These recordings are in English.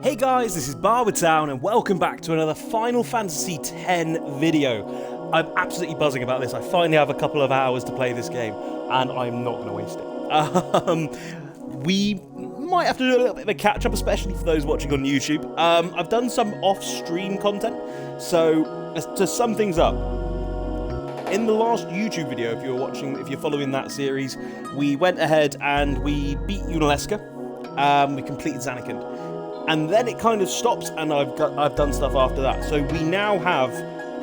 Hey guys, this is Barbertown and welcome back to another Final Fantasy X video. I'm absolutely buzzing about this. I finally have a couple of hours to play this game and I'm not going to waste it. We might have to do a little bit of a catch-up, especially for those watching on YouTube. I've done some off-stream content, so to sum things up, in the last YouTube video, if you're following that series, we went ahead and we beat Untitled. We completed Zanarkand. And then it kind of stops, and I've done stuff after that. So we now have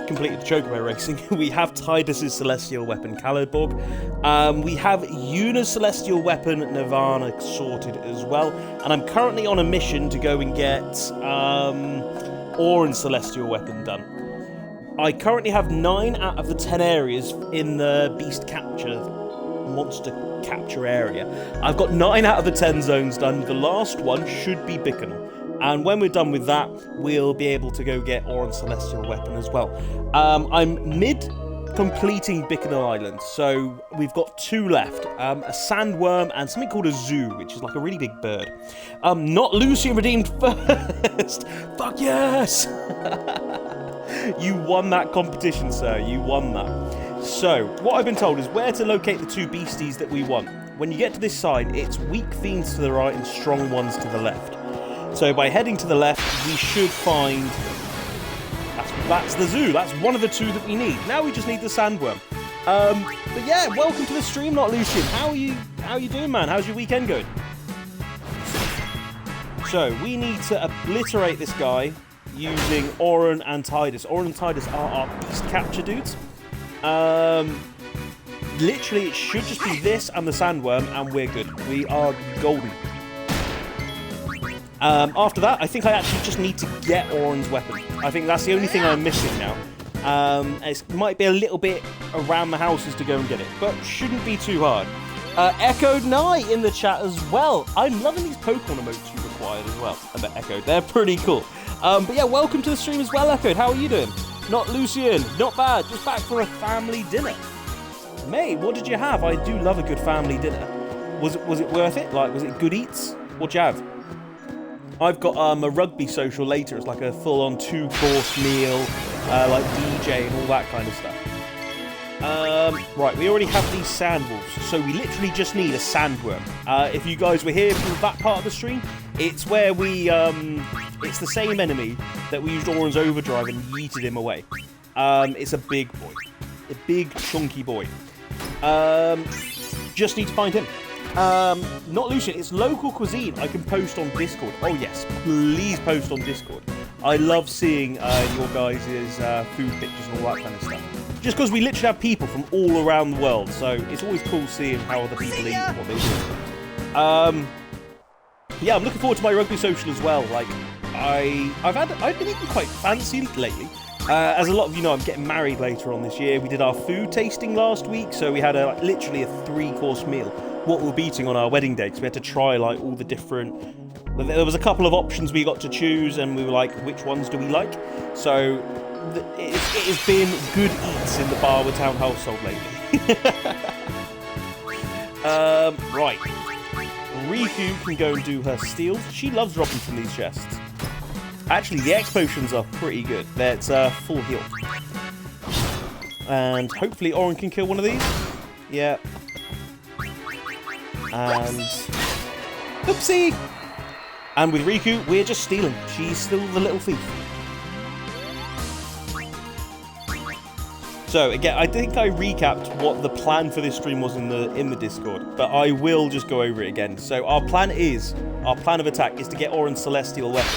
completed the Chocobo racing. We have Tidus's celestial weapon, Kalodborg. We have Yuna's celestial weapon, Nirvana, sorted as well. And I'm currently on a mission to go and get Auron's celestial weapon done. I currently have 9 out of the 10 areas in the beast capture, monster capture area. I've got 9 out of the 10 zones done. The last one should be Bicanal. And when we're done with that, we'll be able to go get Auron's celestial weapon as well. I'm mid-completing Bicanal Island, so we've got 2 left. A sandworm and something called a zoo, which is like a really big bird. Not Lucian redeemed first! Fuck yes! You won that competition, sir. You won that. So, what I've been told is where to locate the 2 beasties that we want. When you get to this side, it's weak fiends to the right and strong ones to the left. So by heading to the left, we should find... That's the zoo. That's one of the 2 that we need. Now we just need the sandworm. But yeah, welcome to the stream, Not Lucian. How are you doing, man? How's your weekend going? So, we need to obliterate this guy using Auron and Tidus. Auron and Tidus are our beast capture dudes. Literally, it should just be this and the sandworm, and we're good. We are golden. After that, I think I actually just need to get Auron's weapon. I think that's the only thing I'm missing now. It might be a little bit around the houses to go and get it, but shouldn't be too hard. Echoed Knight in the chat as well. I'm loving these Pokemon emotes you required as well. I bet Echoed, they're pretty cool. But yeah, welcome to the stream as well, Echoed. How are you doing? Not Lucian, not bad. Just back for a family dinner. Mate, what did you have? I do love a good family dinner. Was it worth it? Like, was it good eats? What'd you have? I've got a rugby social later. It's like a full-on 2-course meal, like DJ and all that kind of stuff. Right, we already have these sandwolves, so we literally just need a sandworm. If you guys were here from that part of the stream, it's where we, it's the same enemy that we used Auron's overdrive and yeeted him away. It's a big boy. A big, chunky boy. Just need to find him. Not Lucian, it's local cuisine. I can post on Discord. Oh yes, please post on Discord. I love seeing your guys' food pictures and all that kind of stuff. Just because we literally have people from all around the world, so it's always cool seeing how other people eat and what they do. Yeah, I'm looking forward to my rugby social as well. Like, I've been eating quite fancy lately. As a lot of you know, I'm getting married later on this year. We did our food tasting last week, so we had literally a 3-course meal. What we were eating on our wedding day, because we had to try like all the different... There was a couple of options we got to choose, and we were like, which ones do we like? So it has been good eats in the Barbertown household lately. Right. Riku can go and do her steals. She loves dropping from these chests. Actually, the X potions are pretty good. That's full heal. And hopefully Auron can kill one of these. Yeah. And... Oopsie! And with Riku, we're just stealing. She's still the little thief. So, again, I think I recapped what the plan for this stream was in the Discord, but I will just go over it again. So, our plan of attack is to get Auron's celestial weapon.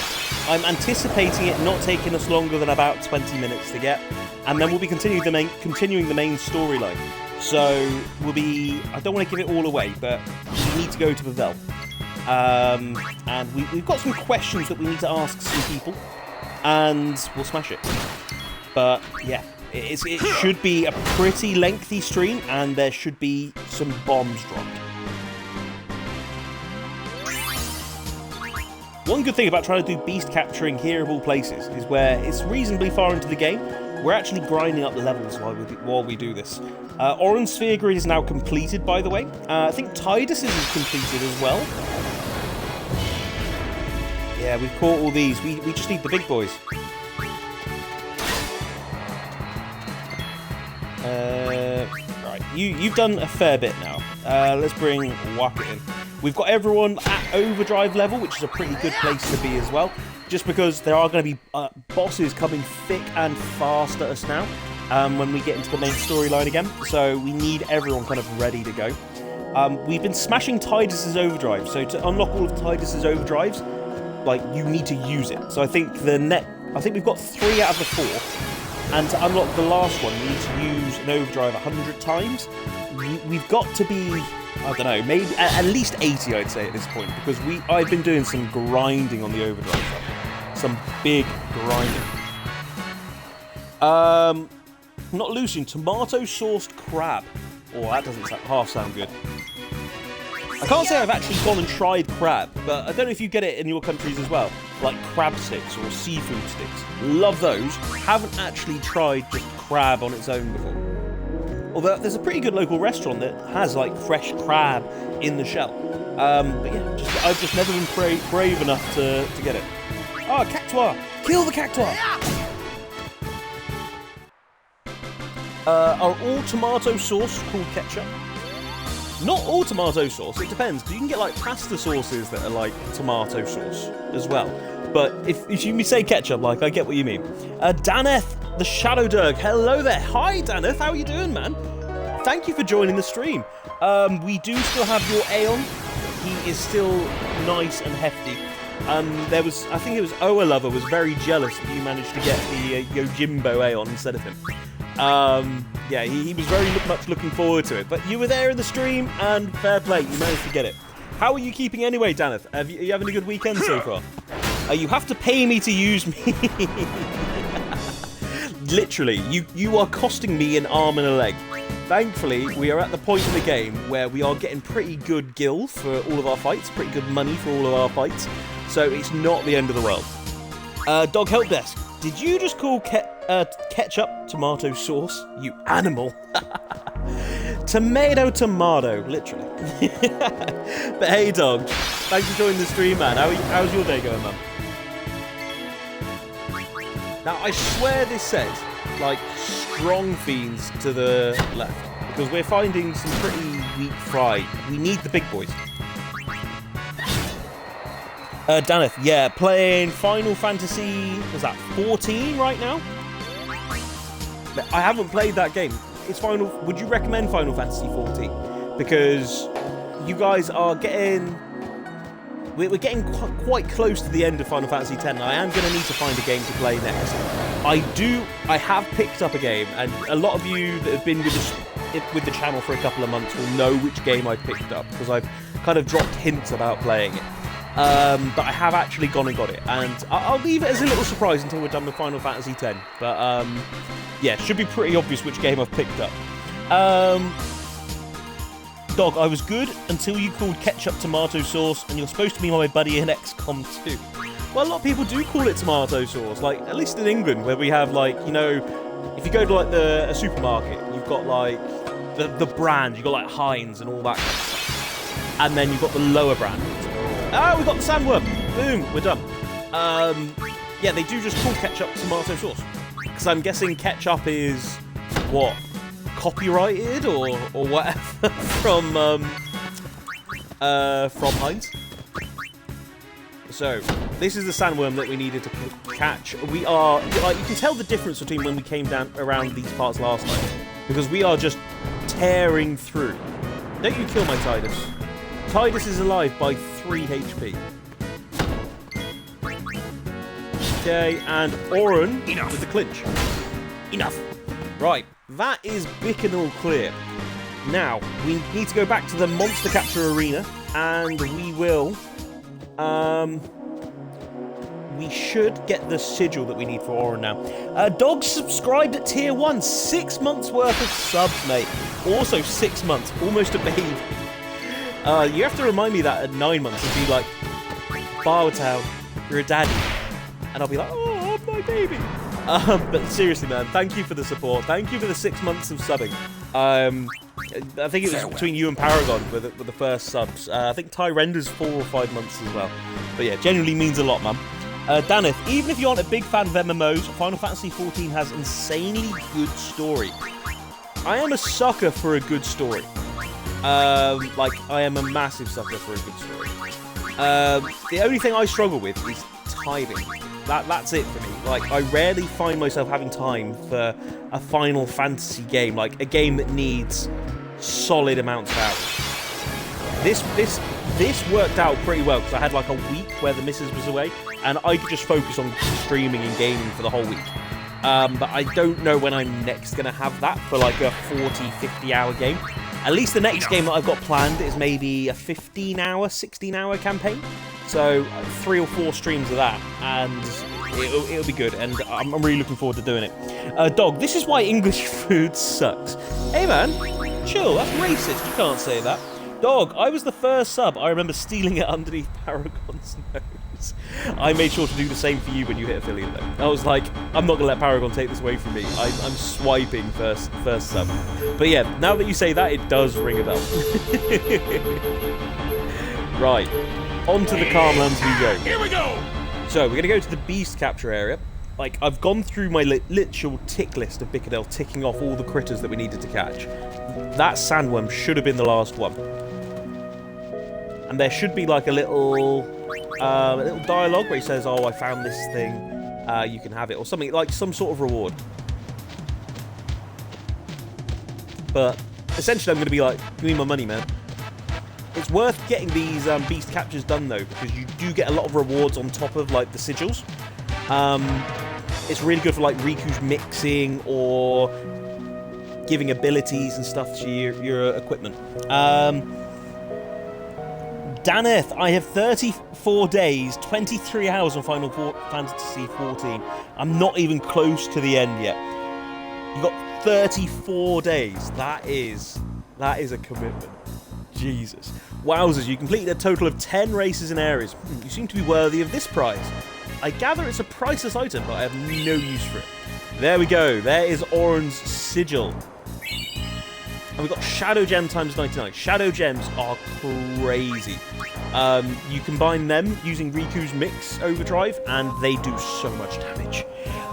I'm anticipating it not taking us longer than about 20 minutes to get, and then we'll be continuing the main storyline. So, I don't want to give it all away, but we need to go to Pavel. And we've got some questions that we need to ask some people, and we'll smash it. But, yeah, it should be a pretty lengthy stream, and there should be some bombs dropped. One good thing about trying to do beast capturing here of all places is where it's reasonably far into the game, we're actually grinding up the levels while we do this. Auron's Sphere Grid is now completed, by the way. I think Tidus's is completed as well. Yeah, we've caught all these. We just need the big boys. Right, you've done a fair bit now. Let's bring Wacket in. We've got everyone at overdrive level, which is a pretty good place to be as well. Just because there are going to be bosses coming thick and fast at us now when we get into the main storyline again. So we need everyone kind of ready to go. We've been smashing Tidus's overdrive. So to unlock all of Tidus's overdrives, like, you need to use it. So I think we've got 3 out of the 4. And to unlock the last one, we need to use an overdrive 100 times. We've got to be, I don't know, maybe at least 80, I'd say, at this point. Because I've been doing some grinding on the overdrive stuff. Some big grinding. Not Lucian, tomato-sauced crab. Oh, that doesn't half sound good. I can't say I've actually gone and tried crab, but I don't know if you get it in your countries as well. Like crab sticks or seafood sticks. Love those. Haven't actually tried just crab on its own before. Although there's a pretty good local restaurant that has like fresh crab in the shell. But yeah, I've just never been brave enough to get it. Ah, cactuar! Kill the cactuar! Are all tomato sauce called ketchup? Not all tomato sauce, it depends, because you can get like pasta sauces that are like tomato sauce as well. But if you say ketchup, like, I get what you mean. Daneth, the Shadow Dirg, hello there. Hi Daneth, how are you doing, man? Thank you for joining the stream. We do still have your Aeon. He is still nice and hefty. I think it was Oa Lover was very jealous that you managed to get the Yojimbo Aeon instead of him. Yeah, he was very much looking forward to it. But you were there in the stream, and fair play, you managed to get it. How are you keeping anyway, Daneth? Are you having a good weekend so far? You have to pay me to use me. Literally, you are costing me an arm and a leg. Thankfully, we are at the point in the game where we are getting pretty good gil for all of our fights, pretty good money for all of our fights, so it's not the end of the world. Dog Help Desk, did you just call ketchup tomato sauce, you animal? Tomato, literally. But hey, dog, thanks for joining the stream, man. How's your day going, man? Now, I swear this says, like, strong fiends to the left, because we're finding some pretty weak fry. We need the big boys. Daneth, yeah, playing Final Fantasy, was that 14 right now? I haven't played that game. Would you recommend Final Fantasy 14? Because you guys are getting... We're getting quite close to the end of Final Fantasy X, and I am going to need to find a game to play next. I have picked up a game, and a lot of you that have been with the channel for a couple of months will know which game I've picked up, because I've kind of dropped hints about playing it. But I have actually gone and got it, and I'll leave it as a little surprise until we're done with Final Fantasy X. But yeah, should be pretty obvious which game I've picked up. Dog, I was good until you called ketchup tomato sauce, and you're supposed to be my buddy in XCOM 2. Well, a lot of people do call it tomato sauce, like, at least in England, where we have, like, you know, if you go to, like, a supermarket, you've got, like, the brand, you've got, like, Heinz and all that kind of stuff. And then you've got the lower brand. Ah, we've got the sandworm. Boom, we're done. Yeah, they do just call ketchup tomato sauce. Because I'm guessing ketchup is, what, copyrighted or whatever from Heinz. So, this is the sandworm that we needed to catch. We are, like, you can tell the difference between when we came down around these parts last time. Because we are just tearing through. Don't you kill my Tidus. Tidus is alive by 3 HP. Okay, and Auron with the clinch. Enough. Right, that is Bicanal clear. Now, we need to go back to the Monster Capture Arena, and we will... we should get the sigil that we need for Auron now. Dog subscribed at tier 1. 6 months worth of subs, mate. Also 6 months. Almost a baby. You have to remind me that at 9 months and be like, Barwatown, you're a daddy. And I'll be like, oh, my baby. But seriously, man, thank you for the support. Thank you for the 6 months of subbing. I think it was between you and Paragon with the first subs. I think Ty Render's 4 or 5 months as well. But yeah, genuinely means a lot, man. Danith, even if you aren't a big fan of MMOs, Final Fantasy XIV has insanely good story. I am a sucker for a good story. Like, I am a massive sucker for a good story. The only thing I struggle with is timing. That's it for me. Like, I rarely find myself having time for a Final Fantasy game, like a game that needs solid amounts of hours. This worked out pretty well because I had like a week where the missus was away, and I could just focus on streaming and gaming for the whole week. But I don't know when I'm next going to have that for like a 40, 50-hour game. At least the next game that I've got planned is maybe a 15-hour, 16-hour campaign. So 3 or 4 streams of that, and it'll be good, and I'm really looking forward to doing it. Dog, this is why English food sucks. Hey man, chill, that's racist, you can't say that. Dog, I was the first sub. I remember stealing it underneath Paragon's nose. I made sure to do the same for you when you hit affiliate though. I was like, I'm not going to let Paragon take this away from me. I'm swiping first sub. But yeah, now that you say that, it does ring a bell. Right, on to the Calmlands we go. Here we go! So, we're going to go to the beast capture area. Like, I've gone through my literal tick list of Bickadell, ticking off all the critters that we needed to catch. That sandworm should have been the last one. And there should be like a little dialogue where he says, oh, I found this thing, you can have it, or something, like some sort of reward. But essentially I'm going to be like, give me my money, man. It's worth getting these beast captures done though, because you do get a lot of rewards on top of like the sigils. It's really good for like Riku's mixing or giving abilities and stuff to your equipment. Daneth, I have 34 days, 23 hours on Final Fantasy XIV. I'm not even close to the end yet. You got 34 days. That is a commitment. Jesus. Wowzers, you completed a total of 10 races and areas. You seem to be worthy of this prize. I gather it's a priceless item, but I have no use for it. There we go. There is Oren's sigil. And we've got Shadow Gem times 99. Shadow Gems are crazy. You combine them using Riku's Mix Overdrive, and they do so much damage.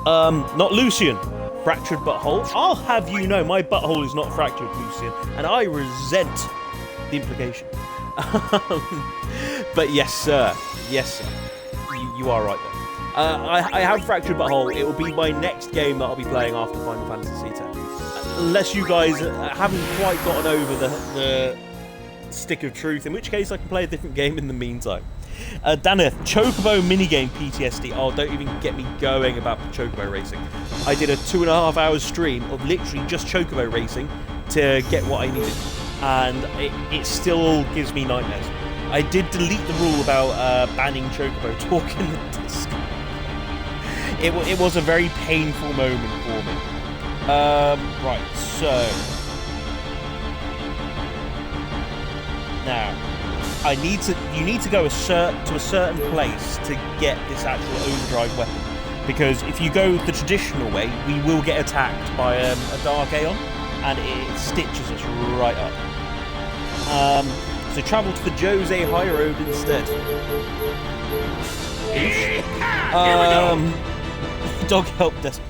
Not Lucian. Fractured butthole. I'll have you know, my butthole is not fractured, Lucian, and I resent the implication. But yes, sir. Yes, sir. You are right there. I have Fractured Butthole. It will be my next game that I'll be playing after Final Fantasy X. Unless you guys haven't quite gotten over the stick of truth, in which case I can play a different game in the meantime. Daneth, Chocobo minigame PTSD. Oh, don't even get me going about Chocobo racing. I did a 2.5 hour stream of literally just Chocobo racing to get what I needed, and it still gives me nightmares. I did delete the rule about banning Chocobo talk in the Discord. It was a very painful moment for me. Right, so now you need to go to a certain place to get this actual overdrive weapon, because if you go the traditional way, we will get attacked by a Dark Aeon, and it stitches us right up. So travel to the Jose High Road instead. Dog help desk.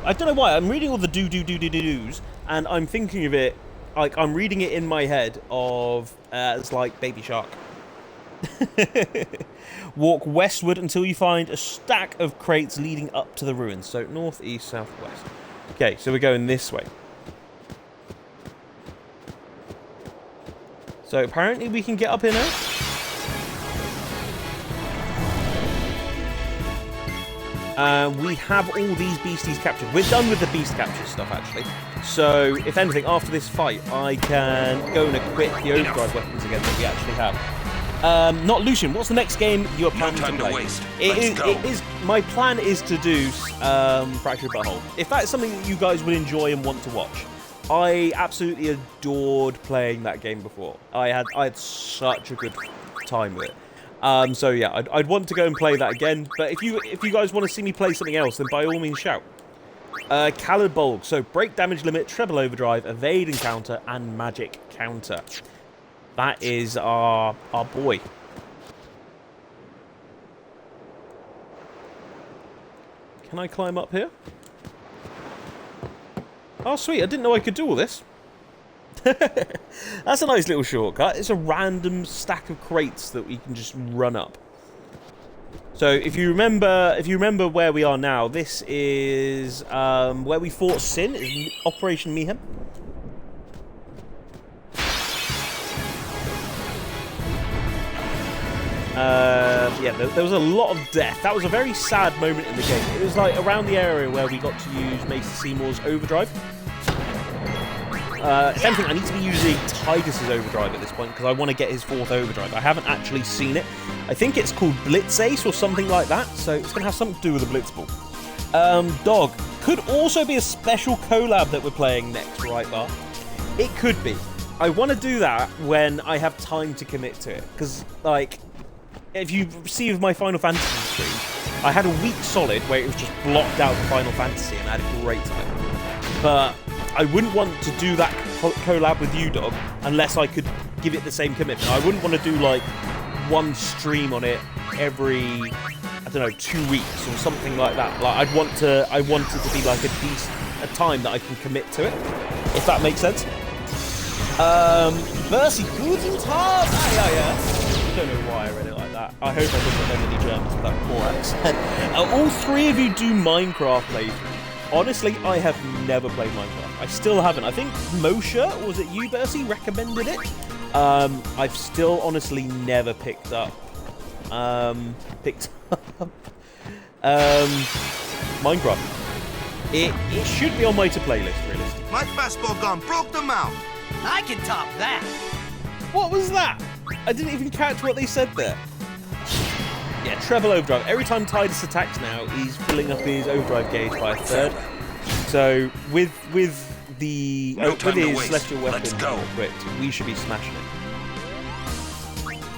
I don't know why, I'm reading all the do-do-do-do-do's, and I'm thinking of it, like, I'm reading it in my head of, it's like Baby Shark. Walk westward until you find a stack of crates leading up to the ruins. So, north, east, south, west. Okay, so we're going this way. So, apparently we can get up here now. We have all these beasties captured. We're done with the beast capture stuff, actually. So, if anything, after this fight, I can go and equip the overdrive weapons again that we actually have. Not Lucian, what's the next game you're planning to play? It is. My plan is to do Fractured Butthole. If that's something that you guys would enjoy and want to watch. I absolutely adored playing that game before. I had such a good time with it. So yeah, I'd want to go and play that again. But if you guys want to see me play something else, then by all means shout. Calored Bulk. So break damage limit, treble overdrive, evade encounter, and magic counter. That is our boy. Can I climb up here? Oh, sweet. I didn't know I could do all this. That's a nice little shortcut. It's a random stack of crates that we can just run up. So if you remember where we are now, this is where we fought Sin, is Operation Mayhem. Yeah, there was a lot of death. That was a very sad moment in the game. It was like around the area where we got to use Maester Seymour's overdrive. If anything, I need to be using Tidus's overdrive at this point because I want to get his 4th overdrive. I haven't actually seen it. I think it's called Blitzace or something like that, so it's going to have something to do with the Blitzball. Dog could also be a special collab that we're playing next, right, Bar? It could be. I want to do that when I have time to commit to it, because, like, if you see with my Final Fantasy stream, I had a week solid where it was just blocked out for Final Fantasy and I had a great time. But I wouldn't want to do that collab with you, Dog, unless I could give it the same commitment. I wouldn't want to do, like, one stream on it every, I don't know, 2 weeks or something like that. Like, I want it to be like a time that I can commit to it, if that makes sense. Mercy, guten Tag! I don't know why I read it like that. I hope I didn't offend any Germans with that poor accent. All 3 of you do Minecraft playthrough. Honestly, I have never played Minecraft. I still haven't. I think Moshe, or was it you, Bercy, recommended it? I've still honestly never picked up Minecraft. It should be on my to-playlist, realistically. My fastball gun broke them out. I can top that. What was that? I didn't even catch what they said there. Yeah, treble overdrive. Every time Tidus attacks now, he's filling up his overdrive gauge by a 3rd. So with his celestial weapon equipped, we should be smashing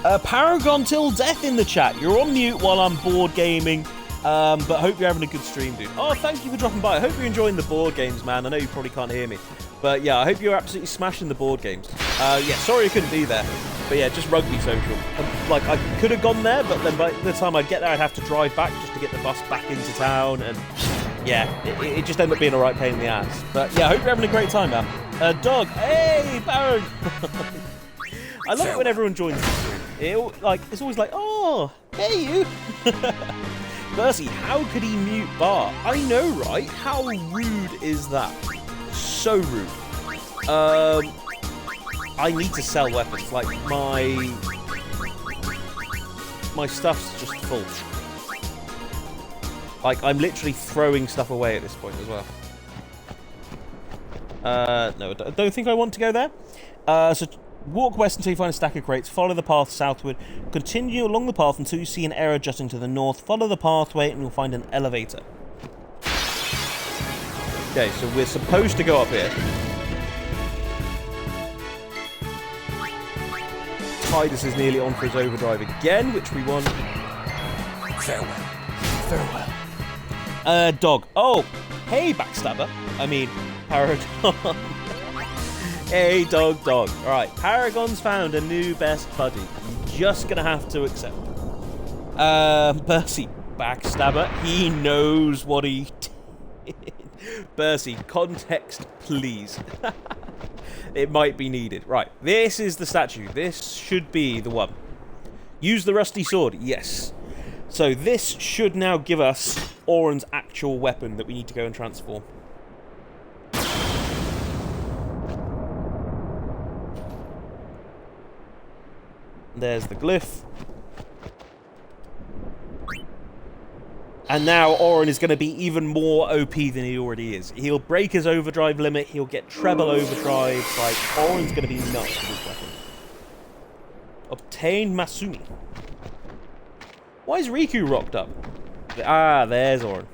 it. Paragon till death in the chat. You're on mute while I'm board gaming, but hope you're having a good stream, dude. Oh, thank you for dropping by. I hope you're enjoying the board games, man. I know you probably can't hear me, but yeah, I hope you're absolutely smashing the board games. Yeah, sorry I couldn't be there. But yeah, just rugby social. Like, I could have gone there, but then by the time I'd get there, I'd have to drive back just to get the bus back into town, and yeah, it just ended up being a right pain in the ass. But yeah, I hope you're having a great time, man. Dog, hey, Baron! I love it when everyone joins the stream. It's always like, oh, hey, you! Mercy, how could he mute Bar? I know, right? How rude is that? So rude. I need to sell weapons. Like, my stuff's just full. Like, I'm literally throwing stuff away at this point as well. No, I don't think I want to go there. So walk west until you find a stack of crates. Follow the path southward. Continue along the path until you see an arrow jutting to the north. Follow the pathway and you'll find an elevator. Okay, so we're supposed to go up here. Tidus is nearly on for his overdrive again, which we want. Farewell. Farewell. Dog. Oh, hey, backstabber. I mean, Paragon. Hey, dog. Alright, Paragon's found a new best buddy. You're just gonna have to accept. Bercy, backstabber. He knows what he did. Bercy, context, please. It might be needed. Right, this is the statue. This should be the one. Use the rusty sword. Yes. So this should now give us Auron's actual weapon that we need to go and transform. There's the glyph. And now Auron is going to be even more OP than he already is. He'll break his overdrive limit. He'll get treble overdrive. Like, Auron's going to be nuts with this weapon. Obtain Masumi. Why is Riku rocked up? Ah, there's Auron.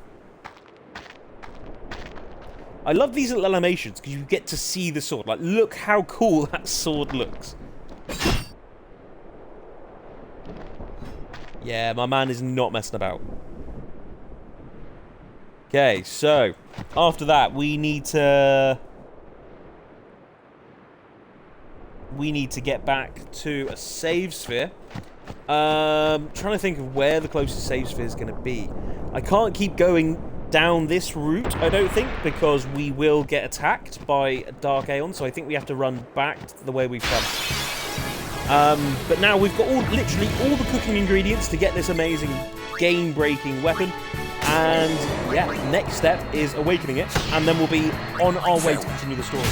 I love these little animations because you get to see the sword. Like, look how cool that sword looks. Yeah, my man is not messing about. Okay, so after that, we need to get back to a save sphere. Trying to think of where the closest save sphere is going to be. I can't keep going down this route, I don't think, because we will get attacked by Dark Aeon, so I think we have to run back to the way we've come. But now we've got literally all the cooking ingredients to get this amazing game-breaking weapon. And yeah, next step is awakening it, and then we'll be on our way to continue the story.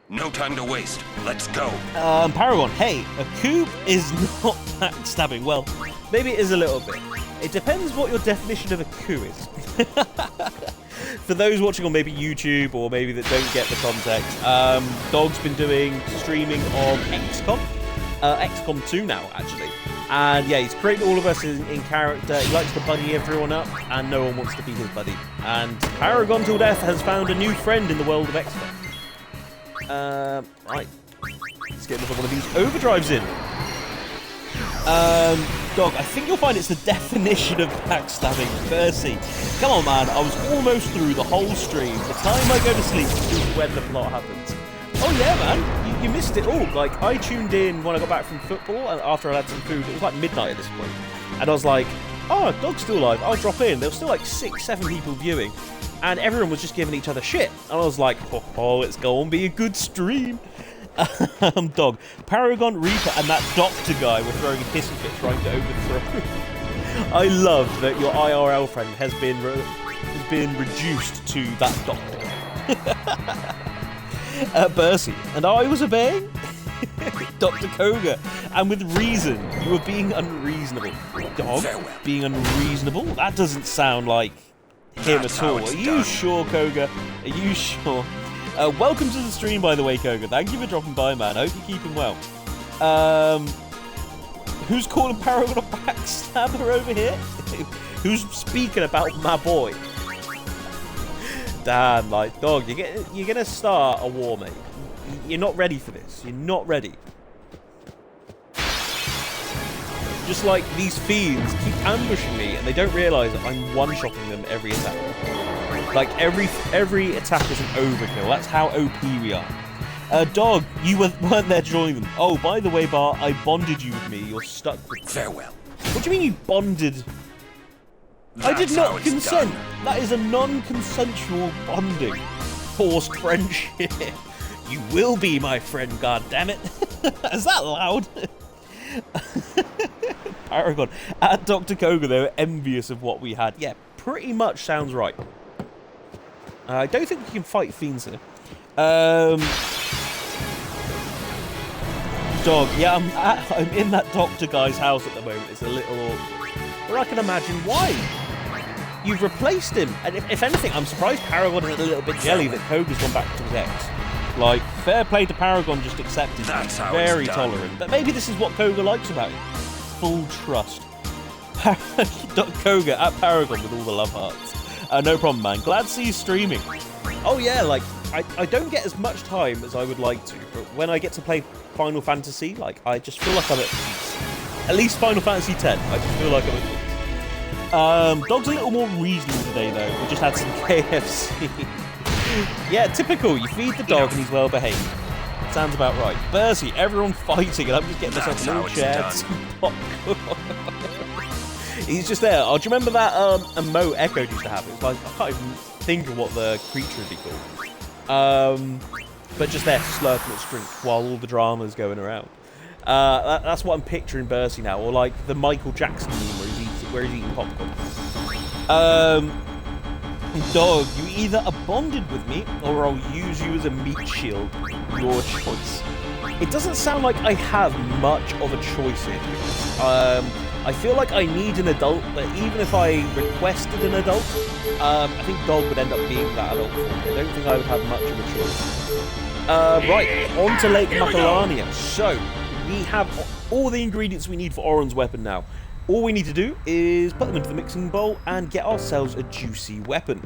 No time to waste. Let's go. Paragon, hey, a coup is not backstabbing. Well, maybe it is a little bit. It depends what your definition of a coup is. For those watching on maybe YouTube or maybe that don't get the context, Dog's been doing streaming of XCOM. XCOM 2 now, actually. And yeah, he's created all of us in character. He likes to buddy everyone up, and no one wants to be his buddy. And Paragon Till Death has found a new friend in the world of XCOM. Right. Let's get another one of these overdrives in. Dog, I think you'll find it's the definition of backstabbing. Percy, come on, man. I was almost through the whole stream. The time I go to sleep is when the plot happens. Oh yeah, man. You missed it all. Like, I tuned in when I got back from football, and after I had some food, it was like midnight at this point. And I was like, oh, Dog's still alive. I'll drop in. There was still like 6, 7 people viewing. And everyone was just giving each other shit. And I was like, oh, it's going to be a good stream. Dog, Paragon, Reaper, and that doctor guy were throwing a hissy fit trying to overthrow. I love that your IRL friend has been reduced to that doctor. Percy, and I was obeying? Dr. Koga, and with reason. You were being unreasonable. Dog, being unreasonable? That doesn't sound like him at all. Are you sure, Koga? Are you sure? Welcome to the stream, by the way, Koga. Thank you for dropping by, man. I hope you're keeping well. Who's calling Paragon a backstabber over here? Who's speaking about my boy? Damn, like, Dog, you're gonna start a war, mate. You're not ready for this. You're not ready. Just like these fiends keep ambushing me, and they don't realise that I'm one-shotting them every attack. Like, every attack is an overkill. That's how OP we are. Dog, you weren't there to join them. Oh, by the way, Bar, I bonded you with me. You're stuck with me. Farewell. What do you mean you bonded? I did not consent. That is a non-consensual bonding. Forced friendship. You will be my friend, goddammit. Is that loud? Paragon. At Dr. Koga, they were envious of what we had. Yeah, pretty much sounds right. I don't think we can fight fiends here. Dog, yeah, I'm in that doctor guy's house at the moment. It's a little awkward. But I can imagine why. You've replaced him. And if anything, I'm surprised Paragon is a little bit jelly that Koga's gone back to his ex. Like, fair play to Paragon, just accepted. That's how very it's done. Tolerant. But maybe this is what Koga likes about him. Full trust. Koga at Paragon with all the love hearts. No problem, man. Glad to see you streaming. Oh yeah, like, I don't get as much time as I would like to, but when I get to play Final Fantasy, like, I just feel like I'm at peace. At least Final Fantasy X, I just feel like I'm at peace. Dog's a little more reasonable today, though. We just had some KFC. Yeah, typical. You feed the dog and he's well behaved. Sounds about right. Bercy, everyone fighting, and I'm just getting myself a little chair. He's just there. Oh, do you remember that emote Echo used to have? It was like, I can't even think of what the creature would be called. But just there, slurping its drink while all the drama's going around. That's what I'm picturing Bercy now, or like the Michael Jackson meme where he's eating popcorn. Dog, you either are bonded with me, or I'll use you as a meat shield. Your choice. It doesn't sound like I have much of a choice here. I feel like I need an adult, but even if I requested an adult, I think Dog would end up being that adult for me. I don't think I would have much of a choice. Right, on to Lake Macalania. So, we have all the ingredients we need for Oron's weapon now. All we need to do is put them into the mixing bowl and get ourselves a juicy weapon.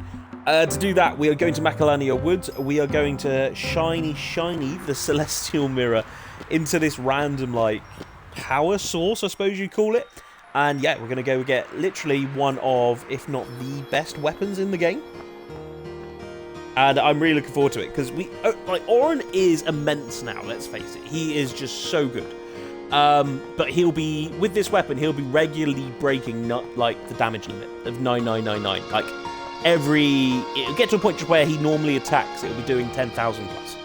To do that, we are going to Macalania Woods. We are going to shiny the Celestial Mirror into this random, like, power source, I suppose you'd call it. And yeah, we're going to go get literally one of, if not the best weapons in the game. And I'm really looking forward to it, because Auron is immense now, let's face it. He is just so good. But he'll be, with this weapon, he'll be regularly breaking the damage limit of 9999. Like, it'll get to a point where he normally attacks, it'll be doing 10,000 plus.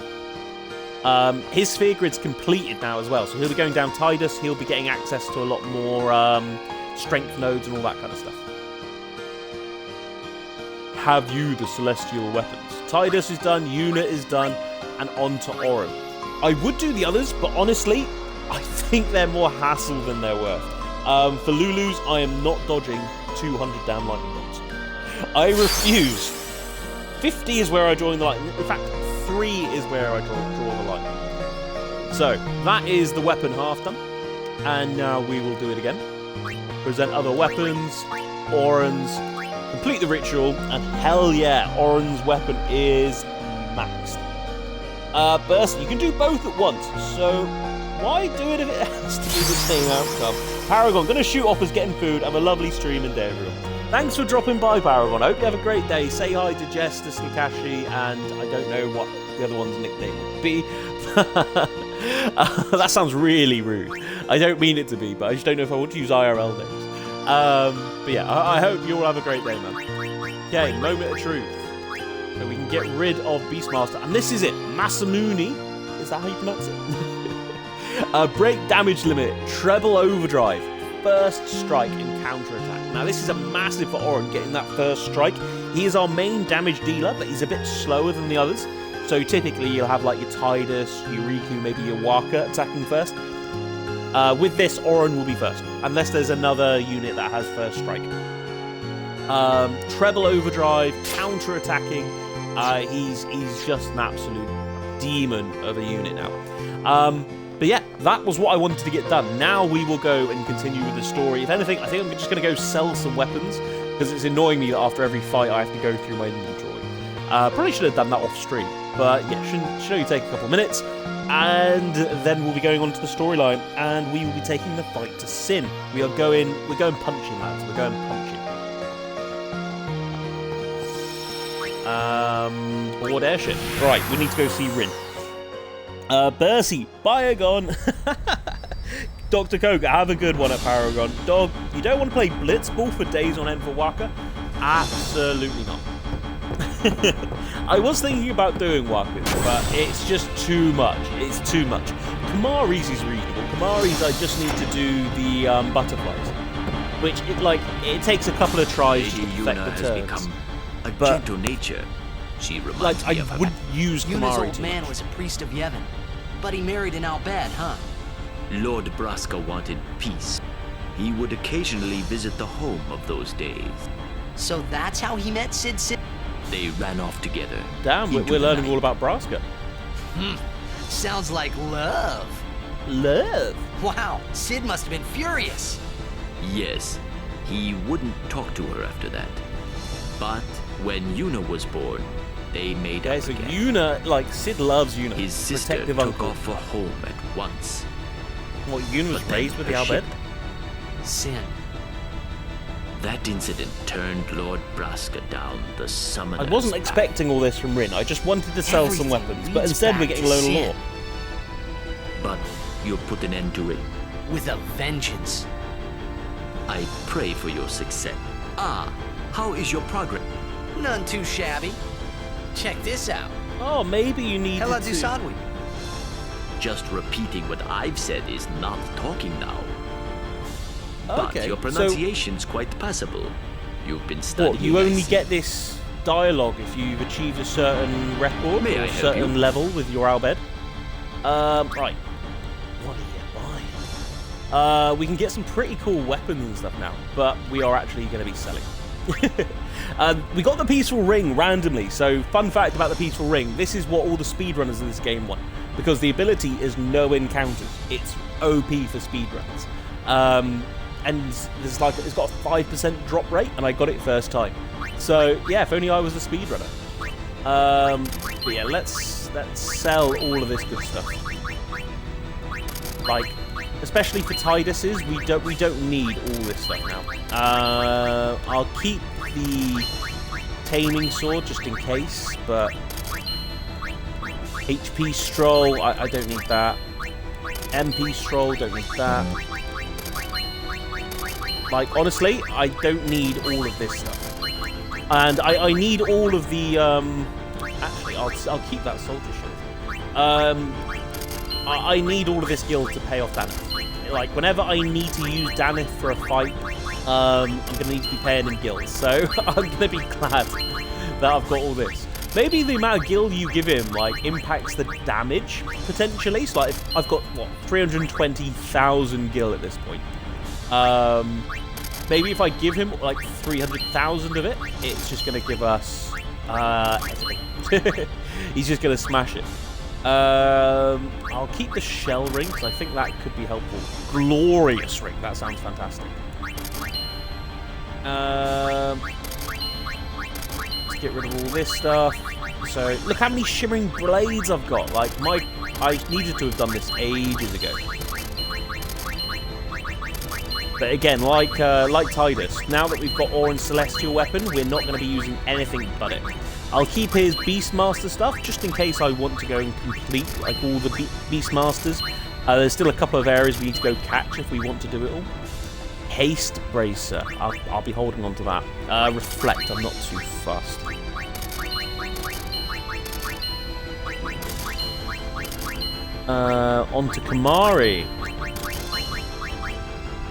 His sphere grid's completed now as well, so he'll be going down Tidus, he'll be getting access to a lot more strength nodes and all that kind of stuff. Have you the celestial weapons? Tidus is done, Una is done, and on to Auron. I would do the others, but honestly, I think they're more hassle than they're worth. For Lulu's, I am not dodging 200 damn lightning bolts. I refuse. 50 is where I draw the line. In fact, 3 is where I draw the line. So, that is the weapon half done. And now we will do it again. Present other weapons, Auron's, complete the ritual, and hell yeah, Auron's weapon is maxed. Burst, you can do both at once, so why do it if it has to be the same outcome? Paragon, gonna shoot off as getting food. Have a lovely stream and day, everyone. Thanks for dropping by, Paragon. I hope you have a great day. Say hi to Jess, to Slikashi, and I don't know what the other one's nickname would be. That sounds really rude. I don't mean it to be, but I just don't know if I want to use IRL names. But yeah, I hope you all have a great day, man. Okay, moment of truth. So we can get rid of Beastmaster. And this is it. Masamune. Is that how you pronounce it? Break damage limit. Treble overdrive. First strike and counter attack. Now this is a massive for Auron, getting that first strike. He is our main damage dealer, but he's a bit slower than the others. So typically you'll have like your Tidus, your Riku, maybe your Waka attacking first. With this, Auron will be first, unless there's another unit that has first strike. Treble overdrive, counter attacking. He's just an absolute demon of a unit now. But yeah, that was what I wanted to get done. Now we will go and continue with the story. If anything, I think I'm just going to go sell some weapons, because it's annoying me that after every fight I have to go through my inventory. Probably should have done that off stream, but yeah, should only take a couple of minutes. And then we'll be going on to the storyline, and we will be taking the fight to Sin. We're going punching, lads. We're going punching. Board airship. Right, we need to go see Rin. Bercy, Byagon. Dr. Koga, have a good one at Paragon. Dog, you don't want to play Blitzball for days on end for Waka? Absolutely not. I was thinking about doing Wakas, but it's just too much. It's too much. Kamari's is reasonable. Kamari's, I just need to do the butterflies, which it takes a couple of tries to perfect the turns. Become a gentle nature. She reminds me of I would use Yuna's Kamari old man was a priest of Yevon, but he married an Albad, huh? Lord Braska wanted peace. He would occasionally visit the home of those days. So that's how he met Sid. They ran off together. Damn, we're learning all about Braska. Sounds like love. Love? Wow, Sid must have been furious. Yes, he wouldn't talk to her after that. But when Yuna was born, they made up so again. Yuna, Sid loves Yuna. His sister Protective took uncle. off for home at once. What, Yuna was But then raised with the her Albed? ship- Sin. That incident turned Lord Braska down the summoner's I wasn't path. expecting all this from Rin. I just wanted to sell some Everything weapons, but leads instead we're back getting to Lola Sin. Law. But you put an end to it. With a vengeance. I pray for your success. How is your progress? None too shabby. Check this out. Oh, maybe you need Hela to... Dusadwi. Just repeating what I've said is not talking now. Okay, But your pronunciation's quite passable. You've been What, studying. you I only see. get this dialogue if you've achieved a certain record May or I a help certain you? level with your Albed. Right. What are you buying? We can get some pretty cool weapons and stuff now, but we are actually going to be selling. We got the Peaceful Ring randomly, so fun fact about the Peaceful Ring, this is what all the speedrunners in this game want, because the ability is no encounters. It's OP for speedrunners. And it's got a 5% drop rate, and I got it first time. So yeah, if only I was a speedrunner. But yeah, let's sell all of this good stuff. especially for Tiduses, we don't need all this stuff now. I'll keep the taming sword just in case, but HP stroll, I don't need that. MP stroll, don't need that. Like, honestly, I don't need all of this stuff. And I need all of the, actually, I'll keep that soldier shield. I need all of this guild to pay off Danith. Like, whenever I need to use Danith for a fight, I'm going to need to be paying him guild. So, I'm going to be glad that I've got all this. Maybe the amount of guild you give him, like, impacts the damage, potentially. So, like, if I've got, what, 320,000 guild at this point. Maybe if I give him, like, 300,000 of it, it's just going to give us, everything. He's just going to smash it. I'll keep the shell ring, because I think that could be helpful. Glorious ring, that sounds fantastic. Let's get rid of all this stuff. So, look how many shimmering blades I've got. Like, I needed to have done this ages ago. But again, like Tidus, now that we've got Auron's Celestial Weapon, we're not going to be using anything but it. I'll keep his Beastmaster stuff, just in case I want to go and complete, like, all the Beastmasters. There's still a couple of areas we need to go catch if we want to do it all. Haste Bracer, I'll be holding on to that. Reflect, I'm not too fussed. Onto Kamari.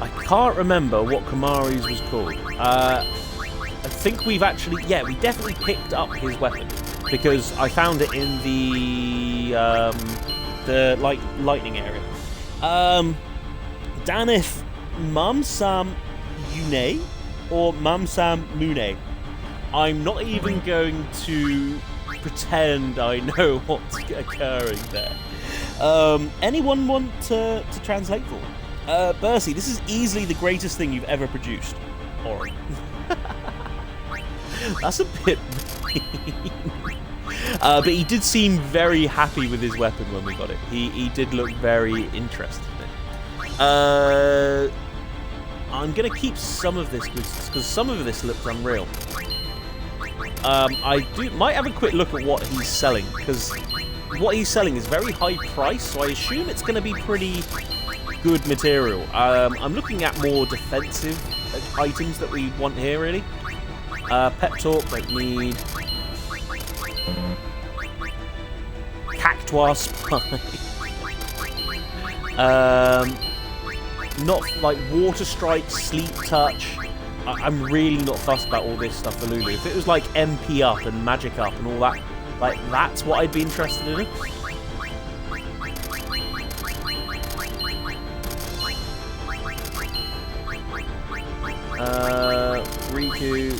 I can't remember what Kamari's was called. I think we've actually... Yeah, we definitely picked up his weapon. Because I found it in the lightning area. Danith Mamsam Yune or Mamsam Mune. I'm not even going to pretend I know what's occurring there. Anyone want to translate for me? Bercy, this is easily the greatest thing you've ever produced. Auron. That's a bit mean. But he did seem very happy with his weapon when we got it. He did look very interested in it. I'm going to keep some of this because some of this looks unreal. I might have a quick look at what he's selling, because what he's selling is very high price, so I assume it's going to be pretty good material. I'm looking at more defensive items that we want here, really. Pep Talk, don't need. Cactuar Spine. Not like Water Strike, Sleep Touch. I'm really not fussed about all this stuff for Lulu. If it was like MP up and Magic up and all that, like, that's what I'd be interested in. Riku.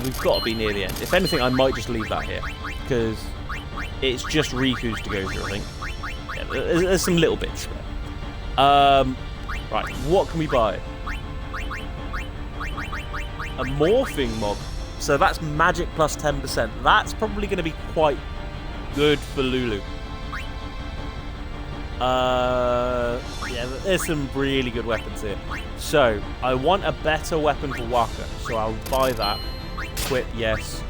We've got to be near the end. If anything, I might just leave that here, because it's just Riku's to go through, I think. Yeah, there's some little bits there. Right, what can we buy? A morphing mob. So that's magic plus 10%. That's probably going to be quite good for Lulu. Yeah, there's some really good weapons here. So, I want a better weapon for Waka, so I'll buy that. Equip, yes.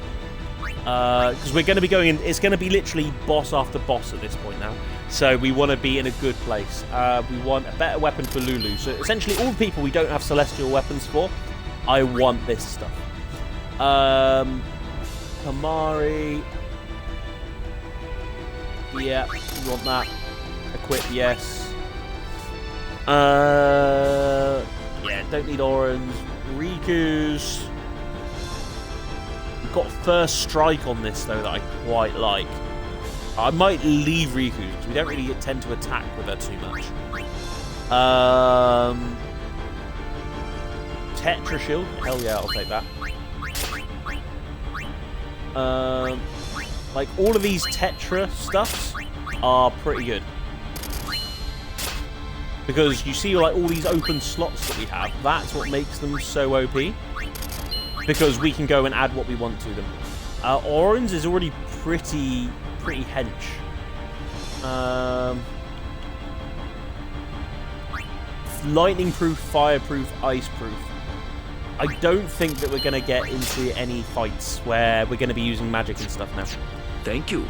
Because we're going to be going in, it's going to be literally boss after boss at this point now. So, we want to be in a good place. We want a better weapon for Lulu. So, essentially, all the people we don't have celestial weapons for, I want this stuff. Kamari. Yeah, we want that. Equip, yes. Yeah, don't need Auron's. Riku's. We've got first strike on this, though, that I quite like. I might leave Riku's, because we don't really tend to attack with her too much. Tetra Shield. Hell yeah, I'll take that. Like, all of these Tetra stuffs are pretty good. Because you see, like, all these open slots that we have, that's what makes them so OP. Because we can go and add what we want to them. Orange is already pretty hench. Lightning proof, fireproof, ice proof. I don't think that we're going to get into any fights where we're going to be using magic and stuff now. Thank you.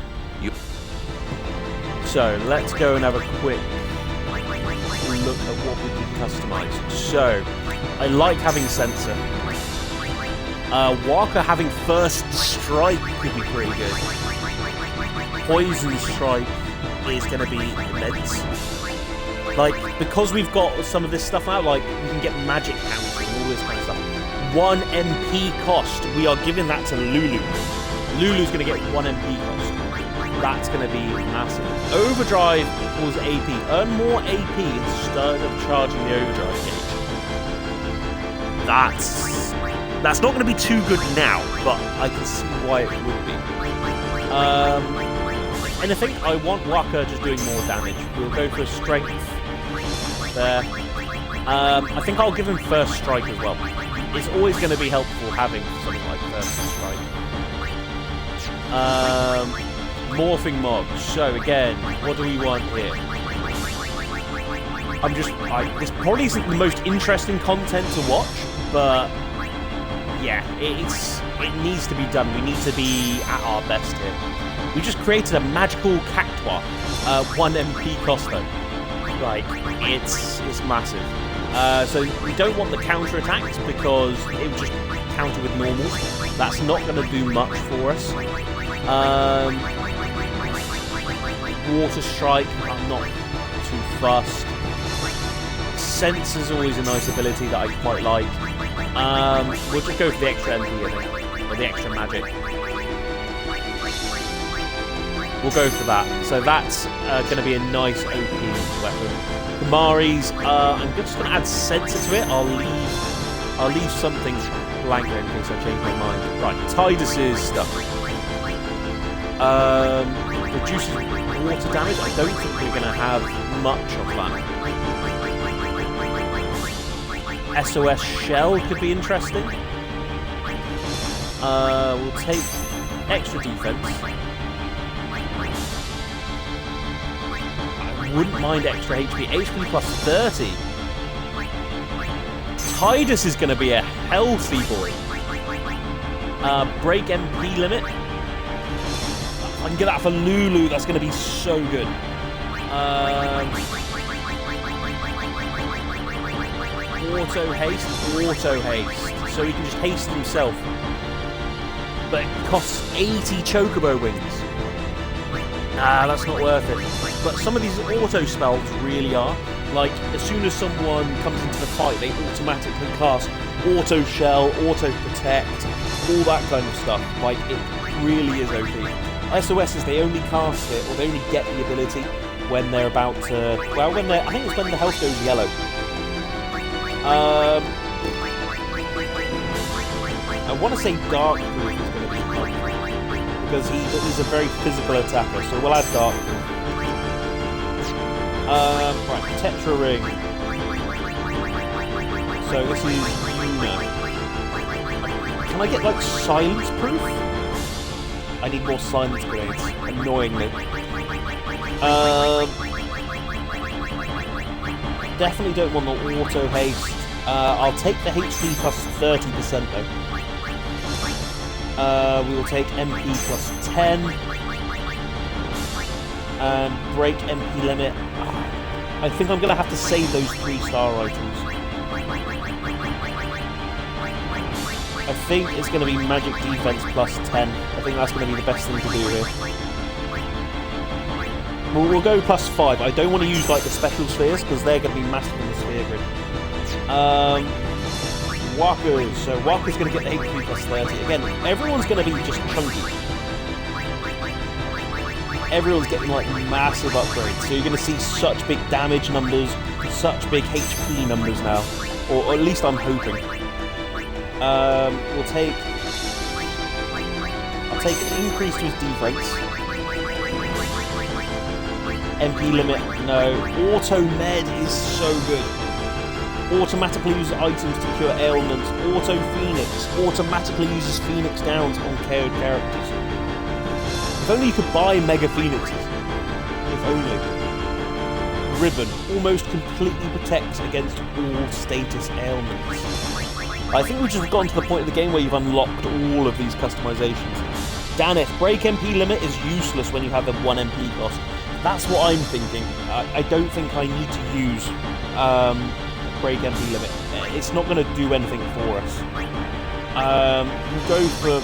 So let's go and have a quick look at what we can customize. So I like having sensor. Walker having first strike could be pretty good. Poison strike is going to be immense. Like, because we've got some of this stuff now, like, we can get magic counters and all this kind of stuff. 1 MP cost, we are giving that to Lulu. Lulu's going to get 1 MP cost. That's going to be massive. Overdrive equals AP. Earn more AP instead of charging the overdrive gauge. That's not going to be too good now, but I can see why it would be. And I think I want Waka just doing more damage. We'll go for strength there. I think I'll give him first strike as well. It's always going to be helpful having something like first strike. Morphing mob. So again, what do we want here? This probably isn't the most interesting content to watch, but yeah, it needs to be done. We need to be at our best here. We just created a magical cactuar. 1 MP cost though. Like, it's massive. So we don't want the counter attacks because it would just counter with normals. That's not going to do much for us. Water strike, I'm not too fussed. Sense is always a nice ability that I quite like. We'll just go for the extra MP, I think, or the extra magic. We'll go for that. So that's going to be a nice OP weapon. Kamari's, I'm just going to add sensor to it. I'll leave something blank there in case I change my mind. Right, Tidus's stuff. Reduces water damage. I don't think we're going to have much of that. SOS Shell could be interesting. We'll take extra defense. I wouldn't mind extra HP. HP plus 30. Tidus is going to be a healthy boy. Break MP limit. I can get that for Lulu. That's going to be so good. Auto haste. So he can just haste himself. But it costs 80 chocobo wings. Nah, that's not worth it. But some of these auto spells really are. Like, as soon as someone comes into the fight, they automatically cast auto shell, auto protect, all that kind of stuff. Like, it really is OP. SOSs, they only cast it, or they only get the ability when they're about to... Well, I think it's when the health goes yellow. I want to say Dark Proof is going to be helpful, because he's a very physical attacker, so we'll add Dark Proof. Right, Tetra Ring. So this is Yuna. Can I get, like, Silence Proof? I need more silence grenades, annoyingly. Definitely don't want the auto haste. I'll take the HP plus 30% though. We will take MP plus 10. And break MP limit. I think I'm going to have to save those 3-star items. I think it's going to be magic defense plus 10. I think that's going to be the best thing to do here. We'll go plus 5. I don't want to use like the special spheres because they're going to be massive in the sphere grid. Waku. So Waku's going to get the HP plus 30. Again, everyone's going to be just chunky. Everyone's getting like massive upgrades. So you're going to see such big damage numbers, such big HP numbers now. Or at least I'm hoping. I'll take an increase to his defense. MP limit, no. Auto med is so good. Automatically uses items to cure ailments. Auto Phoenix. Automatically uses Phoenix Downs on KO'd characters. If only you could buy Mega Phoenixes. If only. Ribbon. Almost completely protects against all status ailments. I think we've just gotten to the point of the game where you've unlocked all of these customizations. Danith. Break MP limit is useless when you have a 1 MP cost. That's what I'm thinking. I don't think I need to use break MP limit. It's not going to do anything for us. We'll go for...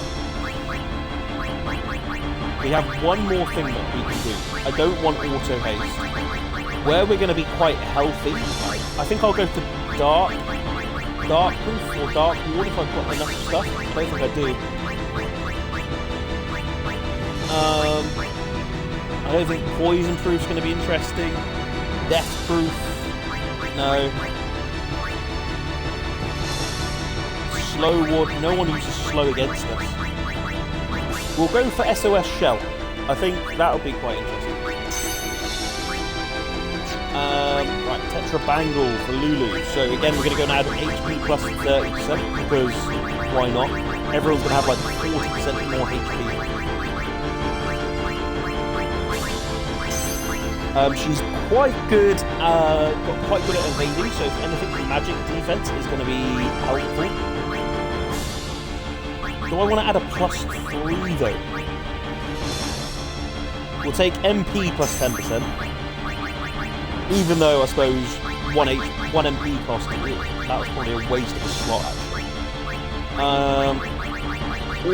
We have one more thing that we can do. I don't want auto haste. Where we're going to be quite healthy, I think I'll go for dark proof or dark ward if I've got enough stuff. I don't think I do. I don't think poison proof's going to be interesting. Death proof, no. Slow ward, no one uses slow against us. We'll go for SOS Shell. I think that'll be quite interesting. Right, Tetra Bangle for Lulu. So again, we're going to go and add HP plus 30% because why not? Everyone's going to have like 40% more HP. She's quite good, got quite good at evading, so if anything, magic defense is going to be helpful. Do I want to add a plus 3 though? We'll take MP plus 10%. Even though I suppose 1 MP cost, that was probably a waste of a slot actually.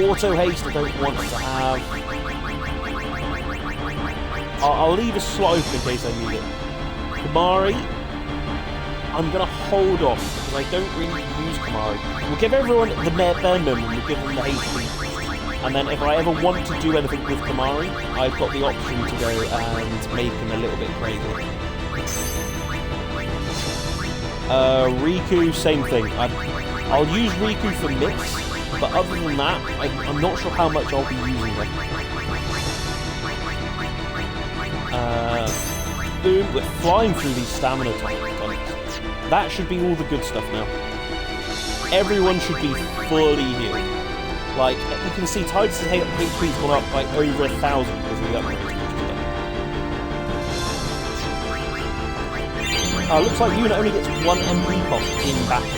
Auto haste I don't want to have. I'll leave a slot open in case I need it. Kamari, I'm going to hold off because I don't really use Kamari. We'll give everyone the bare minimum, we'll give them the HP. And then if I ever want to do anything with Kamari, I've got the option to go and make him a little bit crazy. Riku, same thing. I'll use Riku for mix, but other than that, I'm not sure how much I'll be using them. Boom, we're flying through these stamina tonics. That should be all the good stuff now. Everyone should be fully healed. Like, you can see Tidus' HP's gone up by over 1,000 because of the upgrades. Looks like Yuna only gets 1 MP cost in battle.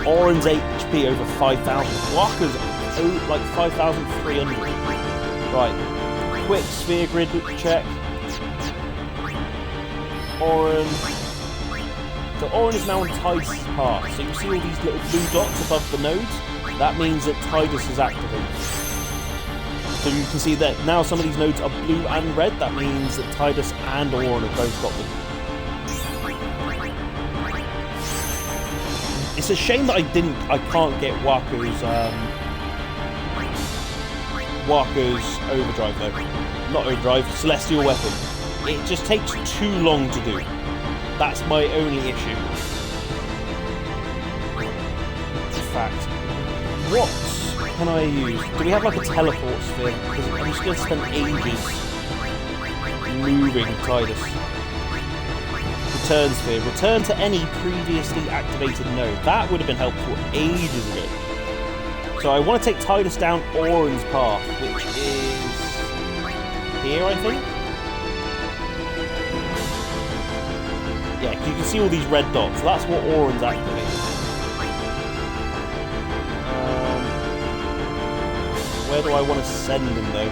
Orin's HP over 5,000. Waka's like 5,300. Right. Quick sphere grid check. Orin. So Orin is now on Tidus' path. So you see all these little blue dots above the nodes? That means that Tidus is activated. So you can see that now some of these nodes are blue and red. That means that Tidus and Orin have both got them. It's a shame that I can't get Waka's overdrive though. Not overdrive, celestial weapon. It just takes too long to do. That's my only issue. In fact, what can I use? Do we have like a teleport sphere? Because I'm just going to spend ages moving Tidus. Return sphere. Return to any previously activated node. That would have been helpful ages ago. So I want to take Tidus down Orin's path, which is here, I think. Yeah, you can see all these red dots. So that's what Orin's activated. Where do I want to send him though?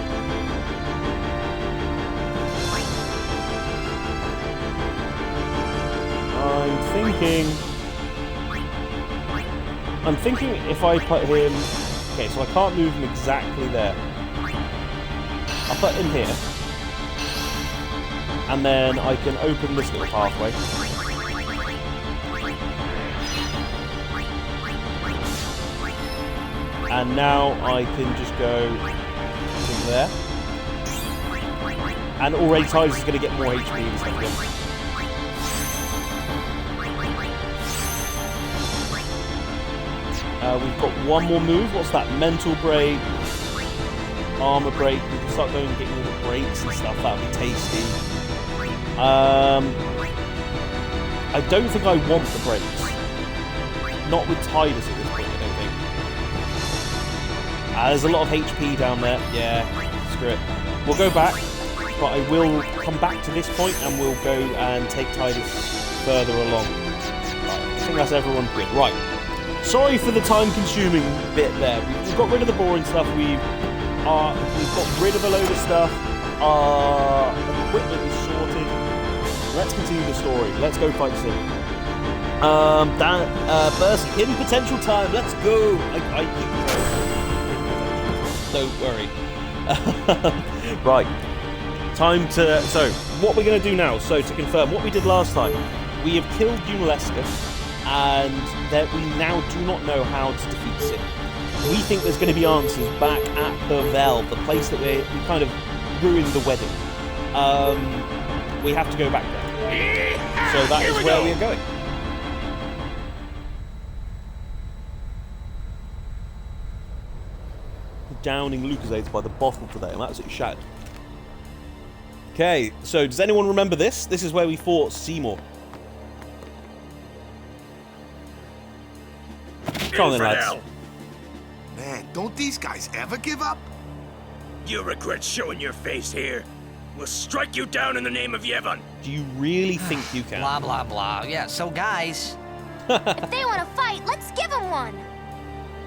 I'm thinking if I put him... Okay, so I can't move him exactly there. I'll put him here. And then I can open this little pathway. And now I can just go to there. And already Tidus is going to get more HP and stuff again. We've got one more move. What's that? Mental break, armor break. We can start going and getting all the breaks and stuff. That'll be tasty. I don't think I want the breaks. Not with Tidus at this point, I don't think. There's a lot of HP down there. Yeah, screw it. We'll go back, but I will come back to this point and we'll go and take Tidus further along. Right, I think that's everyone good. Right. Sorry for the time-consuming bit there. We've got rid of the boring stuff. We've got rid of a load of stuff. Our equipment is sorted. Let's continue the story. Let's go fight Sim. Burst, hidden potential time. Let's go. I keep going. Don't worry. Right. Time to... So, what we're going to do now, so to confirm, what we did last time, we have killed Untitled, and that we now do not know how to defeat Sim. We think there's going to be answers back at Burvell, the place that we kind of ruined the wedding. We have to go back there. So that is where we are going. Downing Lucasades by the bottle today. I'm absolutely shattered. Okay, so does anyone remember this? This is where we fought Seymour. Come on then, lads. Man, don't these guys ever give up? You regret showing your face here. We'll strike you down in the name of Yevon. Do you really think you can? Blah, blah, blah. Yeah, so guys... If they want to fight, let's give them one.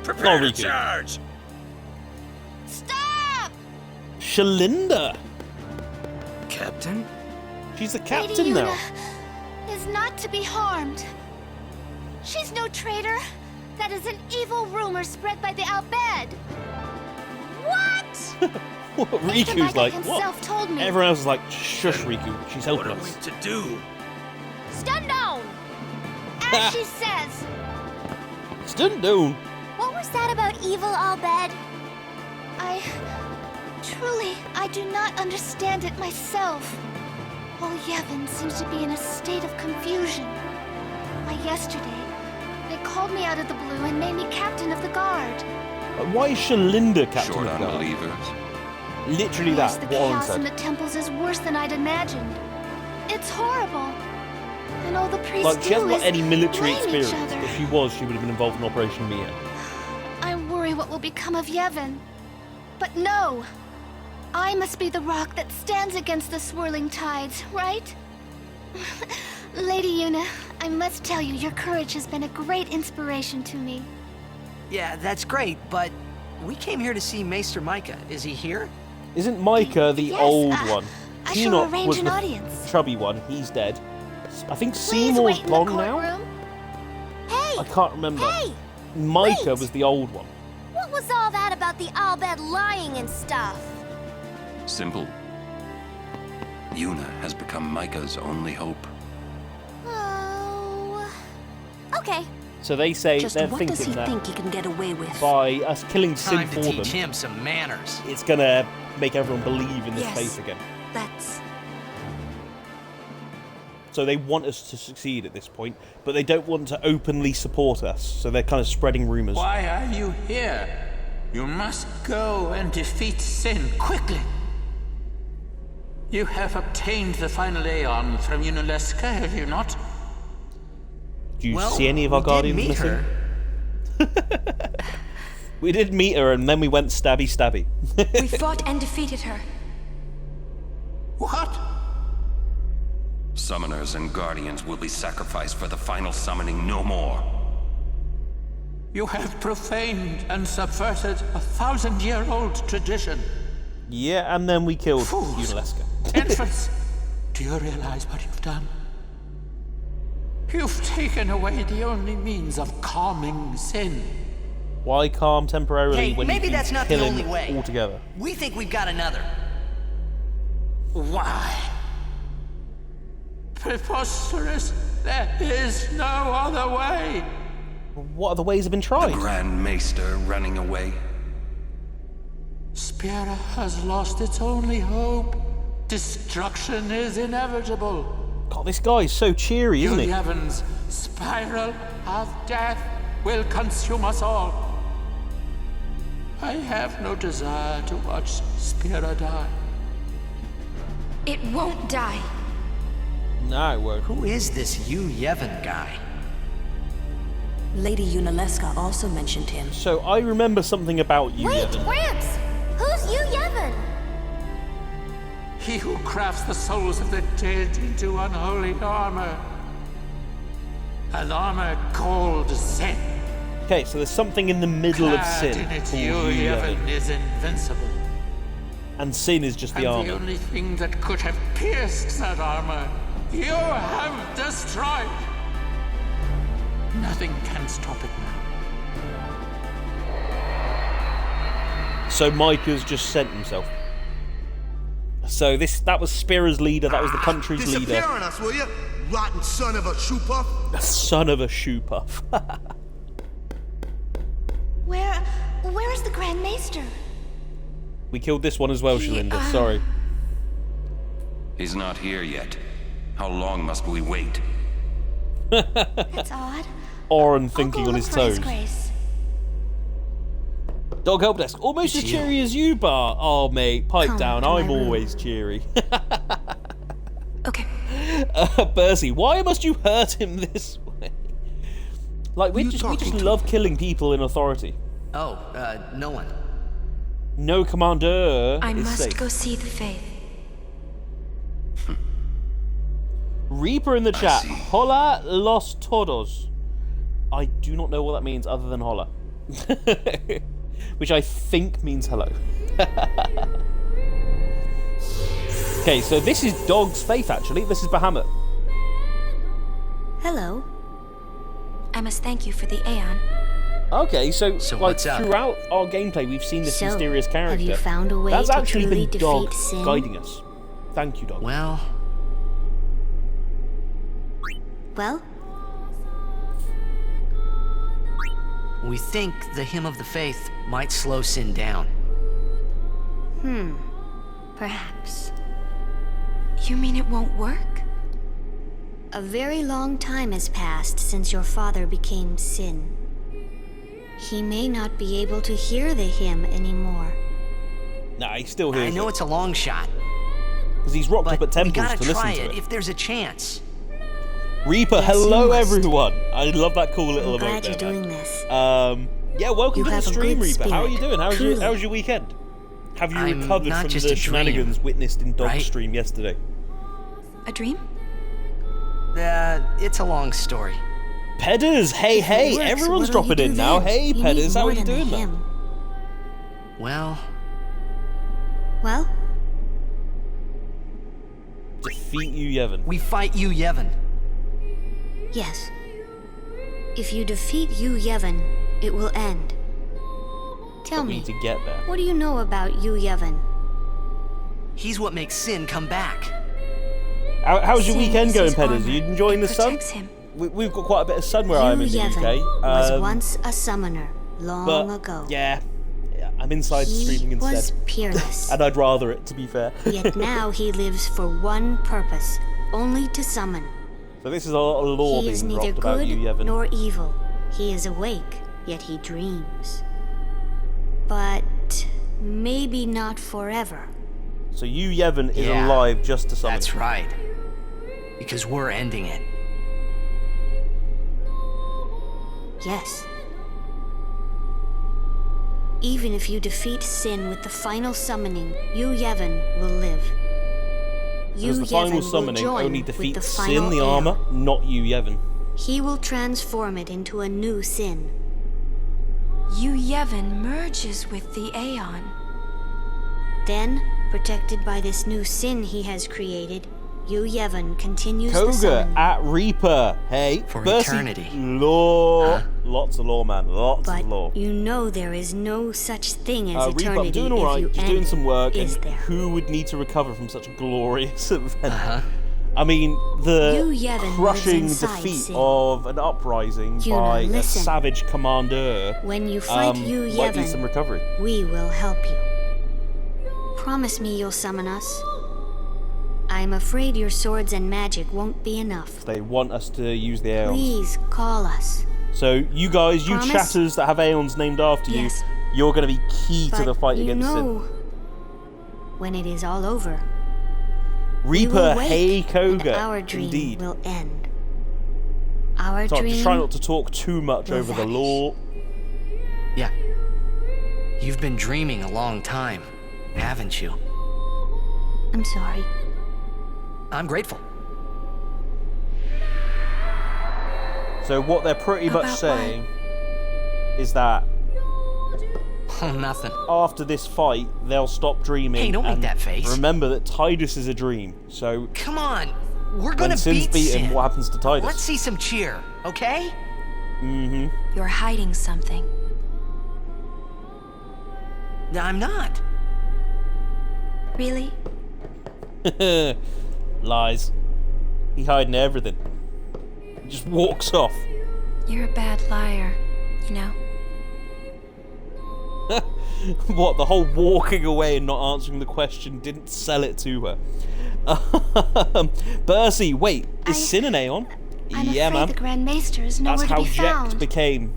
Prepare to Riku. charge. Stop! Shalinda! Captain? She's the Lady captain now. Yuna is not to be harmed. She's no traitor. That is an evil rumor spread by the Albed. What? Mr. Riku's Micah like, himself what? told me. Everyone else is like, shush, Riku. She's What helping are we us. to do? Stun down! As she says. Stun down. What was that about evil Albed? I do not understand it myself. All Yevon seems to be in a state of confusion. Why, yesterday, they called me out of the blue and made me captain of the guard. Why is Shalinda captain Short of the guard? unbelievers. Literally Yes, that. the What Warren chaos in the said. temples is worse than I'd imagined. It's horrible. And all the priests Like, she hasn't do got is any military blame each experience. other. If she was, she would have been involved in Operation Mia. I worry what will become of Yevon. But no! I must be the rock that stands against the swirling tides, right? Lady Yuna, I must tell you, your courage has been a great inspiration to me. Yeah, that's great, but we came here to see Maester Micah. Is he here? Isn't Micah the Yes, old one? I shall Enoch arrange was an the audience. chubby one. He's dead. I think Please Seymour's wait in the gone now. courtroom. Hey! I can't remember. Hey! Micah wait! was the old one. What was all that about the Albed lying and stuff? Simple. Yuna has become Micah's only hope. Oh... Okay. So they say Just they're what thinking does he that think he can get away with? by us killing Sim Time for to them, teach him some manners. it's gonna make everyone believe in this Yes. place again. That's... So they want us to succeed at this point, but they don't want to openly support us. So they're kind of spreading rumors. Why are you here? You must go and defeat Sin quickly. You have obtained the final Aeon from Untitled, have you not? Do you Well, see any of our we did guardians meet missing? her. We did meet her, and then we went stabby stabby. We fought and defeated her. What? Summoners and guardians will be sacrificed for the final summoning no more. You have profaned and subverted a 1,000-year-old tradition. Yeah, and then we killed Fools. Untitled. Infants, do you realize what you've done? You've taken away the only means of calming Sin. Why calm temporarily Hey, when maybe you can that's not kill the him only way. altogether? We think we've got another. Why? Preposterous. There is no other way. What other ways have been The tried? Grand Maester running away. Spira has lost its only hope. Destruction is inevitable. God, this guy is so cheery, isn't he? Yevon's spiral of death will consume us all. I have no desire to watch Spira die. It won't die. No, it won't. Who is this Yu Yevon guy? Lady Unaleska also mentioned him. So I remember something about you, Wait, Yevon. Gramps! Who's Yu Yevon? He who crafts the souls of the dead into unholy armor. An armor called Sin. Okay, so there's something in the middle of Clad Sin in it, called Yu Yu Yevon Yevon. is invincible. And Sin is just the And the armor. only thing that could have pierced that armor, you have destroyed. Nothing can stop it now. So Micah's just sent himself. So that was Spira's leader, that was the country's Disappear leader. on us, will you? Rotten son of a shoe puff. The son of a shoe puff. Where is the Grand Maester? We killed this one as well, Shalinda, sorry. He's not here yet. How long must we wait? That's odd. Oren thinking I'll go on his look for His toes. Grace. Dog help desk, almost as cheery as you, Bar. Oh, mate, pipe Come down. to my I'm room. always cheery. Okay. Percy, why must you hurt him this way? Like, we just love killing people in authority. Oh, no one. No commander I is must safe. go see the Faith. Reaper in the chat. see. Hola los todos. I do not know what that means other than hola. Which I think means hello. Okay, so this is Dog's Faith, actually. This is Bahamut. Hello. I must thank you for the Aeon. Okay, so like what's up? throughout our gameplay, we've seen this So, mysterious character. have you found a way That's to actually truly been Dog defeat Sin? guiding us. Thank you, Dog. Well, we think the Hymn of the Faith might slow Sin down. Perhaps. You mean it won't work? A very long time has passed since your father became Sin. He may not be able to hear the hymn anymore. Nah, he still hears I know it. it's a long shot, Because he's rocked but up at we temples gotta to listen try to it it. if there's a chance. Reaper, Yes, hello you must. everyone. I love that cool little I'm emote glad there, you're man. doing this. Yeah, welcome You to the have a stream, good Reaper. How are you spirit, doing? How's truly. your weekend? Have you I'm recovered not from just the a dream, shenanigans witnessed in Dog's right? stream yesterday? A dream? It's a long story. Pedders, hey, If it hey, works, everyone's what'll you dropping do in now. then? Hey, You need Pedders, how more are you than the doing, man? hymn. Well, Well, Defeat you, Yevon. we fight Yu Yevon. yes. If you defeat Yu Yevon, it will end. Tell We me, need to get there. what do you know about Yu Yevon? He's what makes Sin come back. How's your Sin weekend is going, his Pedders? Are you armor. enjoying It the sun? protects him. We've got quite a bit of sun where I'm Yu in the Yevon UK. was once a summoner, long but, ago. Yeah, I'm inside He streaming was instead. peerless. And I'd rather it, to be fair. Yet now he lives for one purpose, only to summon. So this is a lot of lore He is being neither dropped about good you, Yevon. nor evil. He is awake, yet he dreams. But maybe not forever. So you, Yevon, is Yeah, alive just to summon. That's right. Because we're ending it. Yes. Even if you defeat Sin with the final summoning, Yu Yevon will live. Because the final summoning only with defeats the Sin, final the Aeon. armor, not you, Yevon. He will transform it into a new Sin. Yu Yevon merges with the Aeon. Then, protected by this new Sin he has created, Yu Yevon continues the Koga summoning. at Reaper. Hey, For Bercy, eternity. Lore. Lots of lore, man. Lots But of lore. you know there is no such thing as Reaper, eternity I'm doing if alright. you Just end doing some work. is And there? who would need to recover from such a glorious event? Uh-huh. I mean, the Yu Yevon crushing lives inside defeat Sin. of an uprising Yuna, by a listen. savage commander When you fight Yu might need some Yevon, recovery. we will help you. Promise me you'll summon us. I'm afraid your swords and magic won't be enough. They want us to use the Aeons. Please call us. So you guys, you Promise? chatters that have Aeons named after Yes. you, you're going to be key to But the fight you against know, Sin. when it is all over, We Reaper, will wake, hey and Koga. our dream Indeed. will end. Our So I'm dream just trying not to talk too much will over the vanish. law. Yeah. You've been dreaming a long time, haven't you? I'm sorry. I'm grateful. So what they're pretty much About saying is that Oh, nothing. after this fight, they'll stop dreaming. Hey, don't make and that face. Remember that Tidus is a dream. So Come on. We're when gonna Sin's beat beaten, Sin. what happens to Tidus? Let's see some cheer, okay? You're hiding something. I'm not. Really? Lies. He hiding everything. He just walks off. You're a bad liar, you know? What, the whole walking away and not answering the question didn't sell it to her. Bercy, wait, is Sin an Aeon? I'm Yeah, afraid man. the Grand Maester is That's nowhere how to be Jekt found. became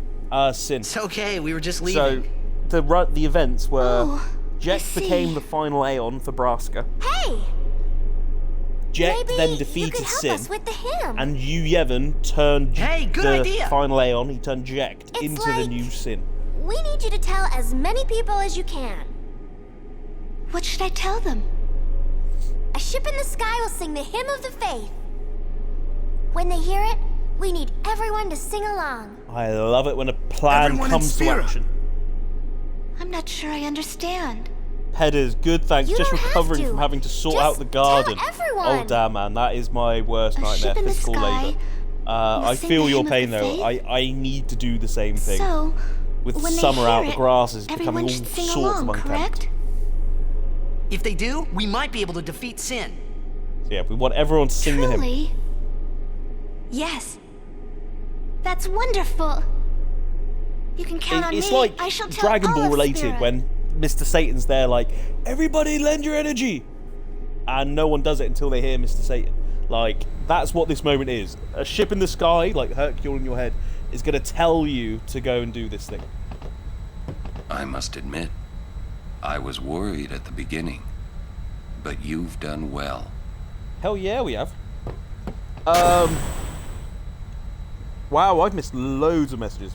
Sin. It's okay, we were just So, leaving. the events were Oh, I Jekt see. became the final Aeon for Braska. Hey! Jekt Maybe then you defeated could help Sin. us with the hymn. And Yu Yevon turned Hey, good the idea. final Aeon, he turned Jekt It's into the like- new Sin. We need you to tell as many people as you can. What should I tell them? A ship in the sky will sing the hymn of the faith. When they hear it, we need everyone to sing along. I love it when a plan Everyone in comes to Sphera. action. I'm not sure I understand. Headers, good thanks. You Just don't have recovering to. from having to sort Just out the garden. tell everyone. Oh damn, man, that is my worst A nightmare. ship in the Physical sky labour. will I sing feel the your hymn of pain the though. faith? I need to do the same thing. So, With when they summer hear out, the it, grass is becoming everyone all should sing sorts along, of unkempt. correct? If they do, we might be able to defeat Sin. So yeah, we want everyone to sing the hymn. Truly? Yes. That's wonderful. You can count on It's me. like I shall tell Dragon all Ball of related Spirit. when Mr. Satan's there like, everybody lend your energy! And no one does it until they hear Mr. Satan. Like, that's what this moment is. A ship in the sky, like Hercule in your head, is going to tell you to go and do this thing. I must admit, I was worried at the beginning, but you've done well. Hell yeah, we have. Wow, I've missed loads of messages.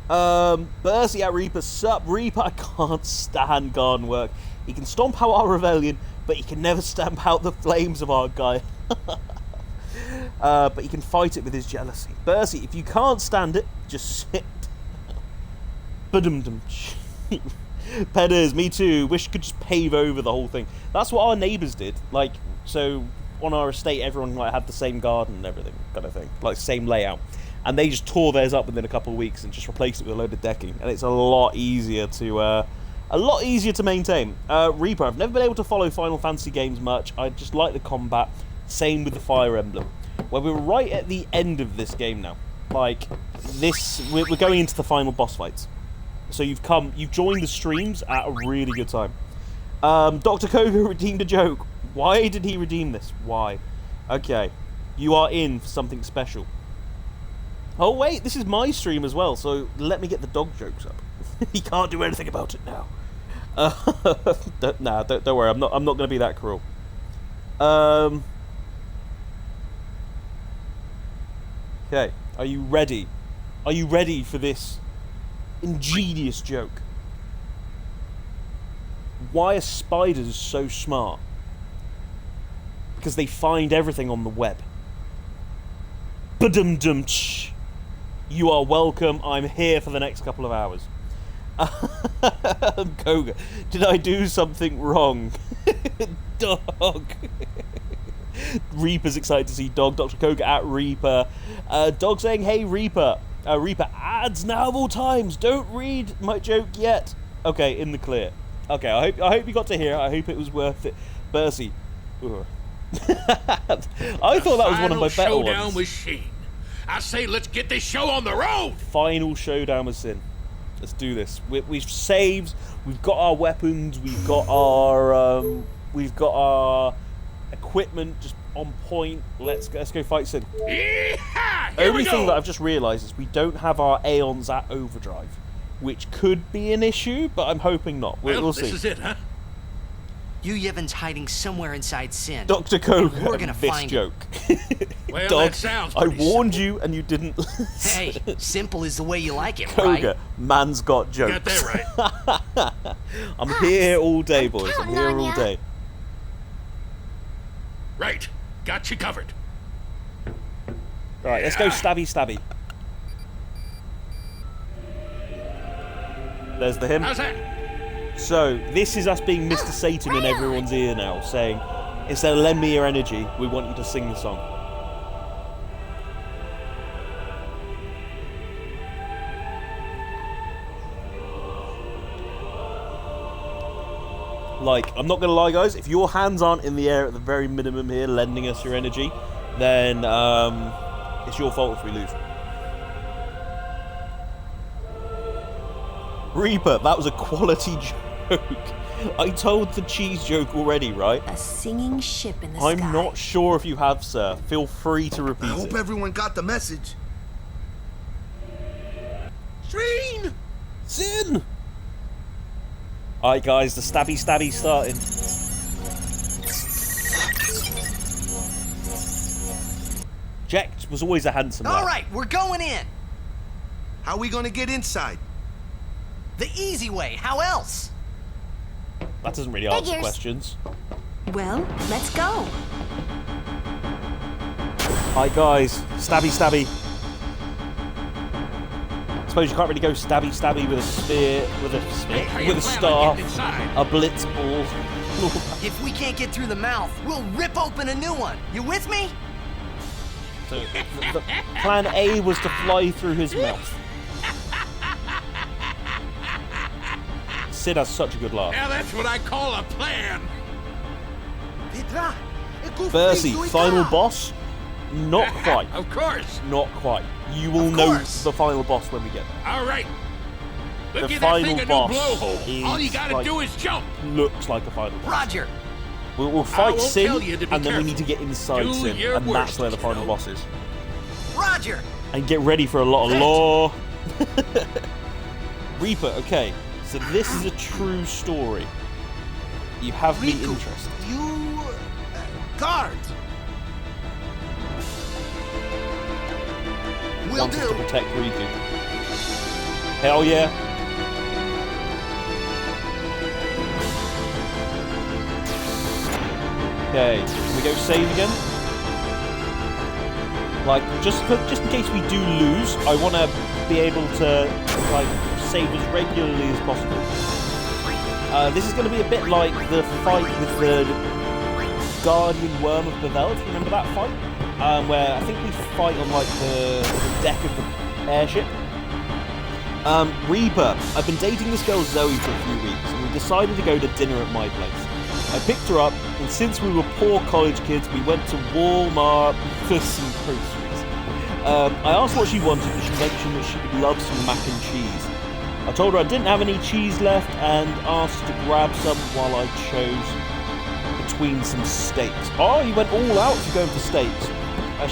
Bercy at Reaper, sup Reaper, I can't stand garden work. He can stomp out our rebellion, but he can never stamp out the flames of our guy. But he can fight it with his jealousy. Bercy, if you can't stand it, just sit. Badum-dum. Pedders, me too. Wish could just pave over the whole thing. That's what our neighbours did. Like, so on our estate, everyone like had the same garden and everything, kind of thing, like same layout. And they just tore theirs up within a couple of weeks and just replaced it with a load of decking. And it's a lot easier to maintain. Reaper, I've never been able to follow Final Fantasy games much. I just like the combat. Same with the Fire Emblem. Well, we're right at the end of this game now. Like this, we're going into the final boss fights. So you've joined the streams at a really good time. Dr. Koga redeemed a joke. Why did he redeem this? Why? Okay, you are in for something special. Oh wait, this is my stream as well, so let me get the dog jokes up. He can't do anything about it now. Nah, don't worry. I'm not going to be that cruel. Okay, are you ready? Are you ready for this ingenious joke? Why are spiders so smart? Because they find everything on the web. Badum-dum-tsh. You are welcome. I'm here for the next couple of hours. Koga, did I do something wrong? Dog. Reaper's excited to see Dog. Dr. Koga at Reaper. Dog saying, hey Reaper. Reaper, ads now of all times. Don't read my joke yet. Okay, in the clear. Okay, I hope you got to hear it. I hope it was worth it. Bercy. I thought that was one of my better showdown ones. with Sheen. I say let's get this show on the road. Final showdown with Sin. Let's do this. We've saved. We've got our weapons. We've got our equipment just on point. Let's go fight Sin. Yeehaw! Here Only we thing go. that I've just realised is we don't have our Aeons at overdrive, which could be an issue, but I'm hoping not. We'll Well, this see. is it, huh? You Yevon's hiding somewhere inside Sin. Dr. Koga, We're gonna this find joke. Well, Dog, that sounds I pretty warned simple. you and you didn't listen. Hey, simple is the way you like it, Koga, right? man's got jokes. Got that right. I'm here all day, boys. I'm counting here on all ya. day. Right. Got you covered. Right, let's go stabby stabby. There's the hymn. How's that? So, this is us being Mr. Satan in everyone's ear now, saying, instead of lend me your energy, we want you to sing the song. Like, I'm not going to lie, guys, if your hands aren't in the air at the very minimum here, lending us your energy, then it's your fault if we lose. Reaper, that was a quality joke. I told the cheese joke already, right? A singing ship in the I'm sky. not sure if you have, sir. Feel free to I repeat hope it. everyone got the message. Shreen! Sin! Alright, guys, the stabby stabby starting. Jack was always a handsome lad. All right, we're going in. How we gonna get inside? The easy way. How else? That doesn't really answer Figures. questions. Well, let's go. Alright, guys, stabby stabby. I suppose you can't really go stabby stabby with a spear, with a staff, a blitzball. If we can't get through the mouth, we'll rip open a new one. You with me? So, the plan A was to fly through his mouth. Sid has such a good laugh. Now that's what I call a plan. Bercy, final boss? Not quite. Of course. Not quite. You will Of know course. the final boss when we get there. All right. We'll The give that final thing a boss new blowhole. All you is gotta like- do is jump. Looks like a final boss. Roger. We'll I fight won't Sin, tell you to be and then we careful. need to get inside Do Sin, your and that's worst, where the final kiddo. boss is. Roger. And get ready for a lot of Right. lore. Reaper, okay. So this is a true story. You have me Riku, interested. you... guards. Will Wanted to do. protect Riku. Hell yeah. Okay, can we go save again? Like, just in case we do lose, I want to be able to, like, save as regularly as possible. This is going to be a bit like the fight with the Guardian Worm of Bevel, if you remember that fight? Where I think we fight on, like, the deck of the airship. Reaper, I've been dating this girl Zoe for a few weeks, and we decided to go to dinner at my place. I picked her up, and since we were poor college kids, we went to Walmart for some groceries. I asked what she wanted, and she mentioned that she would love some mac and cheese. I told her I didn't have any cheese left, and asked her to grab some while I chose between some steaks. Oh, you went all out for going for steaks.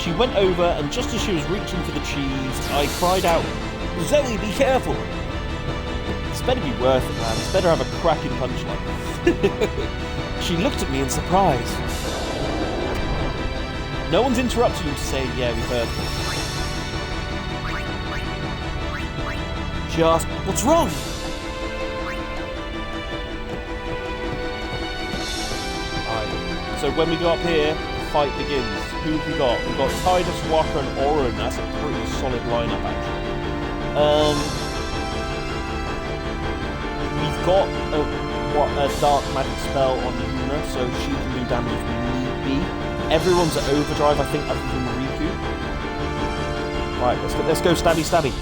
She went over, and just as she was reaching for the cheese, I cried out, "Zoe, be careful!" It's better be worth it, man. It's better have a cracking punchline. She looked at me in surprise. No one's interrupting you to say, "Yeah, we've heard." She asked, "What's wrong?" Alright, so when we go up here, the fight begins. Who have we got? We've got Titus, Walker, and Oren. That's a pretty solid lineup, actually. We've got a dark magic spell on Yuna, so she can do damage if need be. Everyone's at overdrive, I think, other than Riku. Right, let's go stabby stabby.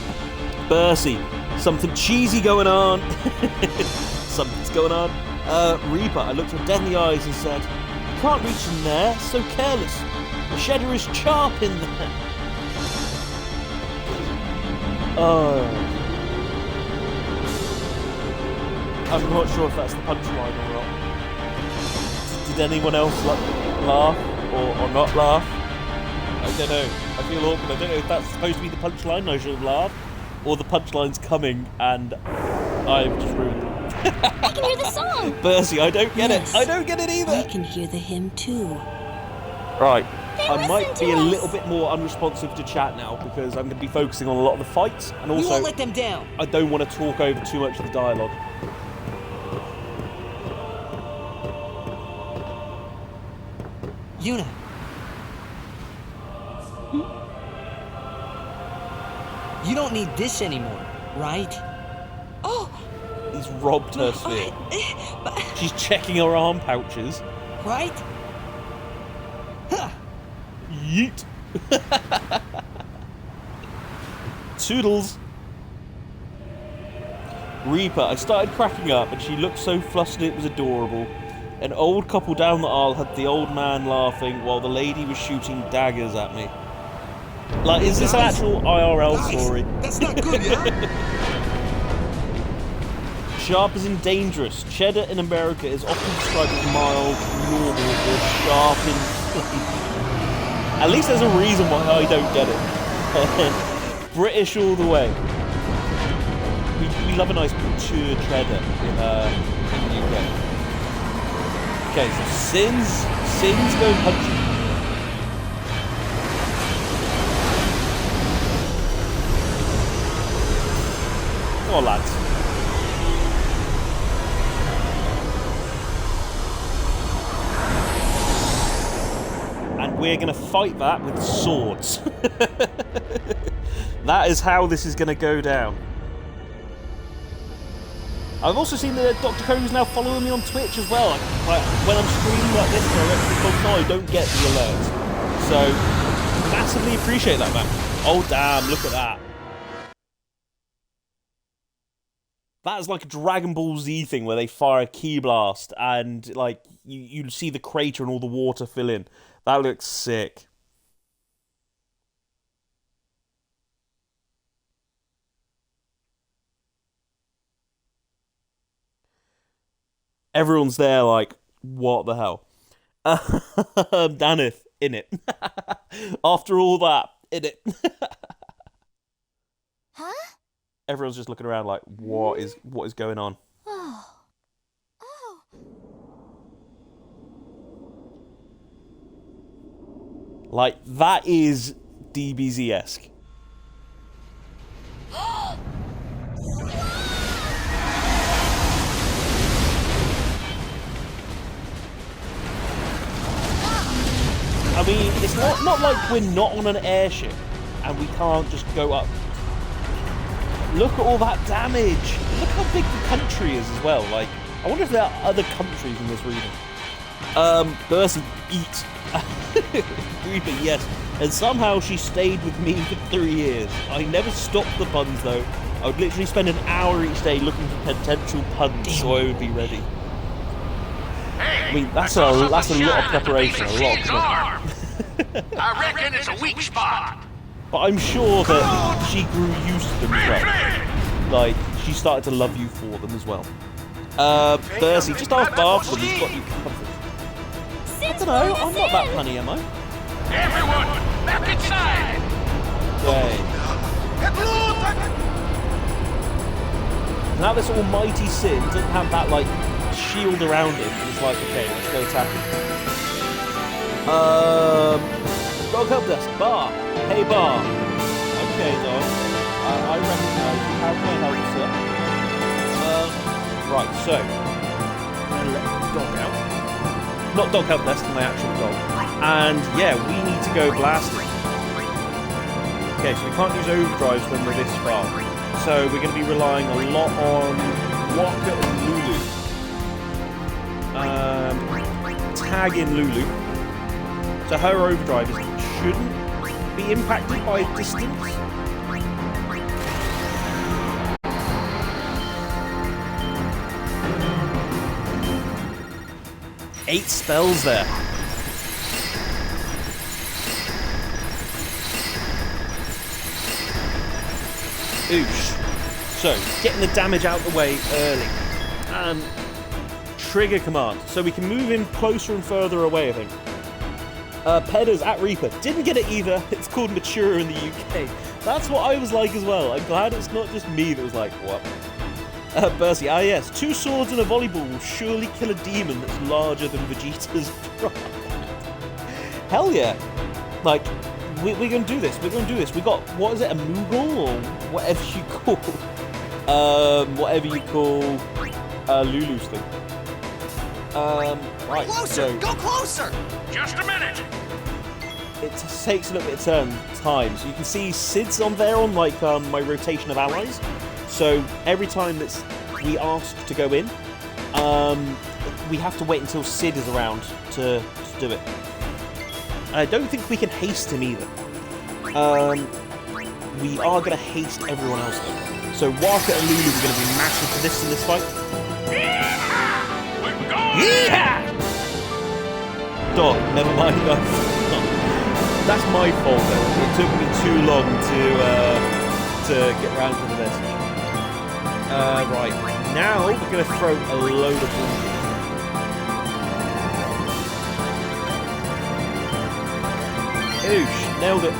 Bercy, something cheesy going on. Something's going on. Reaper, I looked her dead in the eyes and said, "You can't reach in there, so careless. The shedder is sharp in there." I'm not sure if that's the punchline or not. Did anyone else laugh or not laugh? I don't know. I feel awkward. I don't know if that's supposed to be the punchline and I should have laughed, or the punchline's coming and I've just ruined it. I can hear the song. Bercy, I don't get Yes. it. I don't get it either. I can hear the hymn too. Right. They I might listen be to a us. little bit more unresponsive to chat now because I'm going to be focusing on a lot of the fights, and We also won't let them down. I don't want to talk over too much of the dialogue. Yuna. You don't need this anymore, right? Oh, He's robbed her sphere. She's checking her arm pouches. Right? Huh. Yeet. Toodles. Reaper, I started cracking up and she looked so flustered it was adorable. An old couple down the aisle had the old man laughing while the lady was shooting daggers at me. Like, is this an actual IRL story? That's not good, yeah? Sharp as in dangerous. Cheddar in America is often described as mild, normal, or sharp in flavor. At least there's a reason why I don't get it. British all the way. We love a nice mature cheddar in the UK. Okay, so Sins go punching. Come on, lads. And we're going to fight that with swords. That is how this is going to go down. I've also seen that Dr. Ko's now following me on Twitch as well. Like when I'm streaming like this directly from I don't get the alerts. So, massively appreciate that, man. Oh, damn, look at that. That is like a Dragon Ball Z thing where they fire a key blast and like you see the crater and all the water fill in. That looks sick. Everyone's there like, what the hell? Danith, in it. After all that, in it. Huh? Everyone's just looking around like, what is going on? Oh. Oh. Like, that is DBZ-esque. I mean, it's not like we're not on an airship and we can't just go up. Look at all that damage. Look how big the country is as well. Like, I wonder if there are other countries in this region. Bercy, eat. Reaper, yes. And somehow she stayed with me for 3 years. I never stopped the puns though. I would literally spend an hour each day looking for potential puns so I would be ready. I mean, that's a lot of preparation, a lot of commitment. I reckon it's a weak spot. But I'm sure that she grew used to them as well. Like, she started to love you for them as well. Bercy, just ask Barton, he's got you covered. I don't know, I'm not that punny, am I? Everyone, back inside. Okay. Now this almighty Sin doesn't have that, like, shield around him. It's like, okay, let's go attack him. Dog help desk, Bar. Hey, Bar. Okay, dog. I recognise you. How can I help, sir? Right, so. I'm going to let the dog out. Not dog help desk, my actual dog. And, yeah, we need to go blasting. Okay, so we can't use overdrives when we're this far. So we're going to be relying a lot on Waka and Lulu. Tag in Lulu. So her overdrive shouldn't be impacted by distance. Eight spells there. Oosh. So, getting the damage out the way early. Trigger command. So we can move him closer and further away, I think. Pedders at Reaper. Didn't get it either. It's called Mature in the UK. That's what I was like as well. I'm glad it's not just me that was like, what? Percy, yes. 2 swords and a volleyball will surely kill a demon that's larger than Vegeta's pride. Hell yeah. Like, we're going to do this. We're going to do this. We got, what is it, a Moogle or whatever you call, Lulu's thing. Right. Closer! Go closer! Just a minute! It takes a little bit of time. So you can see Sid's on there on like my rotation of allies. So every time that we ask to go in, we have to wait until Sid is around to do it. And I don't think we can haste him either. We are going to haste everyone else though. So Waka and Lulu are going to be massive for this in this fight. We're going! Yeehaw! Dog, never mind. That's my fault though. It took me too long to get round to the message. Right, now we're going to throw a load of bullshit. Oosh, nailed it.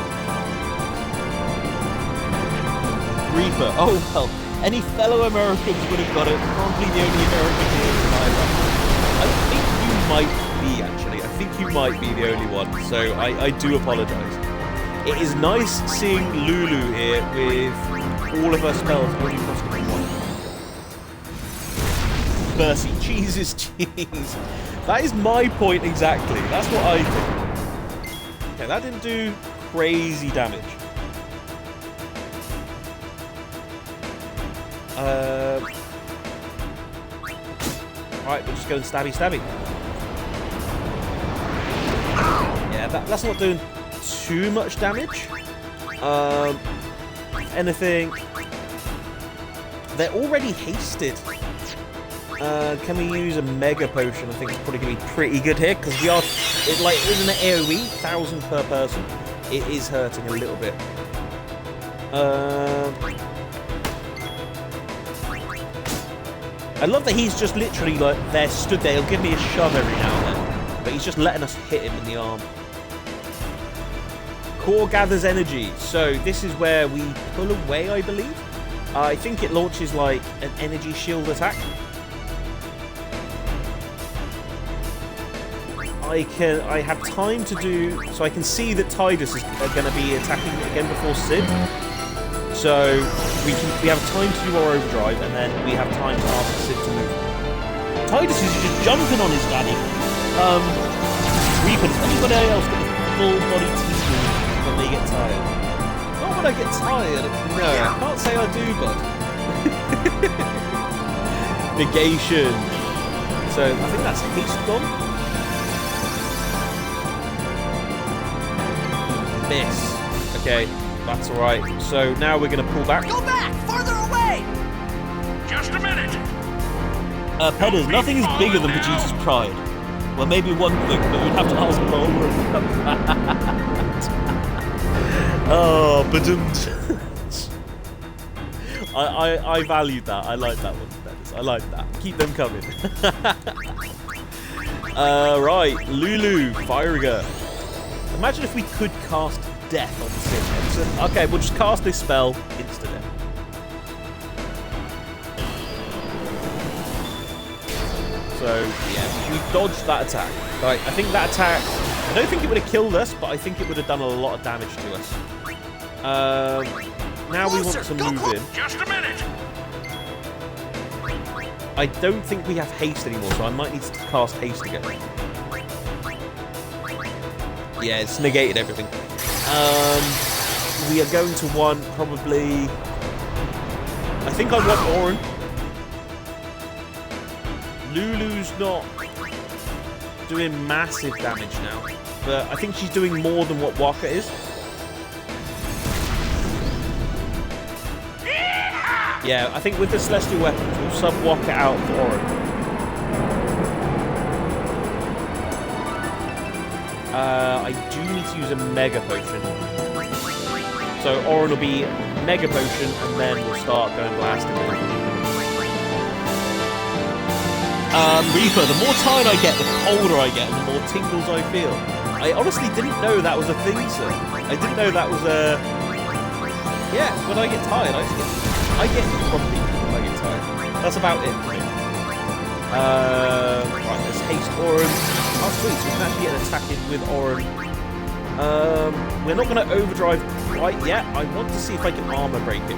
Reaper, oh well, any fellow Americans would have got it. Probably the only American here in my life. I think you might be, actually. I think you might be the only one, so I do apologise. It is nice seeing Lulu here with all of her spells only costing me 1. Mercy, Jesus, jeez. That is my point exactly. That's what I think. Okay, that didn't do crazy damage. Alright, we're just going stabby. Yeah, that's not doing too much damage. If anything, they're already hasted. Can we use a Mega Potion? I think it's probably going to be pretty good here, because we are, it isn't an AoE, 1,000 per person. It is hurting a little bit. I love that he's just literally stood there. He'll give me a shove every now and then, but he's just letting us hit him in the arm. Core gathers energy, so this is where we pull away, I believe. I think it launches like an energy shield attack. I have time to do, so I can see that Tidus is going to be attacking again before Sid. So we have time to do our overdrive, and then we have time to ask Sid to move. Tidus is just jumping on his daddy. Reaper, does anybody else get the full body tingling when they get tired? Not when I get tired. No, I can't say I do, bud. Negation. So I think that's haste gone. Miss. Okay, that's alright. So now we're going to pull back. Go back! Farther away! Just a minute! Pedders, nothing is bigger than Vegeta's pride. Well, maybe one thing, but we'd have to ask Bulma about that. Oh, badoomed. I valued that. I like that one, Pedders. I like that. Keep them coming. Right, Lulu, Firiger. Imagine if we could cast Death on Sid. Okay, we'll just cast this spell, insta-death. So, yeah, we dodged that attack. Right, I think that attack, I don't think it would have killed us, but I think it would have done a lot of damage to us. Now we want to move in. Just a minute! I don't think we have haste anymore, so I might need to cast haste again. Yeah, it's negated everything. We are going to want probably... I think I want Auron. Lulu's not doing massive damage now, but I think she's doing more than what Waka is. Yeah, I think with the Celestial Weapons, we'll sub Waka out for Auron. I do need to use a Mega Potion. So Auron will be Mega Potion, and then we'll start going blasting. Reaper, the more tired I get, the colder I get, and the more tingles I feel. I honestly didn't know that was a thing, sir. I didn't know that was a... Yeah, when I get tired, I get grumpy when I get fine. That's about it for me. Right, let's haste Orin. Oh, sweet, so we can actually get an attack in with Orin. We're not going to overdrive quite yet. I want to see if I can armor break it.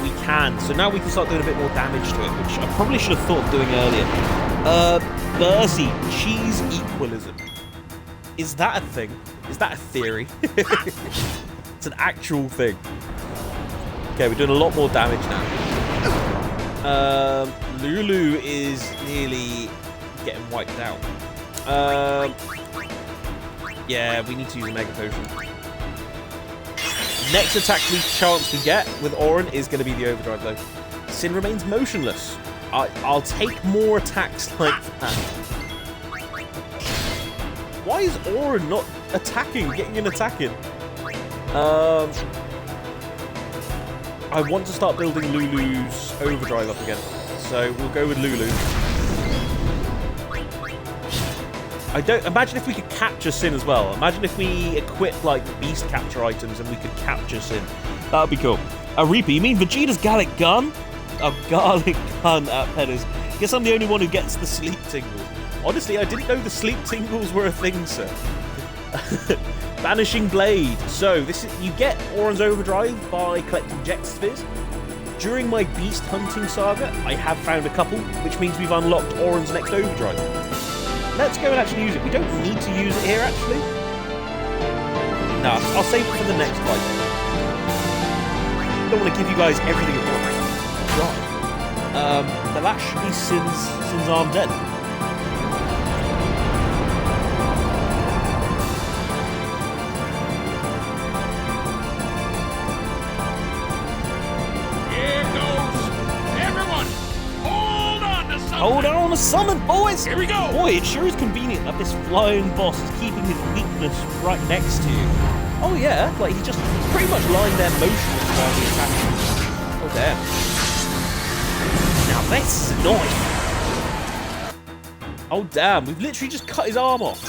We can. So now we can start doing a bit more damage to it, which I probably should have thought of doing earlier. Bercy, cheese equalism. Is that a thing? Is that a theory? It's an actual thing. Okay, we're doing a lot more damage now. Lulu is nearly getting wiped out. Yeah, we need to use a Mega Potion. Next attack chance we get with Orin is going to be the Overdrive, though. Sin remains motionless. I'll take more attacks like that. Why is Orin not attacking, getting an attack in? I want to start building Lulu's Overdrive up again. So we'll go with Lulu. I don't imagine if we could capture Sin as well. Imagine if we equip like beast capture items and we could capture Sin. That would be cool. A Reaper, you mean Vegeta's Gallic Gun? A garlic gun at Pedders. Guess I'm the only one who gets the sleep tingles. Honestly, I didn't know the sleep tingles were a thing, sir. Banishing Blade. So this is, you get Orin's Overdrive by collecting Jet Spheres. During my beast hunting saga, I have found a couple, which means we've unlocked Orin's next Overdrive. Let's go and actually use it. We don't need to use it here, actually. No, I'll save it for the next fight. I don't want to give you guys everything at once. God. But that should be Sin's arm dead. Hold on to summon, boys! Here we go! Boy, it sure is convenient that this flying boss is keeping his weakness right next to you. Oh yeah, like he's pretty much lying there motionless while he's attacking. Oh damn. Now this is annoying. Oh damn, we've literally just cut his arm off.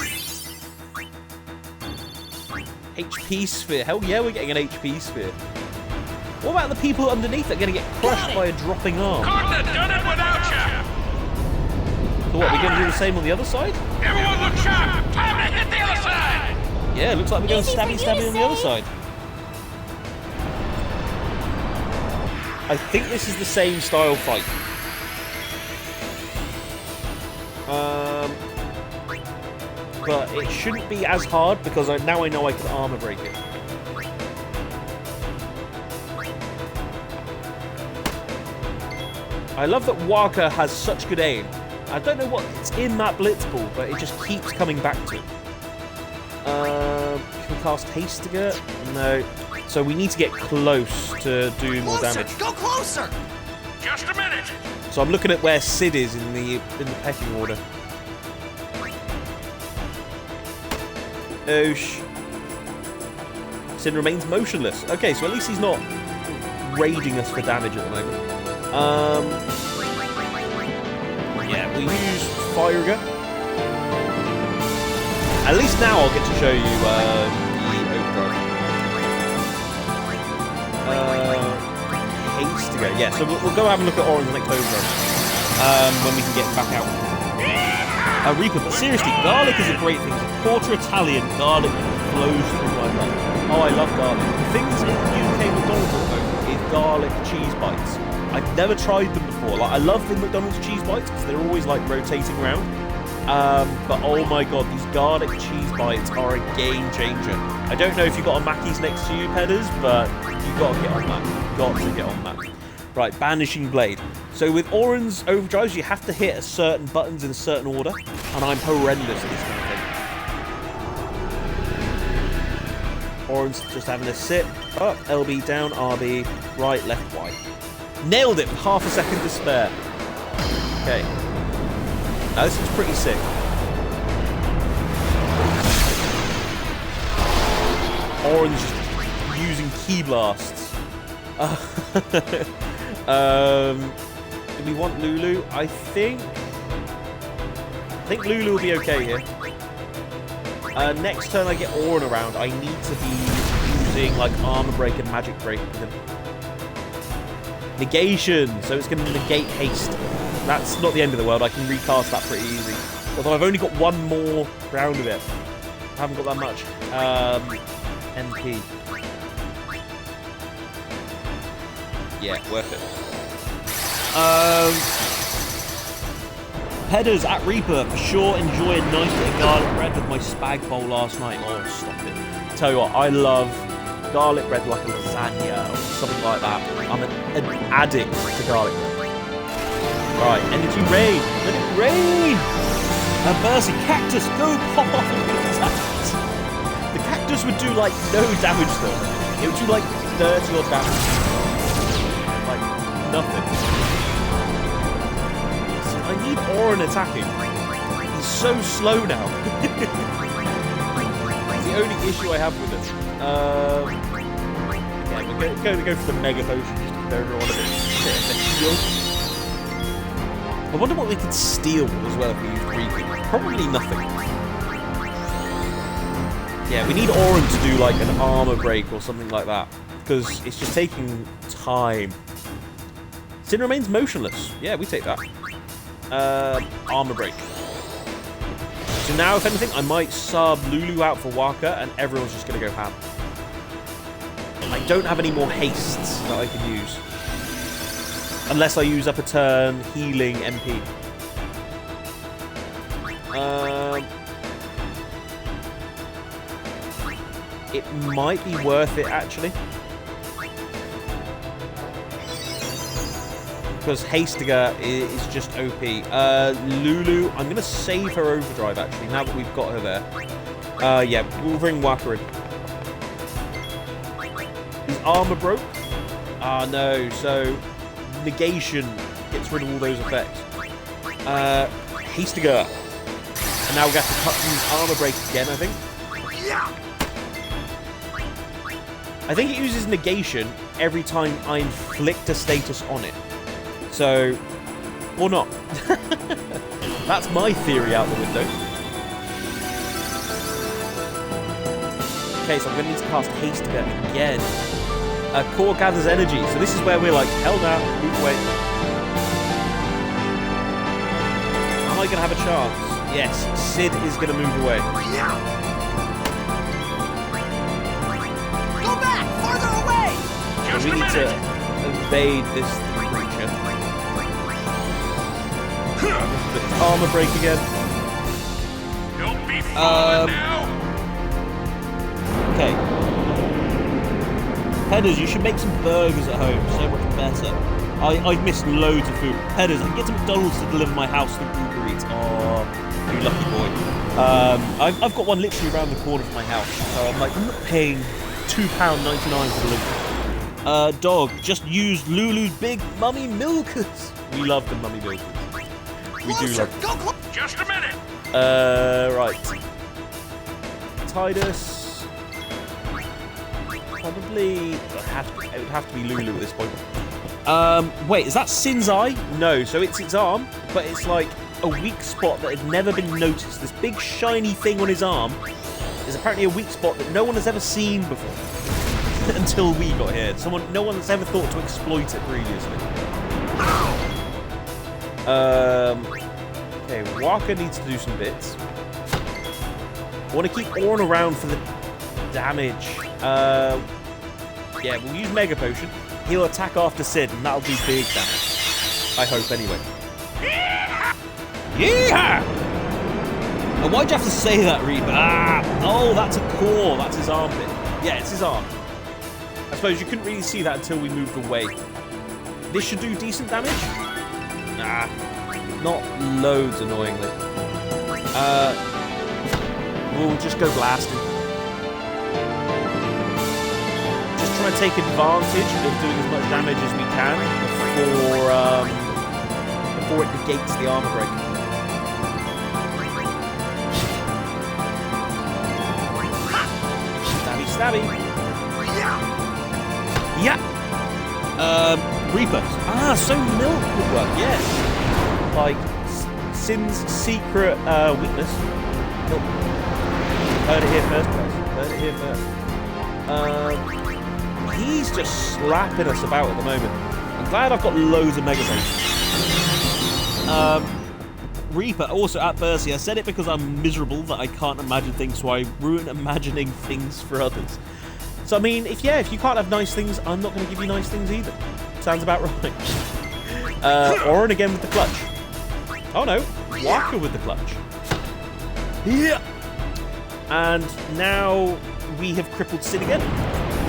HP sphere. Hell yeah, we're getting an HP sphere. What about the people underneath that are going to get crushed by a dropping arm? Couldn't have done it without you! So what, we're going to do the same on the other side? Everyone look sharp! Time to hit the other side! Yeah, looks like we're going stabby on the other side. I think this is the same style fight. But it shouldn't be as hard because now I know I can armor break it. I love that Waka has such good aim. I don't know what's in that Blitzball, but it just keeps coming back to it. Can we cast Haste again? No. So we need to get close to do more damage. Go closer! Just a minute! So I'm looking at where Sid is in the pecking order. Oosh. Sid remains motionless. Okay, so at least he's not raiding us for damage at the moment. Yeah, we use Fire. At least now I'll get to show you the Overdrive. Haste again. Yeah, so we'll go have a look at Orin's next Overdrive when we can get back out. A Reaper, but seriously, garlic is a great thing. It's a quarter Italian, garlic flows through my blood. Oh, I love garlic. The things in UK McDonald's at the moment is garlic cheese bites. I've never tried them before. Like, I love the McDonald's cheese bites because they're always like rotating around. But oh my god, these garlic cheese bites are a game changer. I don't know if you've got a Mackey's next to you, Pedders, but you've got to get on that. You've got to get on that. Right, Banishing Blade. So with Orin's Overdrives, you have to hit certain buttons in a certain order, and I'm horrendous at this kind of thing. Orin's just having a sit. Up, LB down, RB, right, left, Y. Nailed it with half a second to spare. Okay. Now this is pretty sick. Orange using key blasts. Do we want Lulu? I think Lulu will be okay here. Next turn I get Orin around, I need to be using like Armor Break and Magic Break with him. Negation, so it's going to negate haste. That's not the end of the world. I can recast that pretty easy. Although I've only got one more round of it. I haven't got that much. MP. Yeah, worth it. Headers at Reaper, for sure. Enjoy a nice bit of garlic bread with my spag bowl last night. Oh, stop it. Tell you what, I love garlic bread like a lasagna or something like that. I'm an addict to garlic bread. Right, energy rain. Let it rain! Mercy, cactus, go pop off and do that. The cactus would do like no damage though. It would do like 30 odd damage. Like nothing. I need Orin attacking. He's so slow now. That's the only issue I have with it. Yeah, we're going to go for the Mega Potion just to give everyone a bit. I wonder what we could steal as well if we use Reaping. Probably nothing. Yeah, we need Orin to do like an armor break or something like that. Because it's just taking time. Sin remains motionless. Yeah, we take that. Armor break. So now, if anything, I might sub Lulu out for Waka, and everyone's just going to go ham. I don't have any more hastes that I can use. Unless I use up a turn, healing, MP. It might be worth it, actually. Because Hastiger is just OP. Lulu, I'm going to save her overdrive, actually, now that we've got her there. Yeah, we'll bring Waka in. His armor broke? Ah, no, so negation gets rid of all those effects. Hastiger. And now we have to cut his armor break again, I think. I think it uses negation every time I inflict a status on it. So, or not. That's my theory out the window. Okay, so I'm going to need to cast Haste again. Core gathers energy. So this is where we're like, hell no, move away. Am I going to have a chance? Yes, Sid is going to move away. Go back! Farther away! So we need to evade this creature. Armor break again. Don't be falling now. Okay. Headers, you should make some burgers at home. So much better. I've missed loads of food. Headers, I can get to McDonald's to deliver my house through Uber Eats. Oh, you lucky boy. I've got one literally around the corner from my house. So I'm like, I'm not paying £2.99 for delivery. Dog, just used Lulu's big mummy milkers. We love the mummy milkers. We do love them. Just a minute. Right. Titus. Probably. It would have to be Lulu at this point. Wait, is that Sin's eye? No, so it's its arm, but it's like a weak spot that had never been noticed. This big shiny thing on his arm is apparently a weak spot that no one has ever seen before. Until we got here. No one has ever thought to exploit it previously. Okay, Waka needs to do some bits. I want to keep Orin around for the damage. Yeah, we'll use Mega Potion. He'll attack after Sid, and that'll do big damage. I hope, anyway. Yeehaw! Oh, why'd you have to say that, Reaper? Ah! Oh, that's a core. That's his armpit. Yeah, it's his arm. I suppose you couldn't really see that until we moved away. This should do decent damage? Nah. Not loads, annoyingly. We'll just go blasting. Just try to take advantage of doing as much damage as we can before it negates the armor break. Stabby, stabby. Yeah. Reaper. Ah, so milk would work. Yes. Like Sin's secret weakness. Milk. Heard it here first, guys. Heard it here first. He's just slapping us about at the moment. I'm glad I've got loads of Mega Potions. Reaper, also at Percy, I said it because I'm miserable that I can't imagine things, so I ruin imagining things for others. So I mean, if you can't have nice things, I'm not going to give you nice things either. Sounds about right. Orin again with the clutch. Oh no, Waka with the clutch. Yeah. And now we have crippled Sin again.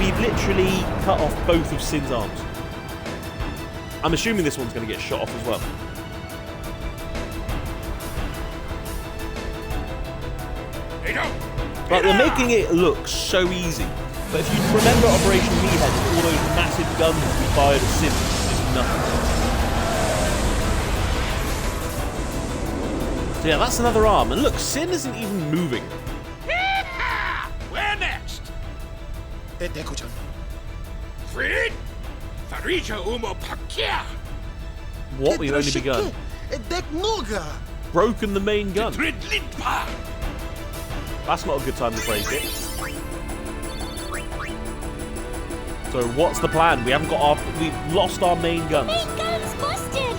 We've literally cut off both of Sin's arms. I'm assuming this one's going to get shot off as well. But they're making it look so easy. But if you remember Operation Meathead, all those massive guns we fired at Sin, it's nothing. So yeah, that's another arm. And look, Sin isn't even moving. Where next? Deku-chan. Fred? Farija Umo Pakia. What? We've only begun. Broken the main gun. That's not a good time to break it. So what's the plan? We've lost our main guns. Main gun's busted.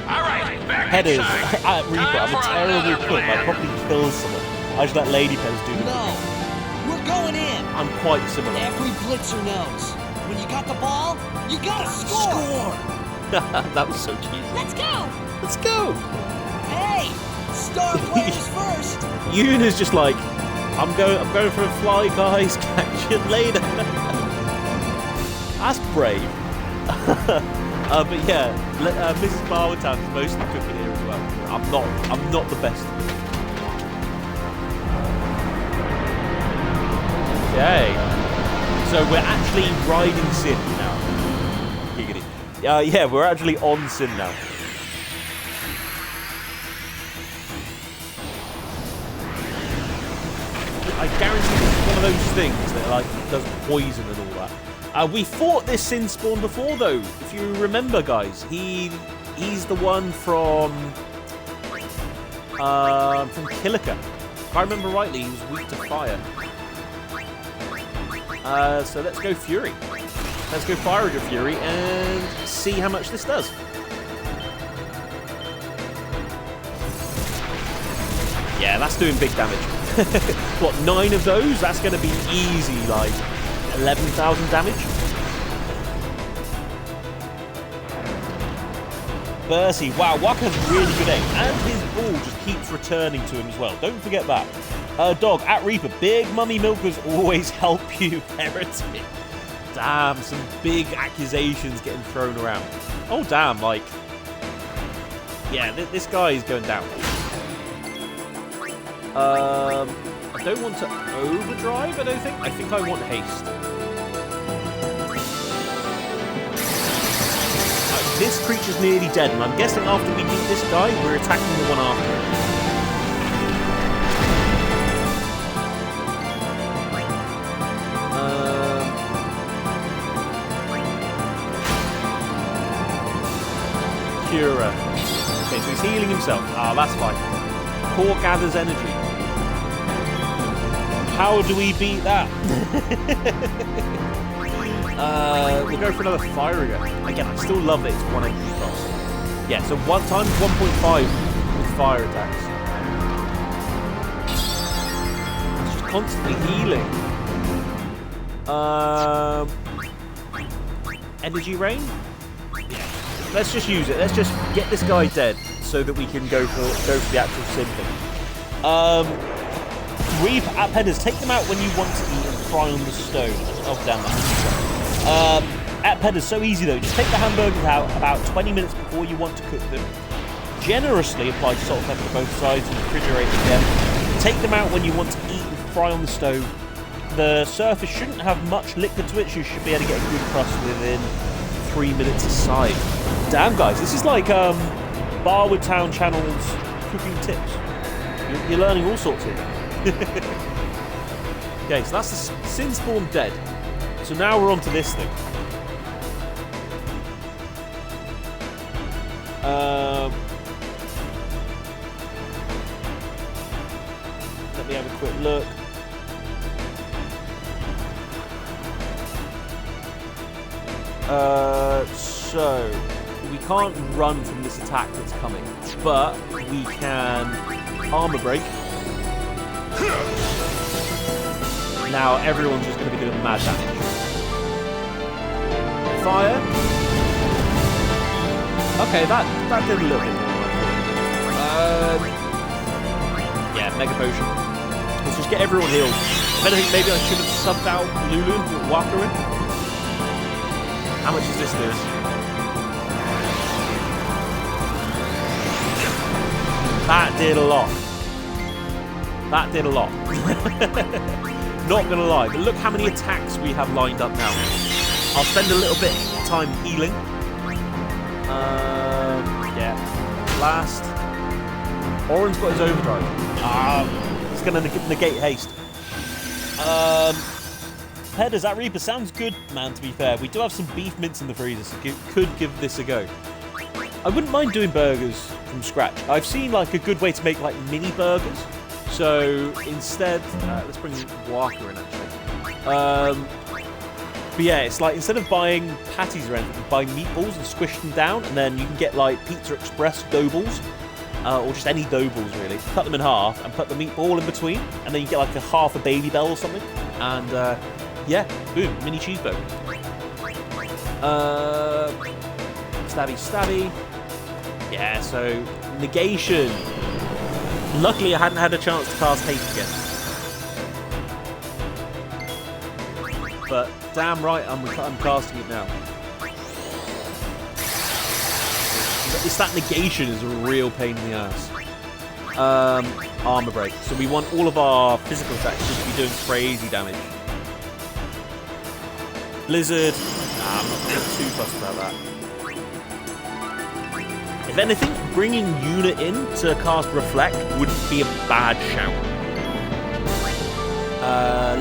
Alright, back Headers inside. at Reaper. I'm a terrible cook. I probably kill someone. I should let Lady Pez do it. No, we're going in. I'm quite similar. Every blitzer knows. When you got the ball, you gotta score. That was so cute. Let's go. Let's go. Hey, star players first. Yuna's just like, I'm going for a fly, guys. Catch you later. That's brave. But yeah, Mrs. Barwoodtown's mostly cooking here as well. I'm not the best. Okay. So we're actually riding Sin now. Giggity. Yeah, we're actually on Sin now. I guarantee this is one of those things that like does poison and all that. We fought this Sin spawn before though. If you remember, guys, he's the one from Kilika. If I remember rightly, he was weak to fire. So let's go Fury. Let's go Fire Ranger Fury and see how much this does. Yeah, that's doing big damage. What, 9 of those? That's going to be easy, like 11,000 damage. Bercy, wow, Waka's really good aim, and his ball just keeps returning to him as well. Don't forget that. Dog, at Reaper, big mummy milkers always help you, heretic. Damn, some big accusations getting thrown around. Oh, damn, like... Yeah, this guy is going down. I don't want to overdrive, I don't think. I think I want haste. This creature's nearly dead, and I'm guessing after we beat this guy, we're attacking the one after it. Cura. Okay, so he's healing himself. Ah, that's fine. Core gathers energy. How do we beat that? We'll go for another fire again. Again, I still love that it's 1 HP fast. Yeah, so 1 times 1.5 with fire attacks. It's just constantly healing. Energy rain? Yeah. Let's just use it. Let's just get this guy dead so that we can go for the actual Sin thing. Reap at Pedders, take them out when you want to eat and fry on the stove. Oh damn that. At Pedders, so easy though. Just take the hamburgers out about 20 minutes before you want to cook them. Generously apply salt and pepper to both sides and refrigerate them. Take them out when you want to eat and fry on the stove. The surface shouldn't have much liquid to it, so you should be able to get a good crust within 3 minutes aside. Damn guys, this is like Barwoodtown Channel's cooking tips. You're learning all sorts here. Okay, so that's the Sin spawn dead. So now we're on to this thing. Let me have a quick look. So we can't run from this attack that's coming, but we can armor break. Now everyone's just going to be doing mad damage. Fire. Okay, that did a little bit more. Yeah, Mega Potion. Let's just get everyone healed. If anything, maybe I should have subbed out Lulu and put Waka in. How much is this doing? That did a lot. That did a lot. Not gonna lie, but look how many attacks we have lined up now. I'll spend a little bit of time healing. Yeah. Last. Oren's got his overdrive. He's gonna negate haste. Headers, that Reaper sounds good, man, to be fair. We do have some beef mince in the freezer, so could give this a go. I wouldn't mind doing burgers from scratch. I've seen like a good way to make like mini burgers. So instead, let's bring Walker in actually. But yeah, it's like instead of buying patties or anything, buy meatballs and squish them down, and then you can get like Pizza Express dough balls, or just any dough balls really. Cut them in half and put the meatball in between, and then you get like half a Baby Bell or something, and yeah, boom, mini cheeseburger. Stabby, stabby. Yeah, so negation. Luckily, I hadn't had a chance to cast haste again. But damn right, I'm casting it now. It's that negation is a real pain in the ass. Armor break. So we want all of our physical attacks just to be doing crazy damage. Blizzard. I'm not too fussed about that. If anything, bringing Yuna in to cast Reflect wouldn't be a bad shout.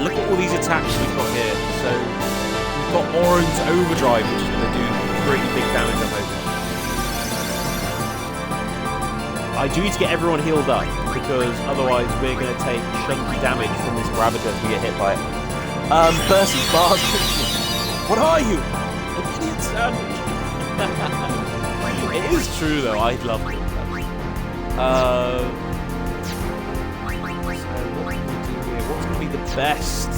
Look at all these attacks we've got here. So we've got Oren's Overdrive, which is going to do pretty big damage, I'm hoping. I do need to get everyone healed up, because otherwise we're going to take chunky damage from this Ravager if we get hit by it. Percy Bars. What are you? An idiot sandwich. It is true though, I'd love it. So what can we do here? What's going to be the best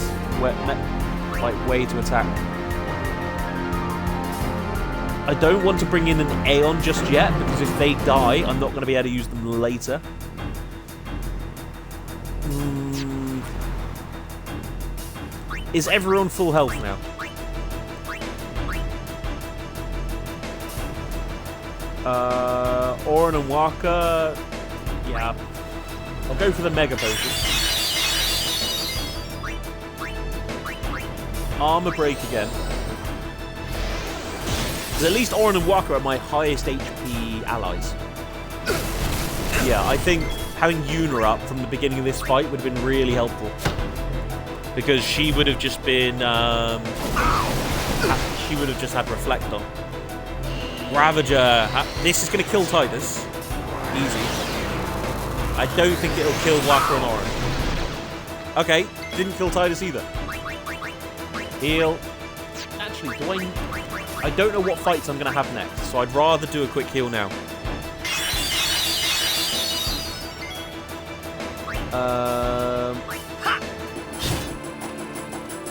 way to attack? I don't want to bring in an Aeon just yet, because if they die, I'm not going to be able to use them later. Is everyone full health now? Oren and Waka, yeah. I'll go for the Mega Potion. Armor break again. Because at least Oren and Waka are my highest HP allies. Yeah, I think having Yuna up from the beginning of this fight would have been really helpful. Because she would have just been, she would have just had Reflect on. Ravager. This is going to kill Titus. Easy. I don't think it'll kill Waka and Oren. Okay, didn't kill Titus either. Heal. Actually, I don't know what fights I'm going to have next, so I'd rather do a quick heal now.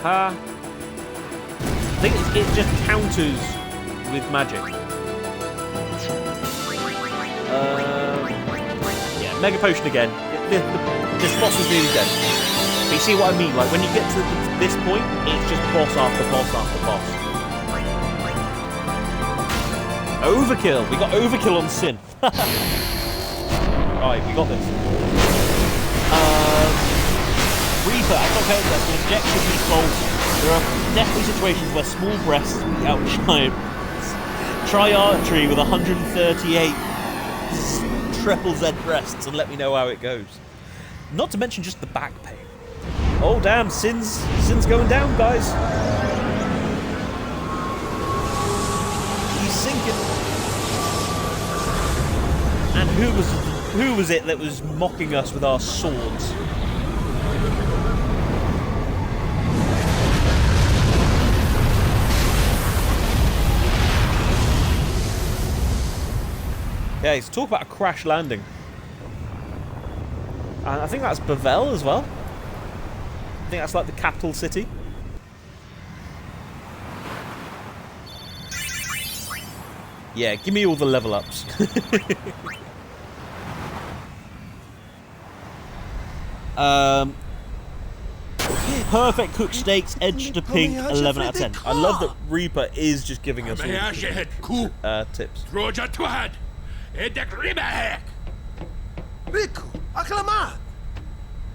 I think it just counters with magic. Yeah, Mega Potion again. This boss is nearly dead. But you see what I mean? Like, when you get to this point, it's just boss after boss after boss. Overkill! We got overkill on Sin. Right, we got this. Reaper, I thought that's an objectively false. There are definitely situations where small breasts outshine. Try archery with 138 triple Z breasts and let me know how it goes. Not to mention just the back pain. Oh damn, Sin's going down, guys. He's sinking. And who was it that was mocking us with our swords? Yeah, he's talk about a crash landing. And I think that's Bavel as well. I think that's like the capital city. Yeah, give me all the level ups. Perfect cooked steaks, edge to pink, 11 out of 10. I love that Reaper is just giving us all tips.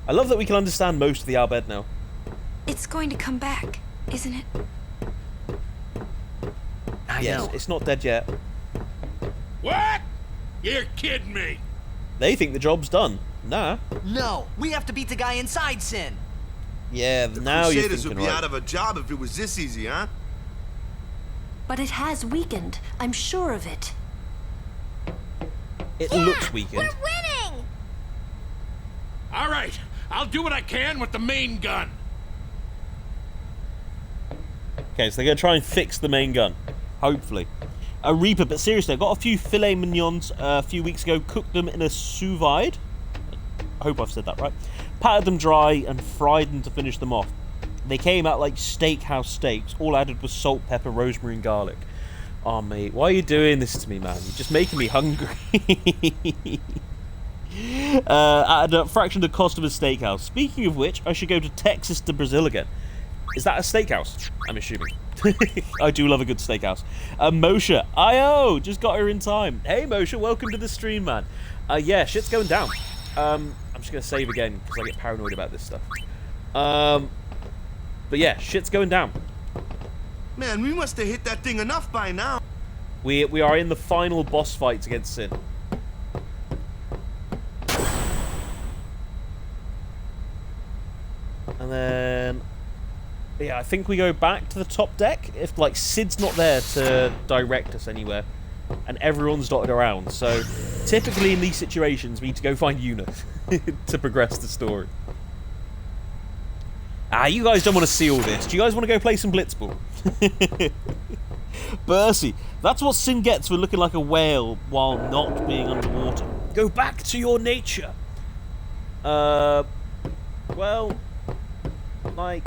I love that we can understand most of the Albed now. It's going to come back, isn't it? I Yes, know. it's not dead yet. What? You're kidding me. They think the job's done. Nah. No, we have to beat the guy inside Sin. Yeah, The now you're Crusaders thinking would be right. out of a job if it was this easy, huh? But it has weakened. I'm sure of it. It looks weakened. Winning! All right, I'll do what I can with the main gun. Okay, so they're going to try and fix the main gun. Hopefully. A Reaper, but seriously, I got a few filet mignons a few weeks ago, cooked them in a sous vide. I hope I've said that right. Patted them dry and fried them to finish them off. They came out like steakhouse steaks. All added was salt, pepper, rosemary, and garlic. Oh, mate, why are you doing this to me, man? You're just making me hungry. At a fraction of the cost of a steakhouse. Speaking of which, I should go to Texas to Brazil again. Is that a steakhouse? I'm assuming. I do love a good steakhouse. Moshe, IO, just got her in time. Hey, Moshe, welcome to the stream, man. Yeah, shit's going down. I'm just going to save again because I get paranoid about this stuff. But yeah, shit's going down. Man, we must have hit that thing enough by now. We are in the final boss fights against Sin. And then... yeah, I think we go back to the top deck if, like, Sid's not there to direct us anywhere. And everyone's dotted around. So, typically in these situations, we need to go find Una to progress the story. You guys don't want to see all this. Do you guys want to go play some Blitzball? Bercy, that's what Sin gets for looking like a whale while not being underwater. Go back to your nature. Well, like...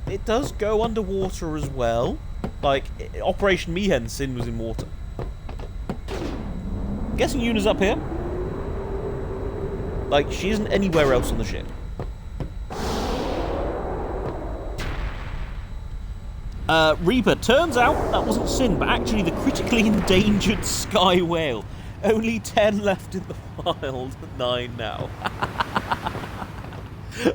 it does go underwater as well. Like, Operation Mihen, Sin was in water. I'm guessing Yuna's up here. Like, she isn't anywhere else on the ship. Reaper, turns out that wasn't Sin, but actually the critically endangered sky whale. Only 10 left in the wild, 9 now.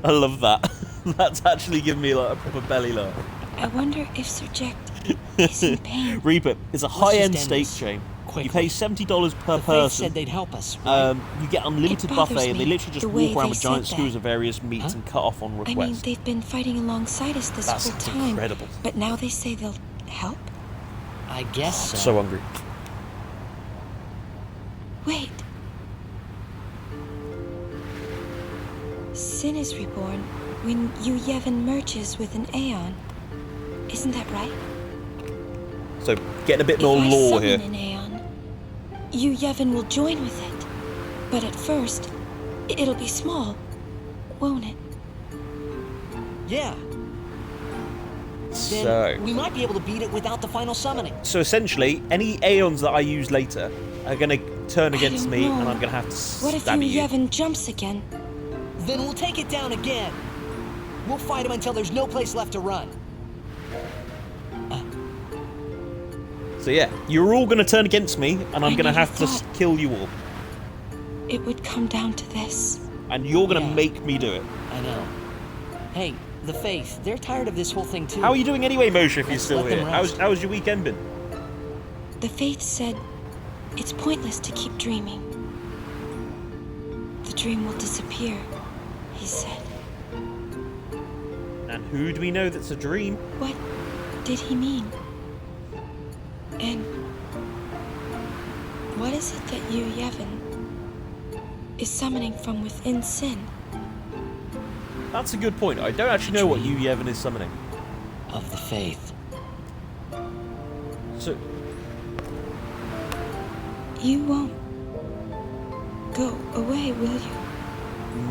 I love that. That's actually giving me like a proper belly laugh. I wonder if Surject is in pain. Reaper is a high-end steak chain. You pay $70 per person. Said they'd help us. Right? You get unlimited buffet, and they literally just walk around with giant skewers of various meats and cut off on request. I mean, they've been fighting alongside us this whole time. Incredible. But now they say they'll help? I guess so. So hungry. Wait. Sin is reborn when Yevon merges with an Aeon. Isn't that right? So, getting a bit more lore here. If I summon an Aeon, Yevon will join with it. But at first, it'll be small, won't it? Yeah. So... then we might be able to beat it without the final summoning. So essentially, any Aeons that I use later are going to turn against me, and I'm going to have to stab you. What if Yevon jumps again? Then we'll take it down again. We'll fight him until there's no place left to run. So yeah, you're all going to turn against me, and I'm going to have to kill you all. It would come down to this. And you're going to make me do it. I know. Hey, the Faith, they're tired of this whole thing too. How are you doing anyway, Moshe, if you're Let's still let them here? rest. How's your weekend been? The Faith said it's pointless to keep dreaming. The dream will disappear, he said. And who do we know that's a dream? What did he mean? And what is it that Yevon is summoning from within Sin? That's a good point. I don't actually know what Yevon is summoning. Of the Faith. So... You won't go away, will you?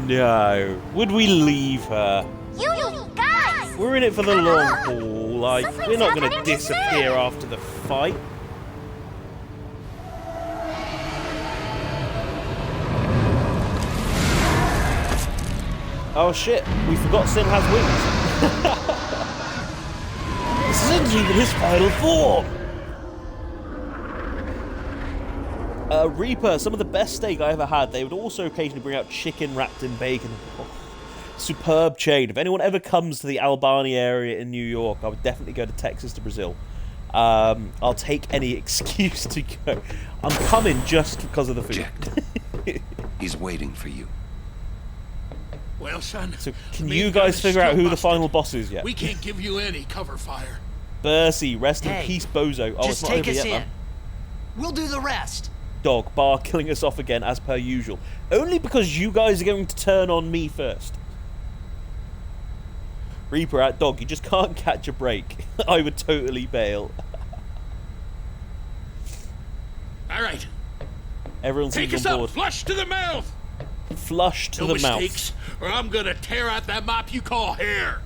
No. Would we leave her? You guys! We're in it for the long haul. Like, we're not going to disappear after the fight. Oh shit, we forgot Sin has wings. Sin's even his final form! Reaper, some of the best steak I ever had. They would also occasionally bring out chicken wrapped in bacon. Oh, superb chain. If anyone ever comes to the Albany area in New York, I would definitely go to Texas to Brazil. I'll take any excuse to go. I'm coming just because of the food. He's waiting for you. Well, son. So can you guys figure out who the final boss is yet? We can't give you any cover fire. Bercy, rest in peace, Bozo. Oh, Just it's not take over us yet, in. man. We'll do the rest. Dog, Bar killing us off again as per usual. Only because you guys are going to turn on me first. Reaper at Dog, you just can't catch a break. I would totally bail. All right. Everyone Take seems us on board. up, flush to the mouth. Flush to no the mouth. mistakes, or I'm gonna tear out that mop you call hair.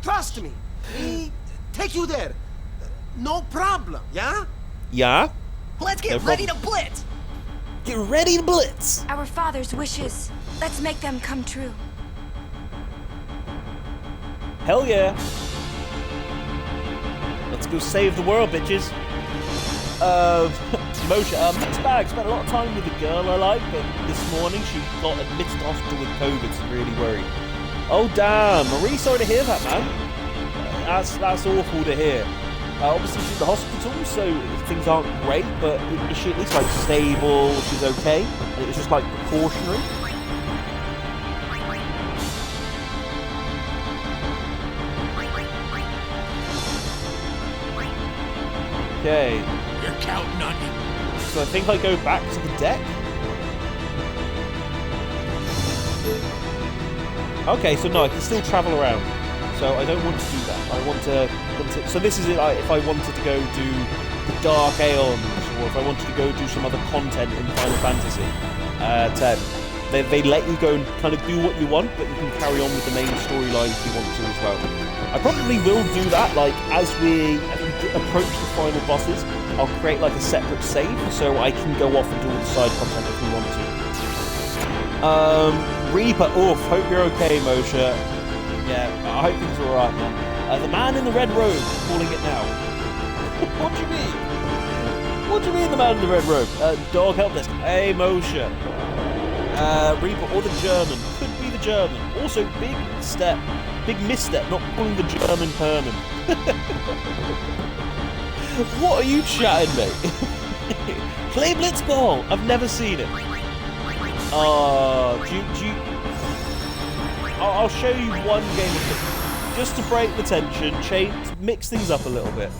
Trust me. We take you there. No problem, yeah? Yeah? Let's get ready to blitz. Get ready to blitz. Our father's wishes. Let's make them come true. Hell yeah. Let's go save the world, bitches. Moshe, mixed bag. Spent a lot of time with the girl I like, but this morning she got admitted to hospital with COVID, so really worried. Oh damn, I'm really sorry to hear that, man. That's awful to hear. Obviously she's in the hospital, so things aren't great, but is she at least like stable? She's okay, and it was just like precautionary. Okay. You're counting on you. So I think I go back to the deck. Okay, so no, I can still travel around. So I don't want to do that. I want to so this is it. If I wanted to go do the Dark Aeons, or if I wanted to go do some other content in Final Fantasy 10, they let you go and kind of do what you want, but you can carry on with the main storyline if you want to as well. I probably will do that. Like as we approach the final bosses, I'll create like a separate save so I can go off and do all the side content if we want to. Reaper, oof, hope you're okay, Moshe. Yeah, I hope things are alright, man. The man in the red robe, calling it now. What do you mean? What do you mean the man in the red robe? Dog help desk. Hey, Moshe. Reaper, or the German. Could be the German. Also, big misstep, not pulling the German Herman. What are you chatting, mate? Play Blitzball! I've never seen it. I'll show you one game of it, just to break the tension, mix things up a little bit.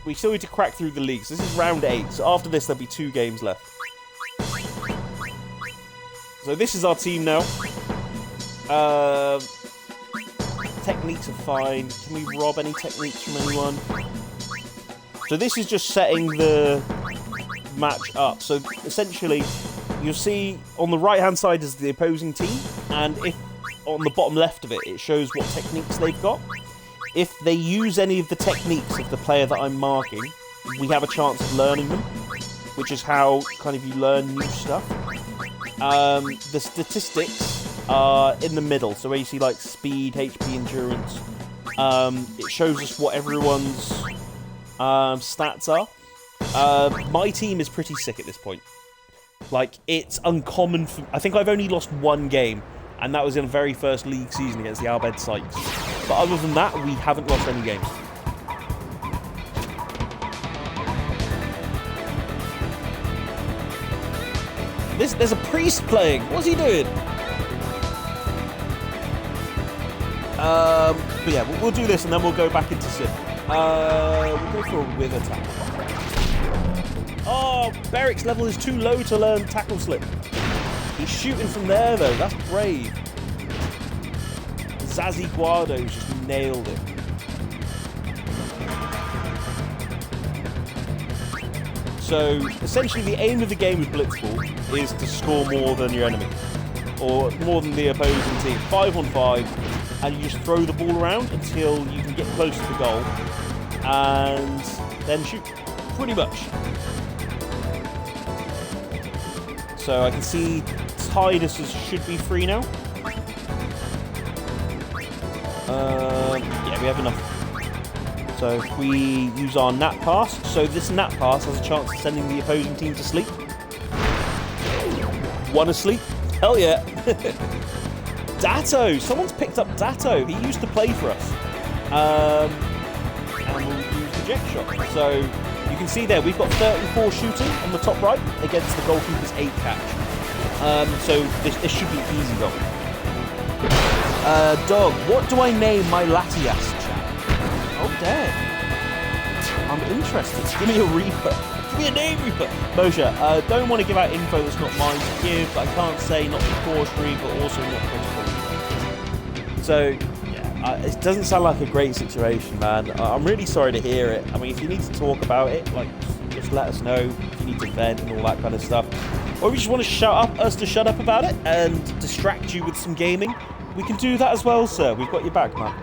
We still need to crack through the leagues. This is round 8, so after this there'll be 2 games left. So this is our team now. Techniques are fine. Can we rob any techniques from anyone? So this is just setting the match up. So essentially, you'll see on the right-hand side is the opposing team, and if on the bottom left of it, it shows what techniques they've got. If they use any of the techniques of the player that I'm marking, we have a chance of learning them, which is how kind of you learn new stuff. The statistics are in the middle, so where you see like speed, HP, endurance, it shows us what everyone's stats are. My team is pretty sick at this point. Like, it's uncommon for... I think I've only lost 1 game, and that was in the very first league season against the Albed Sykes. But other than that, we haven't lost any games. There's a priest playing. What's he doing? But yeah, we'll do this and then we'll go back into Sid. We'll go for a whiv attack. Oh, Beric's level is too low to learn tackle slip. He's shooting from there though. That's brave. Zazzy Guardo's just nailed it. So, essentially the aim of the game with Blitzball is to score more than your enemy. Or more than the opposing team. 5 on 5, and you just throw the ball around until you can get close to the goal. And then shoot. Pretty much. So I can see Tidus should be free now. Yeah, we have enough. So if we use our Nat Pass, so this Nat Pass has a chance of sending the opposing team to sleep. One asleep? Hell yeah. Datto! Someone's picked up Datto. He used to play for us. And we'll use the Jet Shot. So you can see there, we've got 34 shooting on the top right against the goalkeeper's 8 catch. So this should be easy goal. Dog, what do I name my Latias chap? Oh, damn. I'm interested. Give me a Reaper. Give me a name, Reaper. Moshe, don't want to give out info that's not mine to give, but I can't say not precautionary, but also not critical. So, yeah, it doesn't sound like a great situation, man. I'm really sorry to hear it. I mean, if you need to talk about it, like, just let us know. If you need to vent and all that kind of stuff. Or if you just want to shut up about it and distract you with some gaming, we can do that as well, sir. We've got your back, man.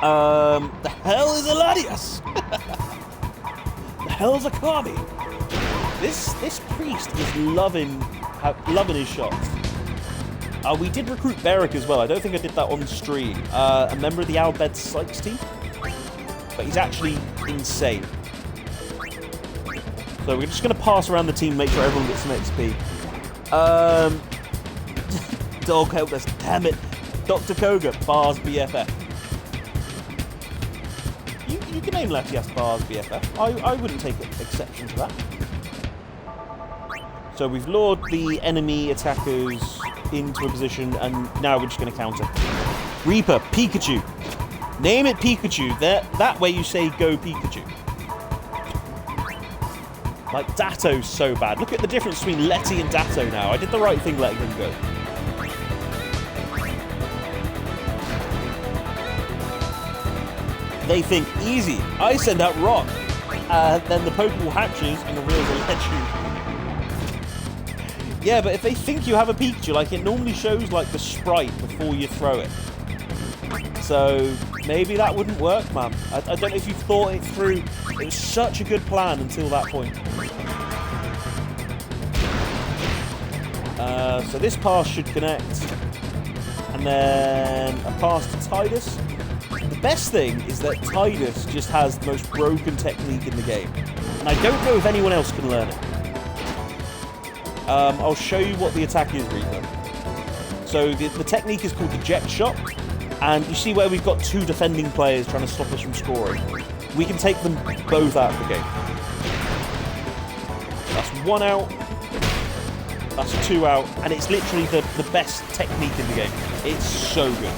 The hell is a Latias? The hell's a Kami? This priest is loving his shots. We did recruit Beric as well. I don't think I did that on stream. A member of the Albed Sykes team. But he's actually insane. So we're just going to pass around the team, make sure everyone gets some XP. Dog help us. Damn it. Dr. Koga, Bar's BFF. You can name Latias Bar's BFF. I wouldn't take exception to that. So we've lured the enemy attackers into a position, and now we're just going to counter. Reaper, Pikachu. Name it Pikachu. That way you say go Pikachu. Like, Datto's so bad. Look at the difference between Letty and Datto now. I did the right thing letting him go. They think, easy, I send out Rock. Then the Pokeball hatches and reveals a Lechu. Yeah, but if they think you have a Pikachu, like, it normally shows, like, the sprite before you throw it. So, maybe that wouldn't work, man. I don't know if you've thought it through. It was such a good plan until that point. So this pass should connect. And then a pass to Tidus. The best thing is that Tidus just has the most broken technique in the game. And I don't know if anyone else can learn it. I'll show you what the attack is, Reaper. So the technique is called the Jet Shot. And you see where we've got 2 defending players trying to stop us from scoring. We can take them both out of the game. That's 1 out. That's 2 out. And it's literally the best technique in the game. It's so good.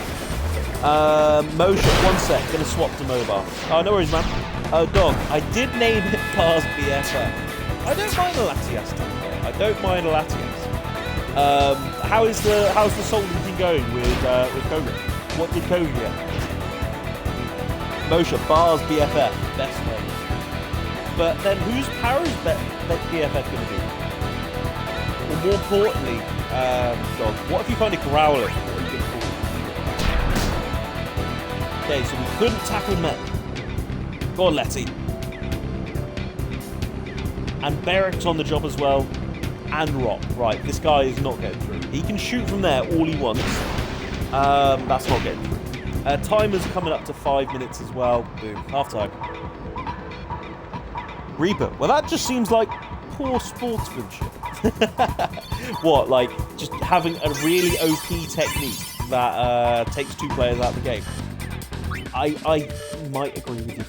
Motion, 1 sec. Gonna swap to mobile. Oh, no worries, man. Dog, I did name it Bar's BFF. I don't mind a Latias team. I don't mind a Latias. How's the Sultan thing going with Koga? What did Koga get? Moshe, Bar's BFF. Best name. But then whose Para's BFF going to be? Or more importantly, Dog, what if you find a Growler? What are you going to call it? Okay, so we couldn't tackle Met. Go on, Letty. And Beric's on the job as well. And Rock. Right, this guy is not getting through. He can shoot from there all he wants. That's not getting through. Timer's coming up to 5 minutes as well. Boom. Half time. Reaper. Well, that just seems like poor sportsmanship. What, like, just having a really OP technique that takes 2 players out of the game? I might agree with you.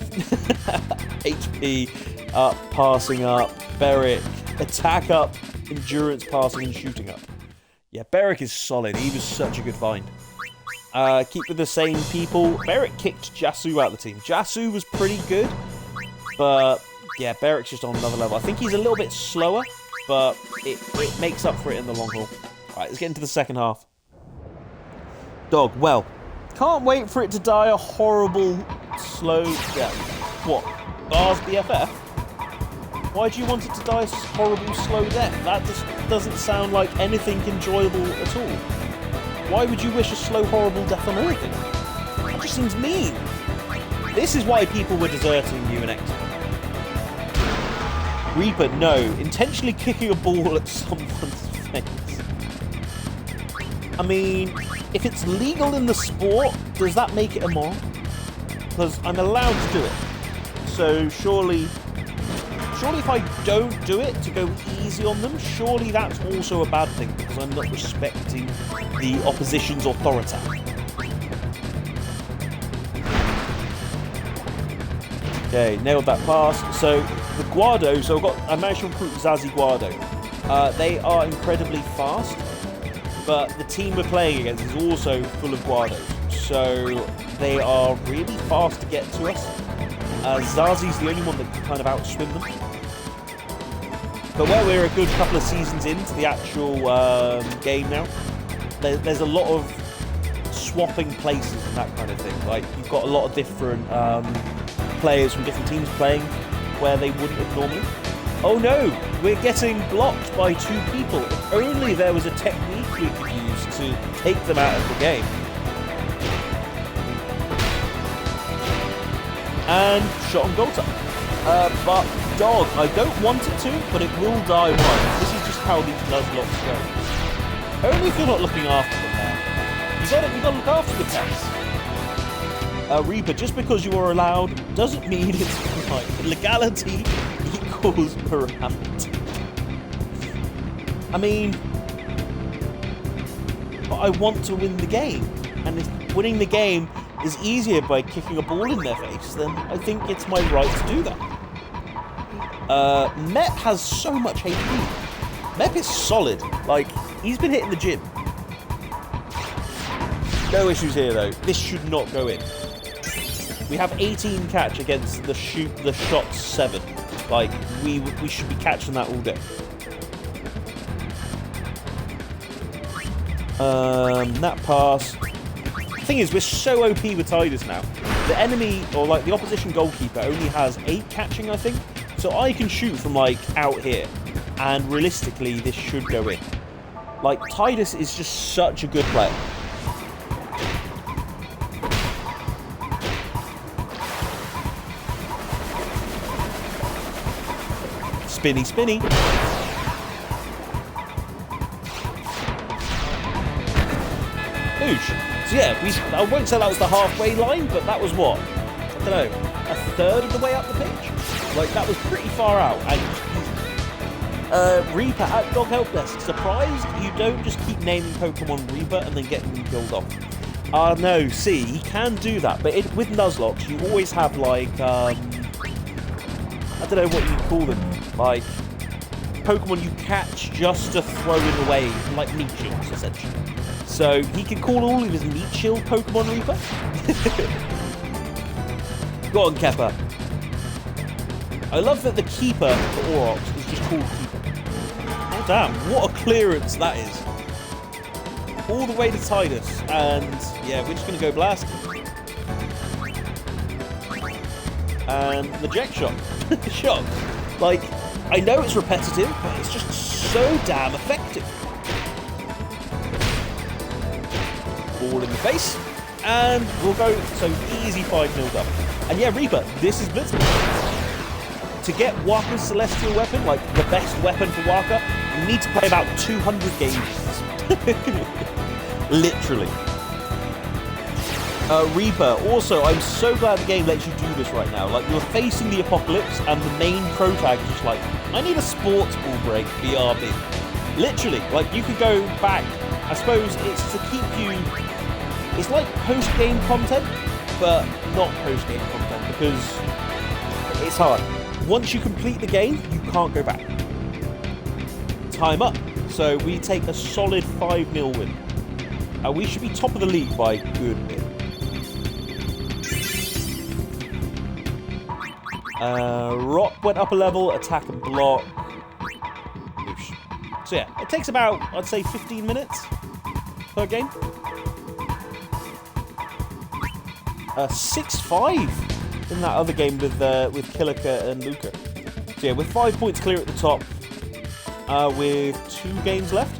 HP up, passing up, Beric, attack up, endurance passing and shooting up. Yeah, Beric is solid. He was such a good find. Keep with the same people. Beric kicked Jasu out of the team. Jasu was pretty good, but yeah, Beric's just on another level. I think he's a little bit slower, but it makes up for it in the long haul. Alright, let's get into the second half. Dog, well, can't wait for it to die a horrible, slow death. What? Bar's BFF? Why do you want it to die a horrible, slow death? That just doesn't sound like anything enjoyable at all. Why would you wish a slow, horrible death on anything? That just seems mean. This is why people were deserting you in X. Reaper, no. Intentionally kicking a ball at someone's face. I mean, if it's legal in the sport, does that make it immoral? Because I'm allowed to do it. So surely if I don't do it to go easy on them, surely that's also a bad thing because I'm not respecting the opposition's authority. Okay, nailed that pass. So the Guardo, I managed to recruit Zazie Guardo. They are incredibly fast, but the team we're playing against is also full of Guardos. So they are really fast to get to us. Zazie's the only one that can kind of outswim them. But where we're a good couple of seasons into the actual game now, there's a lot of swapping places and that kind of thing. Like, you've got a lot of different players from different teams playing where they wouldn't have normally. Oh no, we're getting blocked by two people. If only there was a technique we could use to take them out of the game. And shot on goal time. But dog, I don't want it to, but it will die once. This is just how these Nuzlocke go. Only if you're not looking after them now. You gotta look after the pets. Reaper, just because you are allowed doesn't mean it's right. Legality equals morality. I mean, but I want to win the game, and if winning the game is easier by kicking a ball in their face, then I think it's my right to do that. Mep has so much HP. Mep is solid. Like, he's been hitting the gym. No issues here, though. This should not go in. We have 18 catch against the shot 7. Like, we should be catching that all day. That pass. The thing is, we're so OP with Tidus now. The enemy, or like the opposition goalkeeper, only has 8 catching, I think. So I can shoot from like out here, and realistically, this should go in. Like, Tidus is just such a good player. Spinny, spinny. Oosh. So yeah, I won't say that was the halfway line, but that was what? I don't know, a third of the way up the pitch? Like, that was pretty far out. And Reaper at Dog Help Desk. Surprised you don't just keep naming Pokemon Reaper and then getting them killed off. No, see, he can do that, but with Nuzlocke, you always have like, I don't know what you call them. Like, Pokemon you catch just to throw it away, like meat shields, essentially. So, he can call all of his meat shield Pokemon Reaper. Go on, Kepper. I love that the Keeper for Aurochs is just called Keeper. Oh, damn, what a clearance that is. All the way to Tidus, and yeah, we're just going to go blast. And the Eject Shot. Shock. Like, I know it's repetitive, but it's just so damn effective. Ball in the face, and we'll go, so easy 5-0 up. And yeah, Reaper, this is Blitzball. To get Waka's Celestial Weapon, like the best weapon for Waka, you need to play about 200 games. Literally. Reaper, also, I'm so glad the game lets you do this right now. Like, you're facing the apocalypse, and the main pro tag is just like, I need a sports ball break, BRB. Literally, like, you could go back. I suppose it's to keep you... It's like post-game content, but not post-game content, because it's hard. Once you complete the game, you can't go back. Time up. So we take a solid 5-0 win. We should be top of the league by a good bit. Rock went up a level, attack and block. Oosh. So yeah, it takes about, I'd say, 15 minutes per game. 6-5 in that other game with Kilika and Luca. So yeah, we're 5 points clear at the top with 2 games left.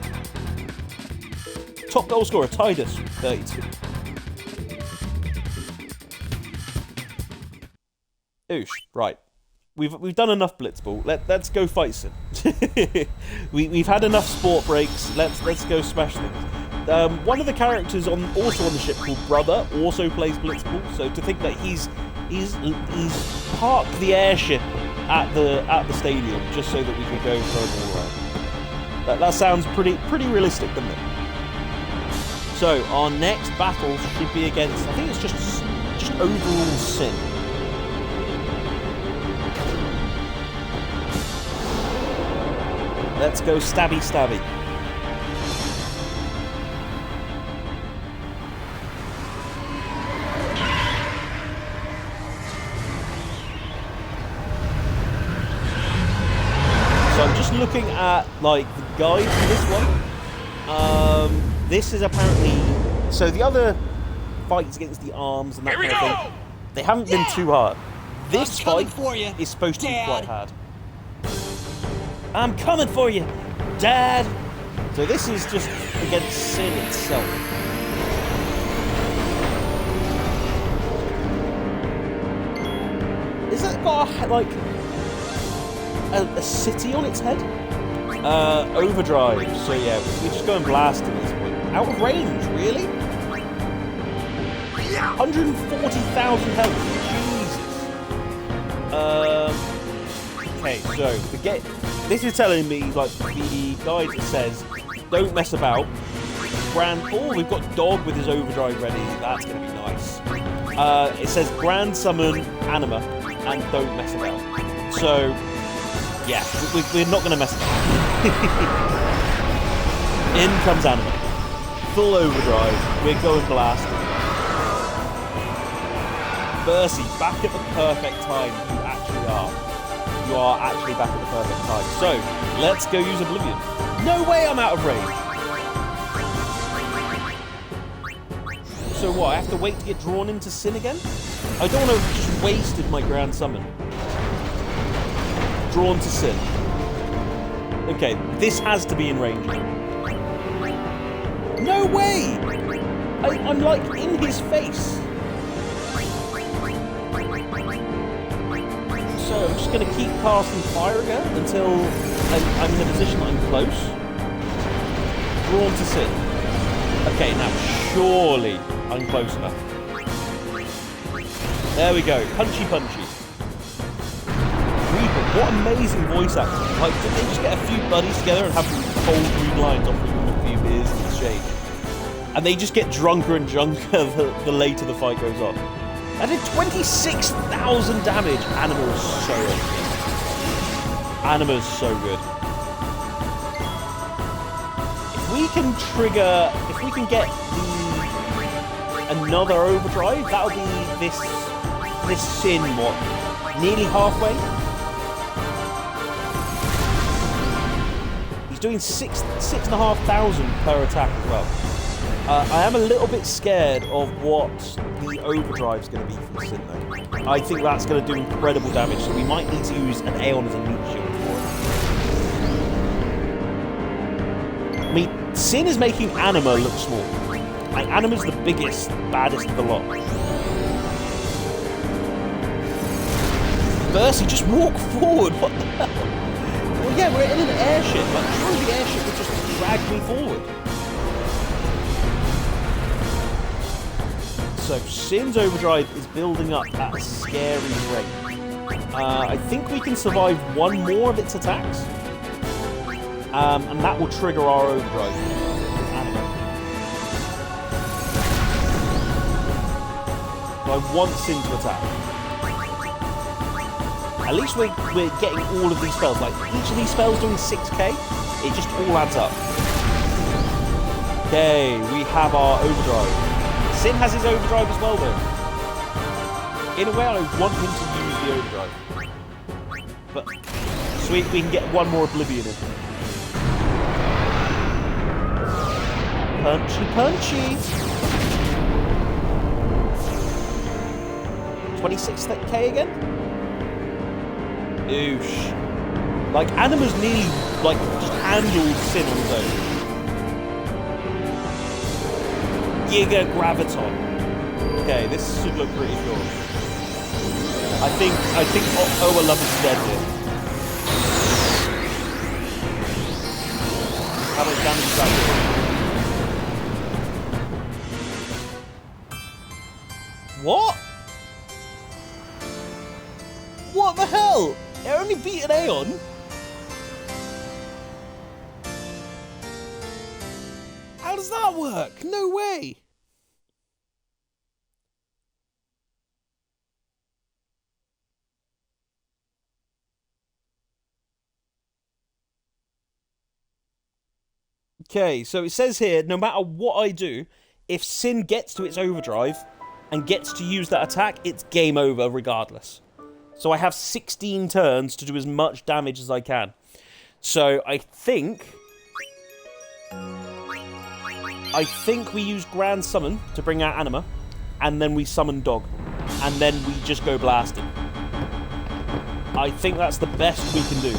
Top goal scorer, Titus, 32. Oosh, right. We've done enough Blitzball. Let's go fight Sin. We've had enough sport breaks. Let's go smash things. One of the characters also on the ship called Brother also plays Blitzball. So to think that he's parked the airship at the stadium just so that we could go for an all-round. That sounds pretty realistic, doesn't it? So our next battle should be against, I think it's just overall Sin. Let's go stabby stabby. So I'm just looking at like the guide for this one. This is apparently, so the other fights against the arms and that kind of thing, they haven't been too hard. This fight is supposed to be quite hard. I'm coming for you, Dad! So this is just against Sin itself. Is that got like a city on its head? Overdrive. So yeah, we're just going blasting at this point. Out of range, really? 140,000 health. Jesus. Okay, so forget. This is telling me, like, the guide says, don't mess about. Oh, we've got Dog with his overdrive ready. That's going to be nice. It says Grand Summon Anima and don't mess about. So, yeah, we're not going to mess about. In comes Anima. Full overdrive. We're going blasting. Bercy, back at the perfect time. You actually are. You are actually back at the perfect time. So, let's go use Oblivion. No way I'm out of range. So what, I have to wait to get drawn into Sin again? I don't want to have just wasted my Grand Summon. Drawn to Sin. Okay, this has to be in range. No way! I'm like in his face. So I'm just going to keep casting fire again until I'm in a position that I'm close. Drawn to Sin. Okay, now surely I'm close enough. There we go. Punchy punchy. Reaper, what amazing voice acting. Like, did they just get a few buddies together and have some cold green lines offering them a few beers in exchange? And they just get drunker and drunker the later the fight goes on. I did 26,000 damage. Anima is so good. Anima is so good. If we can trigger, if we can get another overdrive, that'll be this Sin, what, nearly halfway? He's doing 6,500 per attack as well. I am a little bit scared of what the overdrive's going to be from Sin, though. I think that's going to do incredible damage, so we might need to use an Aeon as a meat shield for it. I mean, Sin is making Anima look small. Like, Anima's the biggest, baddest of the lot. Bercy, just walk forward, what the hell? Well, yeah, we're in an airship, but surely the airship would just drag me forward. So, Sin's overdrive is building up at a scary rate. I think we can survive one more of its attacks. And that will trigger our overdrive with Anima. So I want Sin to attack. At least we're getting all of these spells. Like, each of these spells doing 6k, it just all adds up. Okay, we have our overdrive. Sin has his overdrive as well, though. In a way, I want him to use the overdrive. But, sweet, we can get one more Oblivion in. Punchy, punchy! 26k again? Oosh. Like, Anima's nearly, like, just handled Sin on his own. Giga Graviton. Okay, this should look pretty cool. I think Oa Love is dead here. How much damage is that doing? What? What the hell? It only beat an Aeon? How does that work? No way! Okay, so it says here, no matter what I do, if Sin gets to its overdrive and gets to use that attack, it's game over regardless. So I have 16 turns to do as much damage as I can. So I think we use Grand Summon to bring out Anima, and then we summon Dog, and then we just go blasting. I think that's the best we can do.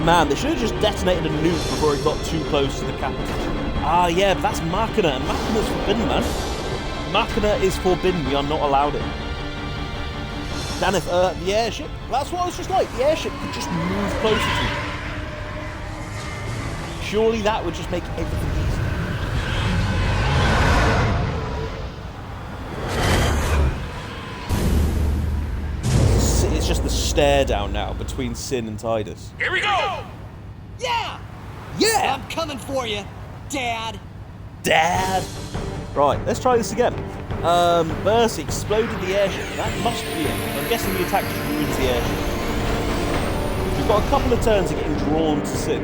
Man, they should have just detonated a nuke before it got too close to the capital. Ah, yeah, but that's Machina, and Machina's forbidden, man. Machina is forbidden, we are not allowed it. Dan, if the airship, that's what I was just like, the airship could just move closer to you. Surely that would just make everything easy. It's just the stare down now between Sin and Tidus. Here we go! Yeah! Yeah! I'm coming for you, Dad. Dad! Right, let's try this again. Burst exploded the airship. That must be it. I'm guessing the attack just ruins the airship. We've got a couple of turns of getting drawn to Sin.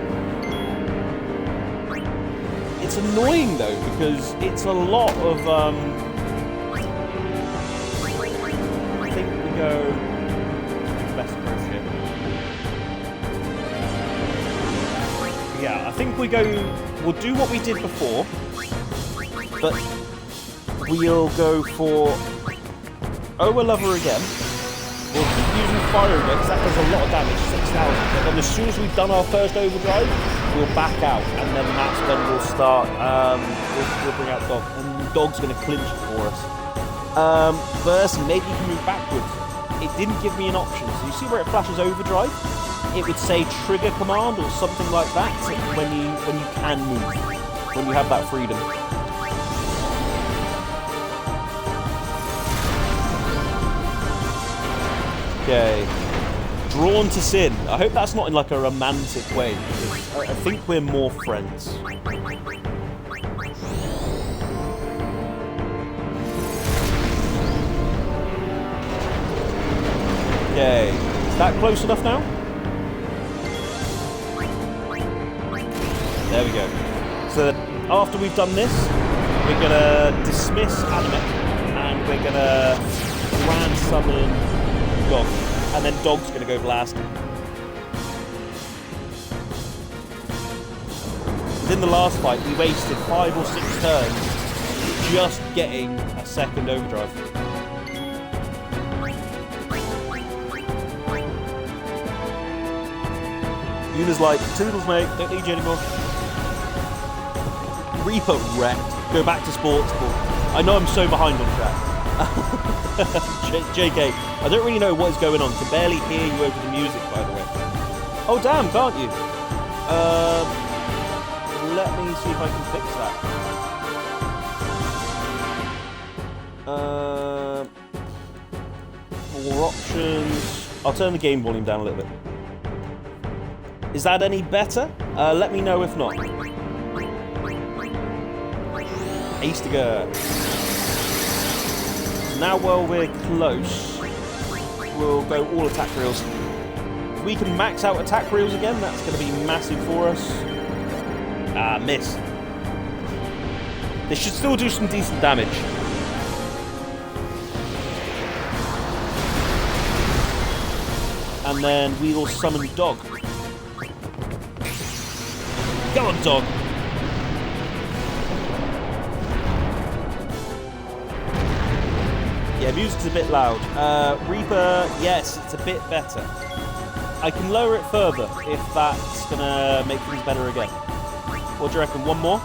It's annoying though, because it's a lot of, I think we go... best approach here. Yeah, I think we'll do what we did before, but we'll go for Oa Lover again. We'll keep using Fire again, because that does a lot of damage, 6,000. But then as soon as we've done our first overdrive, we'll back out, and then that's when we'll start, we'll bring out Dog, and Dog's going to clinch it for us. First, maybe you can move backwards. It didn't give me an option, so you see where it flashes overdrive? It would say trigger command or something like that when you can move, when you have that freedom. Okay, drawn to Sin. I hope that's not in like a romantic way, because I think we're more friends. Okay, is that close enough now? There we go. So after we've done this, we're gonna dismiss Anime, and we're gonna Grand Summon Dog, and then Dog's gonna go blasting. In the last fight, we wasted 5 or 6 turns just getting a second overdrive. Yuna's like, toodles mate, don't need you anymore. Reaper wrecked. Go back to sports ball. I know I'm so behind on track. JK, I don't really know what is going on. Can barely hear you over the music, by the way. Oh damn, can't you? Let me see if I can fix that. More options. I'll turn the game volume down a little bit. Is that any better? Let me know if not. Ace to go. Now while we're close, we'll go all attack reels. If we can max out attack reels again, that's going to be massive for us. Ah, miss. This should still do some decent damage. And then we will summon Dog. Go on, Dog. Yeah, music's a bit loud. Reaper, yes, it's a bit better. I can lower it further if that's gonna make things better again. What do you reckon? One more?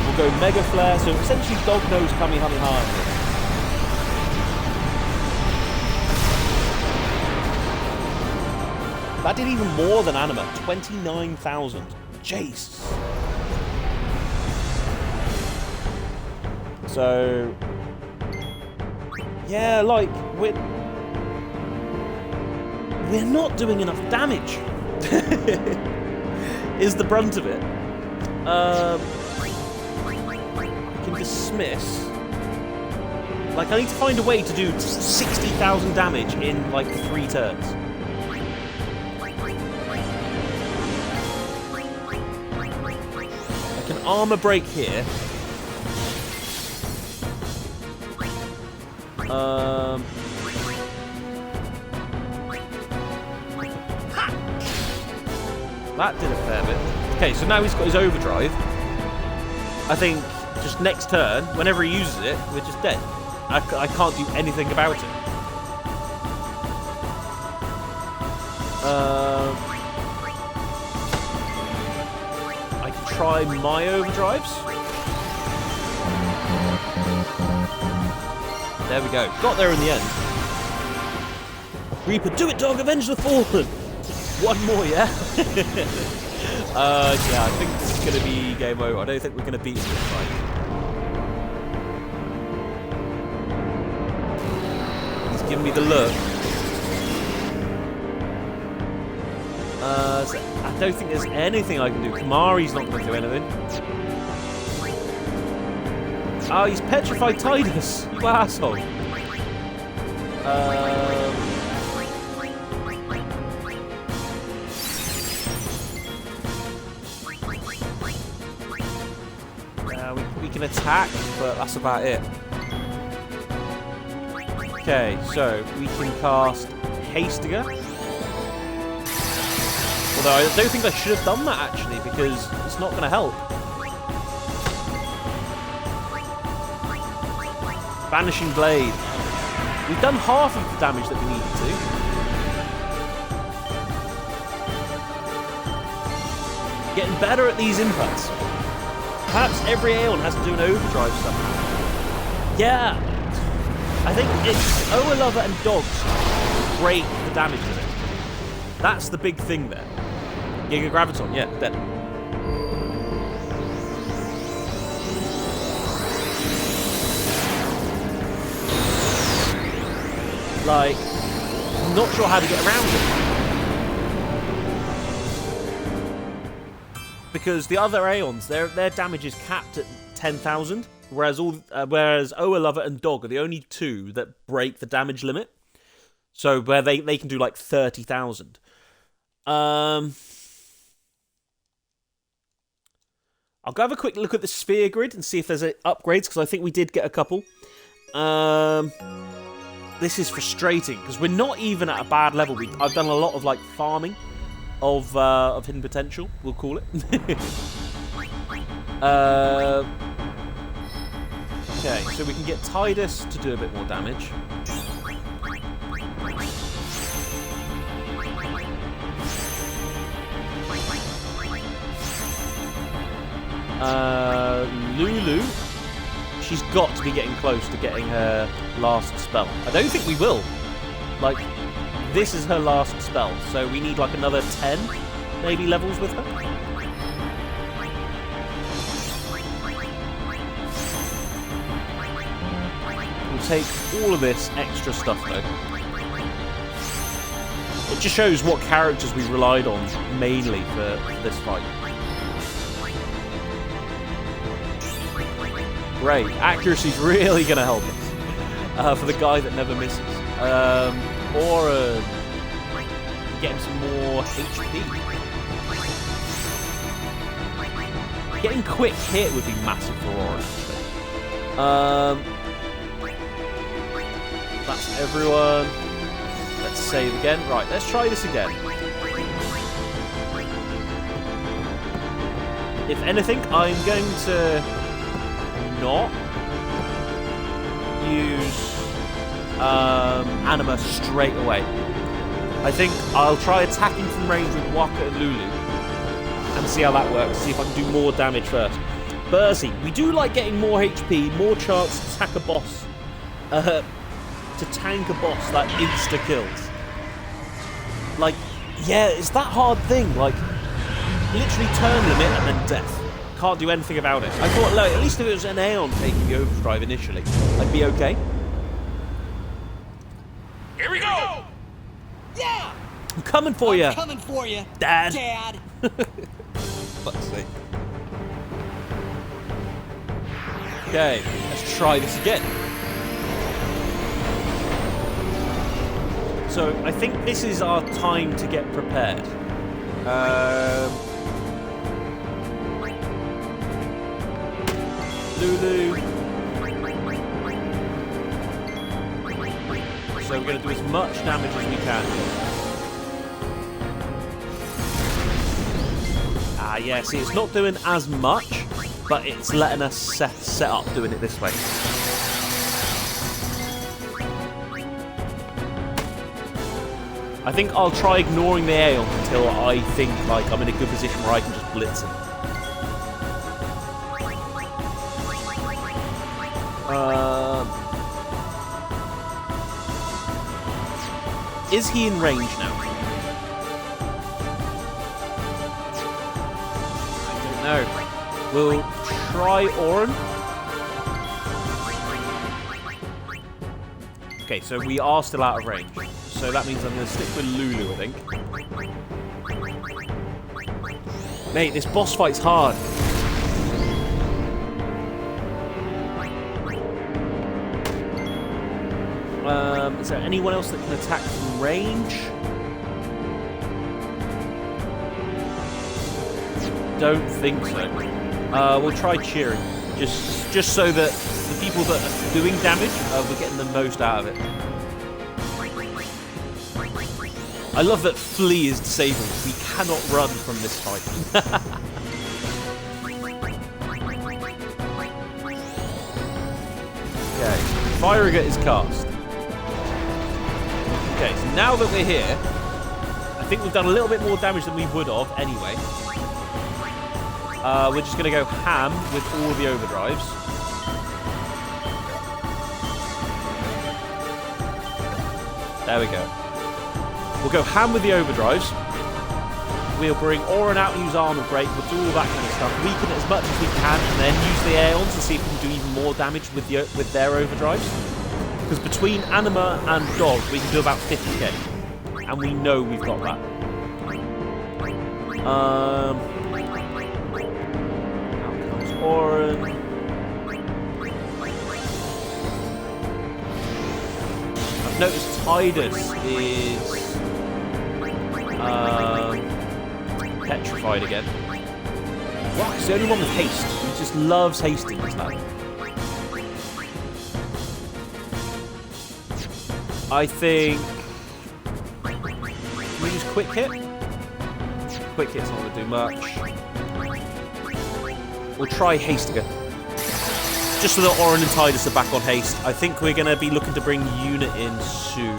We'll go Mega Flare, so essentially Dog Nose Kamehameha. That did even more than Anima. 29,000. Jace. So... yeah, like, we're not doing enough damage. Is the brunt of it. I can dismiss. Like, I need to find a way to do 60,000 damage in, like, 3 turns. I can armor break here. That did a fair bit. Okay, so now he's got his overdrive. I think just next turn, whenever he uses it, we're just dead. I can't do anything about it. I can try my overdrives. There we go. Got there in the end. Reaper, do it, dog! Avenge the fallen! One more, yeah? Yeah, I think this is going to be game over. I don't think we're going to beat him this fight. He's giving me the look. So I don't think there's anything I can do. Kamari's not going to do anything. Oh, he's petrified Tidus, you asshole. We can attack, but that's about it. Okay, so we can cast Hastiger. Although I don't think I should have done that actually, because it's not going to help. Vanishing Blade. We've done half of the damage that we needed to. Getting better at these inputs. Perhaps every Aeon has to do an overdrive somehow. Yeah. I think it's Oa-Lover and Dogs break the damage limit. That's the big thing there. Giga Graviton, yeah, dead. Like, I'm not sure how to get around it. Because the other Aeons, their damage is capped at 10,000, whereas Oa-Lover and Dog are the only two that break the damage limit. So where they can do like 30,000. I'll go have a quick look at the sphere grid and see if there's upgrades, because I think we did get a couple. This is frustrating because we're not even at a bad level. I've done a lot of like farming of hidden potential, we'll call it. Okay, so we can get Tidus to do a bit more damage. Lulu, she's got to be getting close to getting her last spell. I don't think we will. Like, this is her last spell, so we need like another 10 maybe levels with her. We'll take all of this extra stuff though. It just shows what characters we relied on mainly for this fight. Great, accuracy's really going to help us for the guy that never misses. Or get him some more HP. Getting quick hit would be massive for Aura, actually. That's everyone. Let's save again. Right, let's try this again. If anything, I'm going to not use Anima straight away. I think I'll try attacking from range with Waka and Lulu and see how that works. See if I can do more damage first. Bursey, we do like getting more HP, more chance to attack a boss, to tank a boss that insta kills. Like, yeah, it's that hard thing. Like, literally turn limit and then death. Can't do anything about it. I thought, look, at least if it was an Aeon taking the overdrive initially, I'd be okay. Here we go! Yeah! I'm coming for you. Coming for you, Dad. Dad. Fuck's sake. Okay, let's try this again. So, I think this is our time to get prepared. Lulu. So we're going to do as much damage as we can. Ah, yeah, see, it's not doing as much, but it's letting us set up doing it this way. I think I'll try ignoring the Aeon until I think like I'm in a good position where I can just blitz him. Is he in range now? I don't know. We'll try Auron. Okay, so we are still out of range. So that means I'm going to stick with Lulu, I think. Mate, this boss fight's hard. Is there anyone else that can attack from range? Don't think so. We'll try cheering, just so that the people that are doing damage, we're getting the most out of it. I love that flee is disabled. We cannot run from this fight. Okay, Fire is cast. Okay, so now that we're here, I think we've done a little bit more damage than we would have anyway. We're just going to go ham with all of the overdrives. There we go. We'll go ham with the overdrives. We'll bring Auron out and use armor break. We'll do all that kind of stuff. Weaken it as much as we can, and then use the Aeons to see if we can do even more damage with their overdrives. Because between Anima and Dog, we can do about 50k. And we know we've got that. Out comes Auron. I've noticed Tidus is petrified again. Wow, he's the only one with haste. He just loves hasting this lad. I think... Can we use quick hit? Quick hit's not going to do much. We'll try haste again. Just so that Auron and Tidus are back on haste. I think we're going to be looking to bring Unit in soon.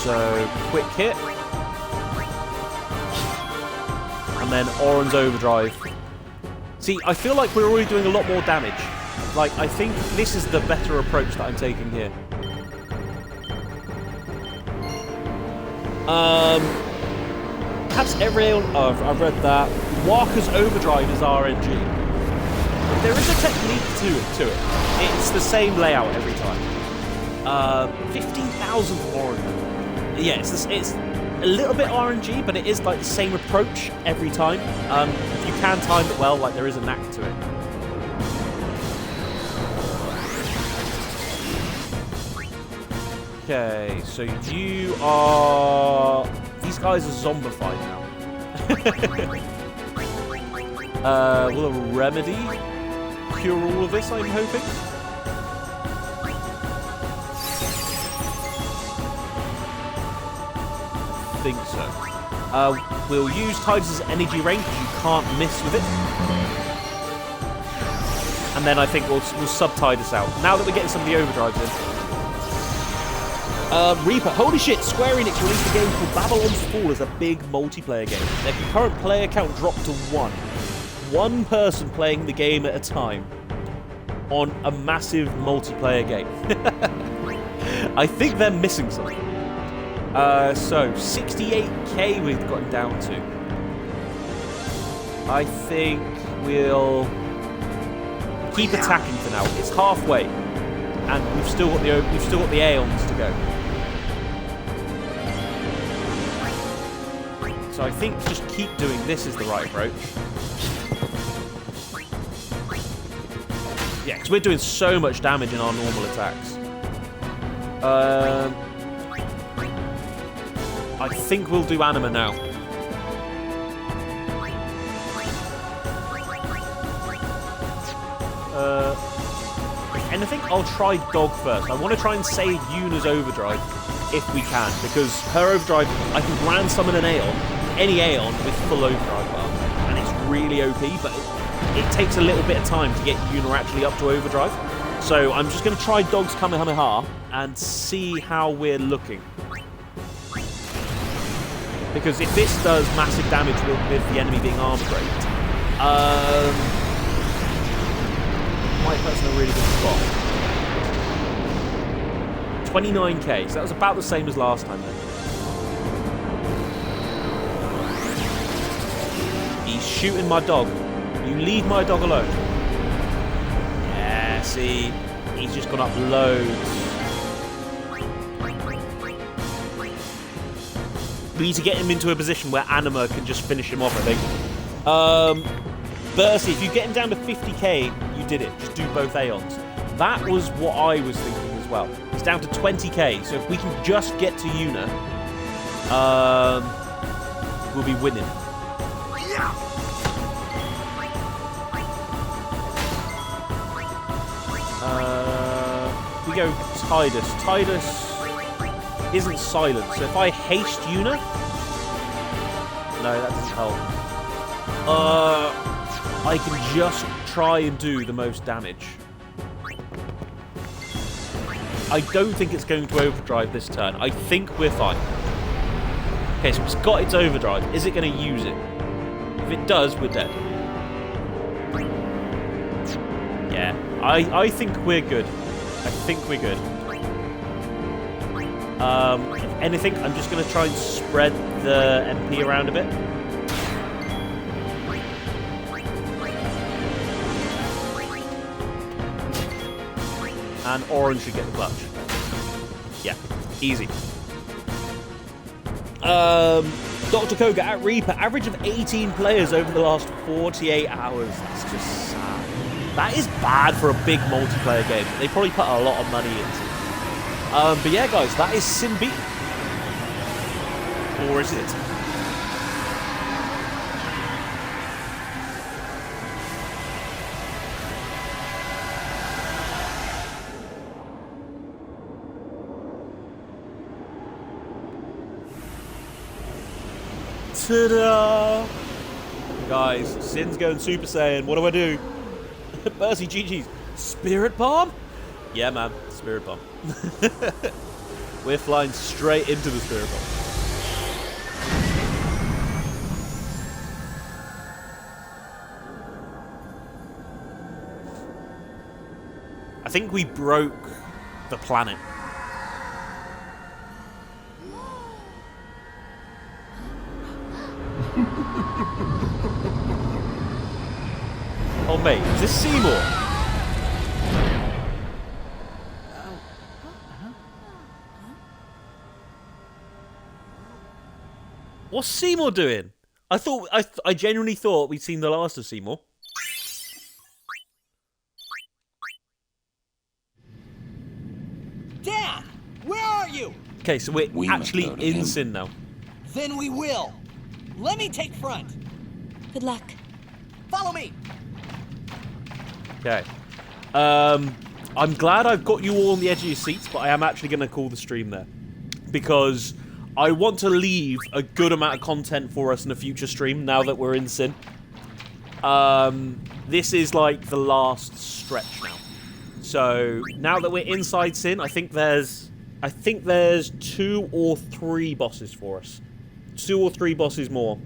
So, quick hit. And then Auron's overdrive. See, I feel like we're already doing a lot more damage. Like, I think this is the better approach that I'm taking here. Perhaps every Aeon... Oh, I've read that. Waka's overdrive is RNG. There is a technique to it. It's the same layout every time. 15,000 Auron. Yeah, it's a little bit RNG, but it is like the same approach every time. If you can time it well, like there is a knack to it. Okay, so you are... These guys are zombified now. Will a remedy cure all of this, I'm hoping? think so. We'll use Tidus' energy range, because you can't miss with it. And then I think we'll sub-Tidus out. Now that we're getting some of the overdrives in. Reaper, holy shit, Square Enix released a game called Babylon's Fall as a big multiplayer game. Their concurrent player count dropped to 1. One person playing the game at a time on a massive multiplayer game. I think they're missing something. So 68k we've gotten down to. I think we'll keep attacking for now. It's halfway, and we've still got the Aeons to go. So I think just keep doing this is the right approach. Yeah, because we're doing so much damage in our normal attacks. I think we'll do Anima now. If anything, I'll try Dog first. I want to try and save Yuna's overdrive if we can, because her overdrive, I can grand summon an Aeon, any Aeon with full overdrive bar, and it's really OP, but it takes a little bit of time to get Yuna actually up to overdrive. So I'm just going to try Dog's Kamehameha and see how we're looking. Because if this does massive damage with the enemy being armor break, might put us in a really good spot. 29k, so that was about the same as last time then. He's shooting my dog. You leave my dog alone. Yeah, see, he's just gone up loads. We need to get him into a position where Anima can just finish him off, I think. Bercy, if you get him down to 50k, you did it. Just do both Aeons. That was what I was thinking as well. It's down to 20k, so if we can just get to Yuna, we'll be winning. We go Tidus. Tidus isn't silent, so if I haste Yuna... No, that doesn't help. I can just try and do the most damage. I don't think it's going to overdrive this turn. I think we're fine. Okay, so it's got its overdrive. Is it going to use it? If it does, we're dead. Yeah, I think we're good. I think we're good. If anything, I'm just going to try and spread the MP around a bit. And orange should get the clutch. Yeah, easy. Dr. Koga at Reaper, average of 18 players over the last 48 hours. That's just sad. That is bad for a big multiplayer game. They probably put a lot of money into it. But yeah, guys, that is Sin beaten. Or is it? Ta-da! Guys, Sin's going Super Saiyan. What do I do? Bercy, GG's. Spirit Bomb? Yeah, man. Spirit Bomb. We're flying straight into the Spirit Bomb. I think we broke the planet. Oh, mate, is this Seymour? What's Seymour doing? I genuinely thought we'd seen the last of Seymour. Dad, where are you? Okay, so we're actually in Sin now. Then we will. Let me take front. Good luck. Follow me. Okay. I'm glad I've got you all on the edge of your seats, but I am actually going to call the stream there. Because I want to leave a good amount of content for us in a future stream now that we're in Sin. This is like the last stretch now. So now that we're inside Sin, I think there's 2 or 3 bosses for us. 2 or 3 bosses more.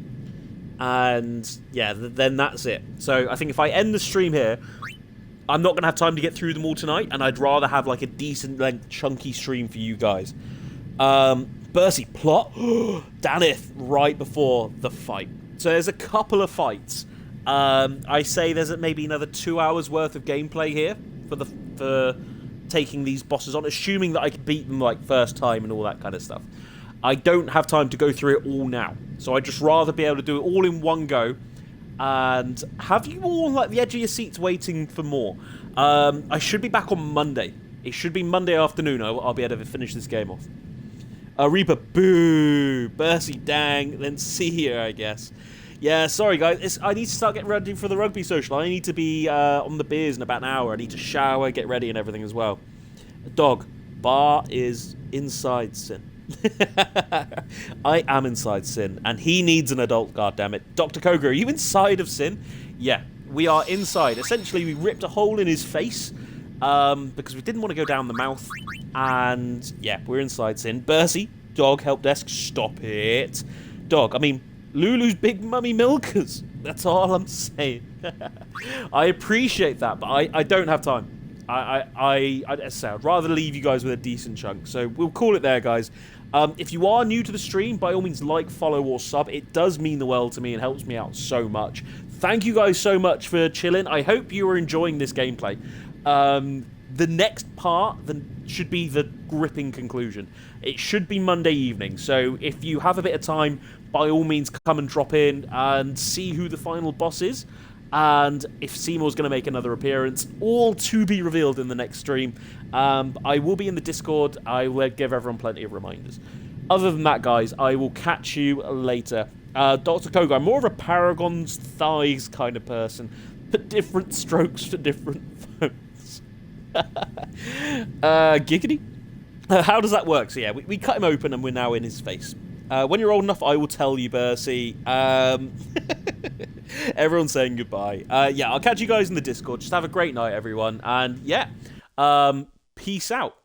And yeah, then that's it. So I think if I end the stream here, I'm not going to have time to get through them all tonight, and I'd rather have like a decent length, chunky stream for you guys. Bercy, plot? Danith, right before the fight. So there's a couple of fights. I say there's maybe another 2 hours worth of gameplay here for taking these bosses on, assuming that I can beat them like first time and all that kind of stuff. I don't have time to go through it all now, so I'd just rather be able to do it all in one go and have you all on like the edge of your seats waiting for more. I should be back on Monday. It should be Monday afternoon. I'll be able to finish this game off. Reaper, boo, Bercy, dang, then see you, I guess. Yeah, sorry guys, I need to start getting ready for the rugby social. I need to be on the beers in about an hour. I need to shower, get ready and everything as well. Dog, Bar is inside Sin. I am inside Sin, and he needs an adult, goddammit. Dr. Koga, are you inside of Sin? Yeah, we are inside. Essentially, we ripped a hole in his face because we didn't want to go down the mouth, and yeah, we're inside Sin. Bercy, dog, help desk, stop it. Dog, I mean, Lulu's big mummy milkers. That's all I'm saying. I appreciate that, but I don't have time. I'd say I'd rather leave you guys with a decent chunk. So we'll call it there, guys. If you are new to the stream, by all means, like, follow, or sub. It does mean the world to me and helps me out so much. Thank you guys so much for chilling. I hope you are enjoying this gameplay. The next part should be the gripping conclusion. It should be Monday evening. So if you have a bit of time, by all means, come and drop in and see who the final boss is. And if Seymour's going to make another appearance, all to be revealed in the next stream. I will be in the Discord. I will give everyone plenty of reminders. Other than that, guys, I will catch you later. Dr. Koga, I'm more of a Paragon's thighs kind of person, but different strokes for different folks. Giggity? How does that work? So yeah, we cut him open and we're now in his face. When you're old enough, I will tell you, Bercy. Everyone's saying goodbye. Yeah, I'll catch you guys in the Discord. Just have a great night, everyone. And yeah, peace out.